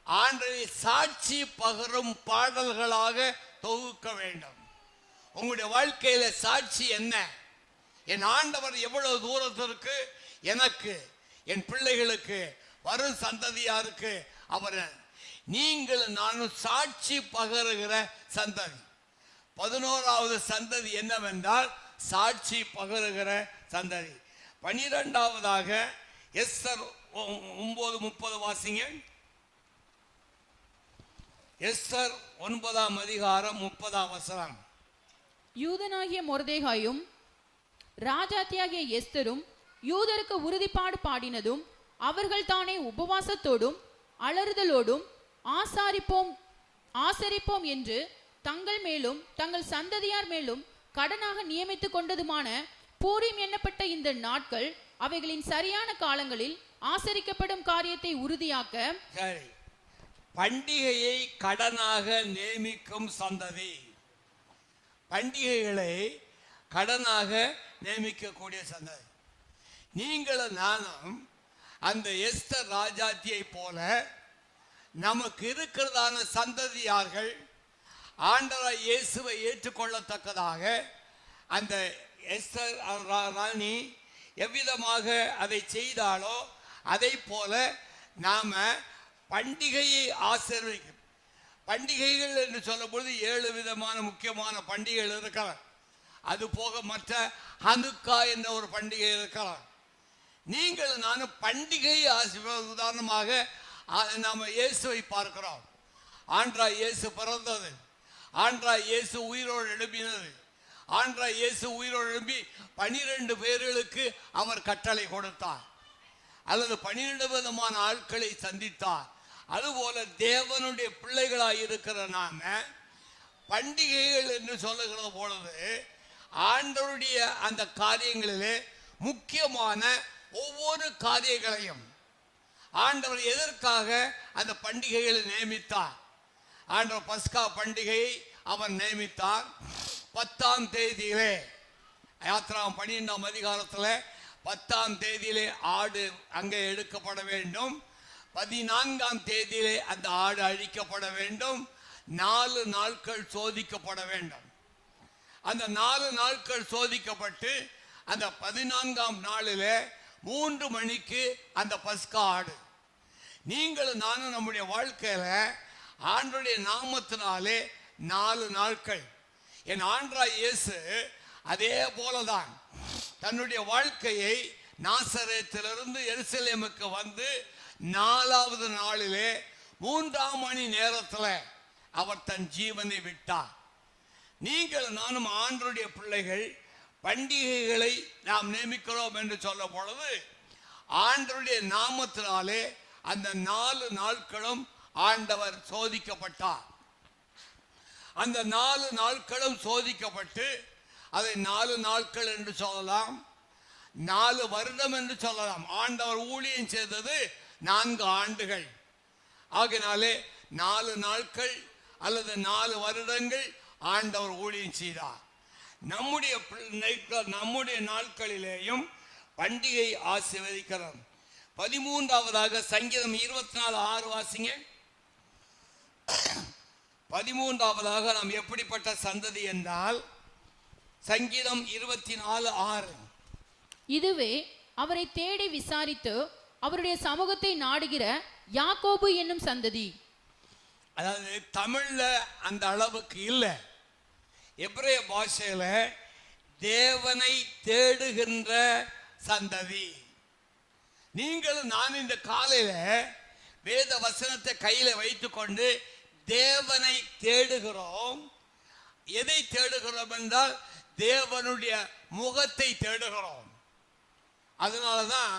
ஆண்டவரை சாட்சி பகரும் பாடல்களாக தொகுக்க வேண்டும். உங்களுடைய வாழ்க்கையில சாட்சி என்ன? என் ஆண்டவர் எவ்வளவு தூரத்திற்கு எனக்கு, என் பிள்ளைகளுக்கு, வரும் சந்ததியாருக்கு அவர், நீங்கள் நானும் சாட்சி பகருகிற சந்ததி. 11வது சந்ததி என்னவென்றால் சாட்சி பகருகிற சந்ததி. 12வதாக எஸ்தர் 9:30 வாசிங்க. எஸ்தர் 9ஆம் அதிகாரம் 30ஆம் வசனம். யூதனாகிய மொர்தெகாயும் ராஜாத்தியாகிய எஸ்தரும் யூதருக்கு உறுதிப்பாடு பாடினதும் அவர்கள் தானே உபவாசத்தோடும் அலறுதலோடும் ஆசரிப்போம் என்று தங்கள் மேலும் தங்கள் சந்ததியார் மேலும் கடனாக நியமித்துக் கொண்டதுமான பூரீம் எண்ணப்பட்ட இந்த நாட்கள் அவைகளின் சரியான காலங்களில் ஆசரிக்கப்படும் காரியத்தை உறுதியாக்க. சரி, பண்டிகையை கடனாக நியமிக்கும் சந்ததி, பண்டிகைகளை கடனாக நியமிக்கக்கூடிய சந்ததி. நீங்களும் நானும் அந்த எஸ்தர் ராஜாத்தியை போல நமக்கு இருக்கிறதான சந்ததியார்கள் ஆண்டவர் இயேசுவை ஏற்றுக்கொள்ளத்தக்கதாக அந்த எஸ்தர் ராணி எவ்விதமாக அதை செய்தாலோ அதை போல நாம பண்டிகையை ஆசீர்வதிக்கும். பண்டிகைகள் என்று சொல்லும்பொழுது 7 விதமான முக்கியமான பண்டிகைகள் இருக்கலாம். அது போக மற்ற ஹனுக்கா என்ற ஒரு பண்டிகை இருக்கலாம். நீங்கள் நானும் பண்டிகையை உதாரணமாக நாம் இயேசுவை பார்க்கிறோம். ஆண்டவராய் இயேசு பிறந்தது, ஆண்டவராய் இயேசு உயிரோடு எழுப்பினது, ஆண்டவராய் இயேசு உயிரோடு எழுப்பி 12 பேர்களுக்கு அவர் கட்டளை கொடுத்தார், அல்லது 12 விதமான ஆட்களை சந்தித்தார். அதுபோல தேவனுடைய பிள்ளைகளாய் இருக்கிற நாம பண்டிகைகள் என்று சொல்லுகிற பொழுது ஆண்டவருடைய அந்த காரியங்களிலே முக்கியமான ஒவ்வொரு காரியங்களையும் ஆண்டவர் எதற்காக அந்த பண்டிகைகளை நியமித்தார். ஆண்டவர் பஸ்கா பண்டிகையை அவர் நியமித்தார். 10ஆம் தேதியிலே யாத்திராம் 12ஆம் அதிகாரத்தில் 10ஆம் தேதியிலே ஆடு அங்கே எடுக்கப்பட வேண்டும். 14ஆம் தேதியிலே அந்த ஆடு அழிக்கப்பட வேண்டும். 4 நாட்கள் சோதிக்கப்பட வேண்டும். அந்த 4 நாட்கள் சோதிக்கப்பட்டு அந்த 14ஆம் நாளிலே 3 மணிக்கு அந்த பஸ்கா ஆடு. நீங்களும் நானும் நம்முடைய வாழ்க்கையில ஆண்டவருடைய நாமத்தினாலே 4 நாட்கள், என் ஆண்டவராய் இயேசு அதே போலதான் தன்னுடைய வாழ்க்கையை நாசரேத்திலிருந்து எருசலேமுக்கு வந்து 4வது நாளிலே 3ஆம் மணி நேரத்தில் அவர் தன் ஜீவனை விட்டார். நீங்கள் நானும் ஆண்டவருடைய பிள்ளைகள் பண்டிகைகளை நாம் நியமிக்கிறோம் என்று சொல்ல பொழுது ஆண்டவருடைய நாமத்தினாலே அந்த 4 நாட்களும் ஆண்டவர் சோதிக்கப்பட்டார். அந்த 4 நாட்களும் சோதிக்கப்பட்டு அதை 4 நாட்கள் என்று சொல்லலாம், 4 வருடம் என்று சொல்லலாம். ஆண்டவர் ஊழியம் செய்தது 4 ஆண்டுகள். ஆகினாலே 4 நாட்கள் அல்லது 4 வருடங்கள் ஆண்டவர் ஊழியம் செய்தார். நம்முடைய நாட்களிலேயும் பண்டிகை ஆசீர்வதிக்கிறோம். 13வதாக சங்கீதம் 24:6 வாசிங்க. 13வதாக நாம் எப்படிப்பட்ட சந்ததி என்றால் சங்கீதம் 24:6. இதுவே அவரை தேடி விசாரித்து அவருடைய சமூகத்தை நாடுகிற யாக்கோபு என்னும் சந்ததி. அதாவது தமிழ்ல அந்த அளவுக்கு இல்லை, எபிரேய பாஷையில தேவனை தேடுகின்ற சந்ததி. நீங்களும் நான் இந்த காலையில வேத வசனத்தை கையில வைத்துக்கொண்டு தேவனை தேடுகிறோம். எதை தேடுகிறோம் என்றால் தேவனுடைய முகத்தை தேடுகிறோம். அதனாலதான்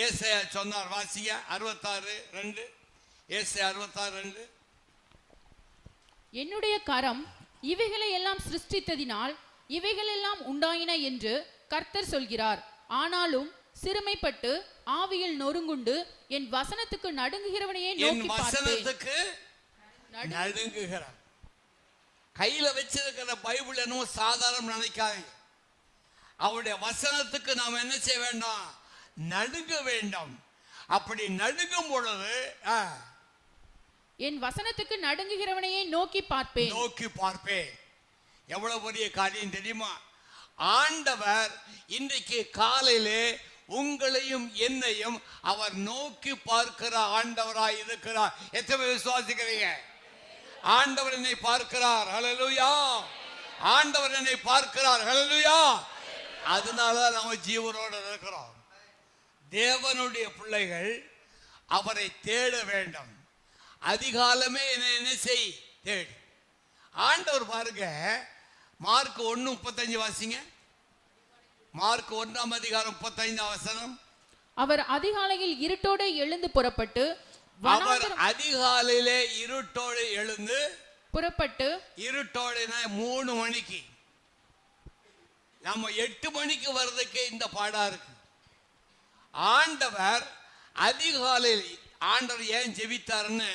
ஏசாயா சொன்னார், வாசிங்க 66:2. ஏசாயா 66:2. என்னுடைய கரம் இவைகளை எல்லாம் சிருஷ்டித்ததினால் இவைகளெல்லாம் உண்டாயின என்று கர்த்தர் சொல்கிறார். ஆனாலும் சிறுமைப்பட்டு ஆவியில் நொறுங்குண்டு என் வசனத்துக்கு நடுங்குகிறவனையே நோக்கி வசனத்துக்கு நடுங்குகிறார். கையில வச்சிருக்கிற பைபிள் என்னமோ சாதாரண நினைக்காதீங்க. அவருடைய வசனத்துக்கு நாம் என்ன செய்ய வேண்டாம்? நடுங்க வேண்டும். அப்படி நடுங்கும் பொழுது என் வசனத்துக்கு நடுங்குகிறவனையே நோக்கி பார்ப்பேன். எவ்வளவு பெரிய காரியம் தெரியுமா? ஆண்டவர் இன்றைக்கு காலையிலே உங்களையும் என்னையும் அவர் நோக்கி பார்க்கிற ஆண்டவராய் இருக்கிறார். எத்தனை விசுவாசிக்கிறீங்க? ஆண்டவர் என்னை பார்க்கிறார். ஹல்லேலூயா. ஆண்டவர் என்னை பார்க்கிறார். ஹல்லேலூயா. அதனால நம்ம ஜீவனோடு இருக்கிறோம். தேவனுடைய பிள்ளைகள் அவரை தேட வேண்டும். அதிகாலமே என்ன செய்? தேடு. ஆண்டவர் பாருங்க, மார்க் 1:35 வாசிங்க. மார்க் 1:35. அவர் அதிகாலையில் இருட்டோடு எழுந்து புறப்பட்டு அதிகாலையிலே இருட்டோடு எழுந்து புறப்பட்டு இருட்டோடு 3 மணிக்கு, நம்ம 8 மணிக்கு வர்றதுக்கு இந்த பாடா இருக்கு. ஆண்டவர் அதிகாலையில் ஆண்டவர் ஏன் ஜெபித்தார்னு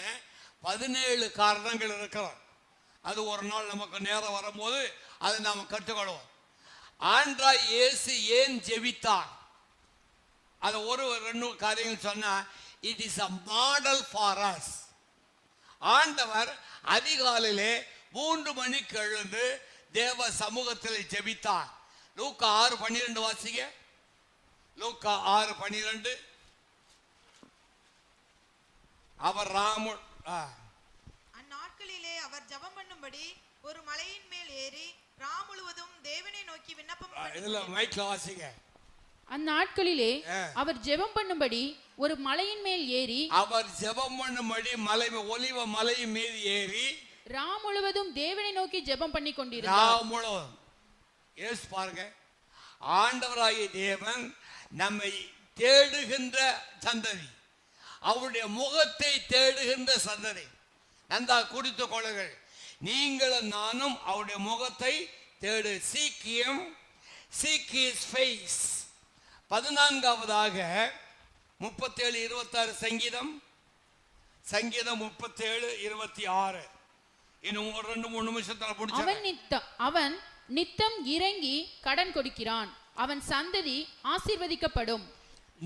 17 காரணங்கள் இருக்கிறார். அது ஒரு நாள் நமக்கு நேரம் வரும்போது அதை நாம் கற்றுக்கொள்வோம். ஆண்டவர் இயேசு ஏன் ஜெபித்தார்? அது ஒரு 2 காரியங்கள் சொன்னா, it is a model for us. ஆண்டவர் அதிகாலையிலே 3 மணிக்கு எழுந்து தேவ சமூகத்தில் ஜெபித்தார். லூக்கா 6:12 வாசிங்க. லூக்கா 6:12. அவர் அந்நாட்களிலே அவர் ஜெபம் பண்ணும்படி ஒரு மலையின் மேல் ஏறி ராம் முழுவதும் தேவனை நோக்கி விண்ணப்பம் இதுல மைக்ல வாசிங்க. அந்நாட்களிலே அவர் ஜெபம் பண்ணும்படி ஒரு மலையின் மேல் ஏறி ஒலிவ மலையின் மேல் ஏறி ராம் முழுவதும் தேவனை நோக்கி ஜெபம் பண்ணி கொண்டிருந்தார். ராம் முழுவதும். எஸ் பாருங்க, ஆண்டவராகிய தேவன் நம்மை தேடுகின்ற சந்ததி, அவருடைய முகத்தை தேடுகின்ற சந்ததி. நன்றா குறித்துக் கொள்ளுங்கள். நீங்களும் நானும் அவருடைய முகத்தை தேடு. seek him, seek his face. 14வதாக 37:26 சங்கீதம் 37:26. இன்னும் 2-3 நிமிஷத்துல முடிச்சு. அவன் நித்தம் இறங்கி கடன் கொடுக்கிறான், அவன் சந்ததி ஆசீர்வதிக்கப்படும்.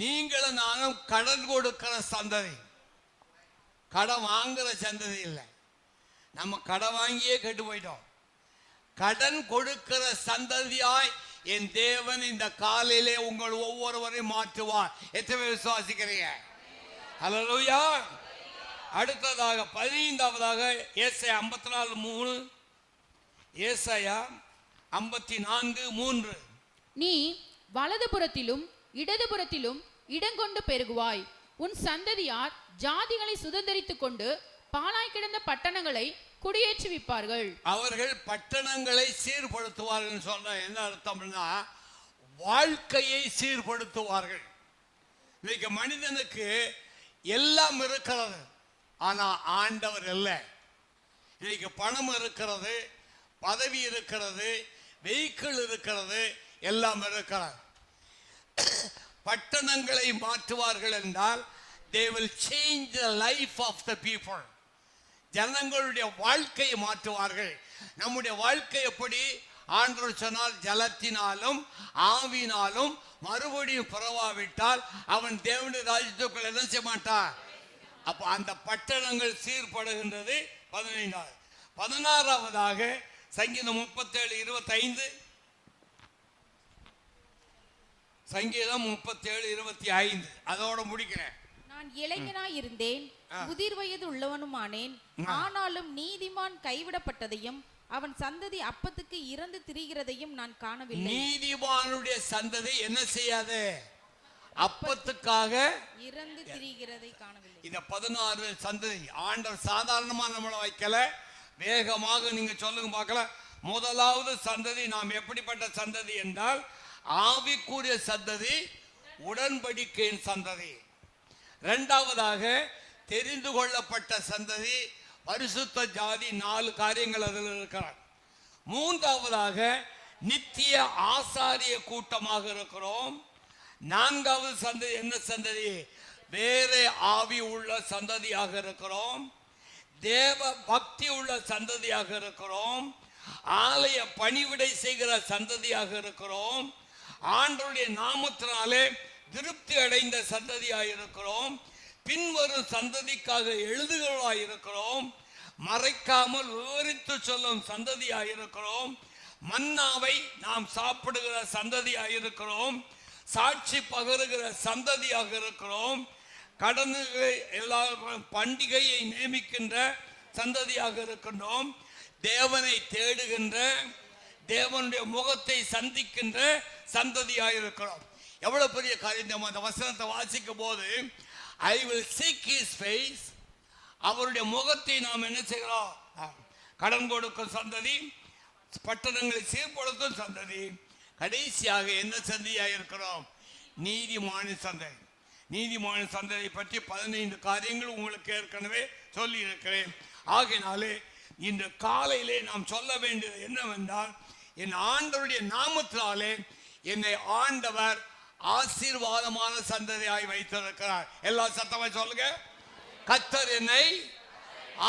நீங்களும் நானும் கடன் கொடுக்கிற சந்ததி, கடன் வாங்குற சந்ததி இல்லை. நம்ம கடன் வாங்கியே கெட்டு போயிட்டோம். கடன் கொடுக்கிற சந்ததியாய் என் தேவன் இந்த காலையிலே உங்கள் ஒவ்வொருவரையும் மாற்றுவார். எத்தனை விசுவாசிக்கிறீங்க? ஹல்லேலூயா. அடுத்ததாக 15வதாக ஏசாயா 54:3. ஏசாயா 54:3. நீ வலதுபுறத்திலும் இடதுபுறத்திலும் இடங்கொண்டு பெருகுவாய், உன் சந்ததியார் ஜாதிகளை சுதந்தரித்துக் கொண்டு பாழாய் கிடந்த பட்டணங்களை குடியேற்றுவிப்பார்கள். அவர்கள் பட்டணங்களை சீர்படுத்துவார்கள் சொன்ன என்ன அர்த்தம்னா, வாழ்க்கையை சீர்படுத்துவார்கள். இன்னைக்கு மனிதனுக்கு எல்லாம் இருக்கிறது, ஆனா ஆண்டவர் இல்லை. இன்னைக்கு பணம் இருக்கிறது, பதவி இருக்கிறது, வெஹிக்கிள் இருக்கிறது, எல்லாம் இருக்கிறது. பட்டணங்களை மாற்றுவார்கள் என்றால் they will change the life of the people. ஜனங்களுடைய வாழ்க்கையை மாற்றுவார்கள். நம்முடைய வாழ்க்கை எப்படி? ஆண்டவர் சொன்னால் ஜலத்தினாலும் ஆவினாலும் மறுபடியும் பிறவாவிட்டால் அவன் தேவனுடைய ராஜ்யத்துக்குள் என்ன செய்ய மாட்டான். அப்ப அந்த பட்டணங்கள் சீர்படுகின்றது. 15. 16வதாக சங்கீதம் 37:25. சங்கீதம் 37:25. அதோட முடிக்கிறேன். நான் இளைஞனாய் இருந்தேன், முதிர் வயது உள்ளவனுமானேன், ஆனாலும் நீதிமான் கைவிடப்பட்டதையும் அவன் சந்ததி அப்பத்துக்கு இறந்து திரிகிறதையும் நான் காணவில்லை. நீதிமானுடைய சந்ததி என்ன செய்யாது? அப்பத்துக்காக இறந்து திரிகிறதை காணவில்லை. இந்த 16 சந்ததி ஆண்டவர் சாதாரணமா நம்மளை வைக்கல, வேகமாக நீங்க சொல்லுங்க பார்க்கலாம். முதலாவது சந்ததி நாம் எப்படிப்பட்ட சந்ததி என்றால் ஆவிக்குரிய சந்ததி, உடன்படிக்கையின் சந்ததி. இரண்டாவதாக தெரிந்து கொள்ளப்பட்ட சந்ததி, பரிசுத்த ஜாதி. 4 காரியங்கள் அதில் இருக்கிறார். மூன்றாவதாக நித்திய ஆசாரிய கூட்டமாக இருக்கிறோம். நான்காவது சந்ததி என்ன சந்ததி? வேற ஆவி உள்ள சந்ததியாக இருக்கிறோம். தேவ பக்தி உள்ள சந்ததியாக இருக்கிறோம். ஆலய பணிவிடை செய்கிற சந்ததியாக இருக்கிறோம். ஆண்டவருடைய நாமத்தினாலே திருப்தி அடைந்த சந்ததியாக இருக்கிறோம். பின்வரும் சந்ததிக்காக எழுதுகிறவர்களாக இருக்கிறோம். மறைக்காமல் விவரித்து சொல்லும் சந்ததியாக இருக்கிறோம். மன்னாவை நாம் சாப்பிடுகிற சந்ததியாக இருக்கிறோம். சாட்சி பகருகிற சந்ததியாக இருக்கிறோம். கடன்களை எல்லா பண்டிகையை நியமிக்கின்ற சந்ததியாக இருக்கின்றோம். தேவனை தேடுகின்ற, தேவனுடைய முகத்தை சந்திக்கின்ற சந்ததியாக இருக்கிறோம். எவ்வளவு பெரிய காரியம்! அந்த வசனத்தை வாசிக்கும் போது I will seek his face, அவருடைய முகத்தை நாம் என்ன செய்கிறோம்? கடன் கொடுக்கும் சந்ததி, பட்டணங்களை சீர்படுத்தும் சந்ததி, கடைசியாக என்ன சந்ததியாக இருக்கிறோம்? நீதிமான சந்ததி. நீதிமான சந்ததியை பற்றி 15 காரியங்கள் உங்களுக்கு ஏற்கனவே சொல்லி இருக்கிறேன். ஆகையினாலே இந்த காலையிலே நாம் சொல்ல வேண்டியது என்னவென்றால், என் ஆண்டவருடைய நாமத்தினாலே என்னை ஆண்டவர் ஆசீர்வாதமான சந்ததியாய் வைத்திருக்கிறார். எல்லா சத்தமாய் சொல்லுங்க. கர்த்தர் என்னை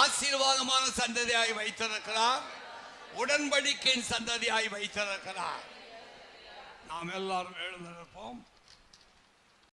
ஆசீர்வாதமான சந்ததியாய் வைத்திருக்கிறார். உடன்படிக்கையின் சந்ததியாய் வைத்திருக்கிறார். நாம் எல்லாரும் எழுந்திருப்போம்.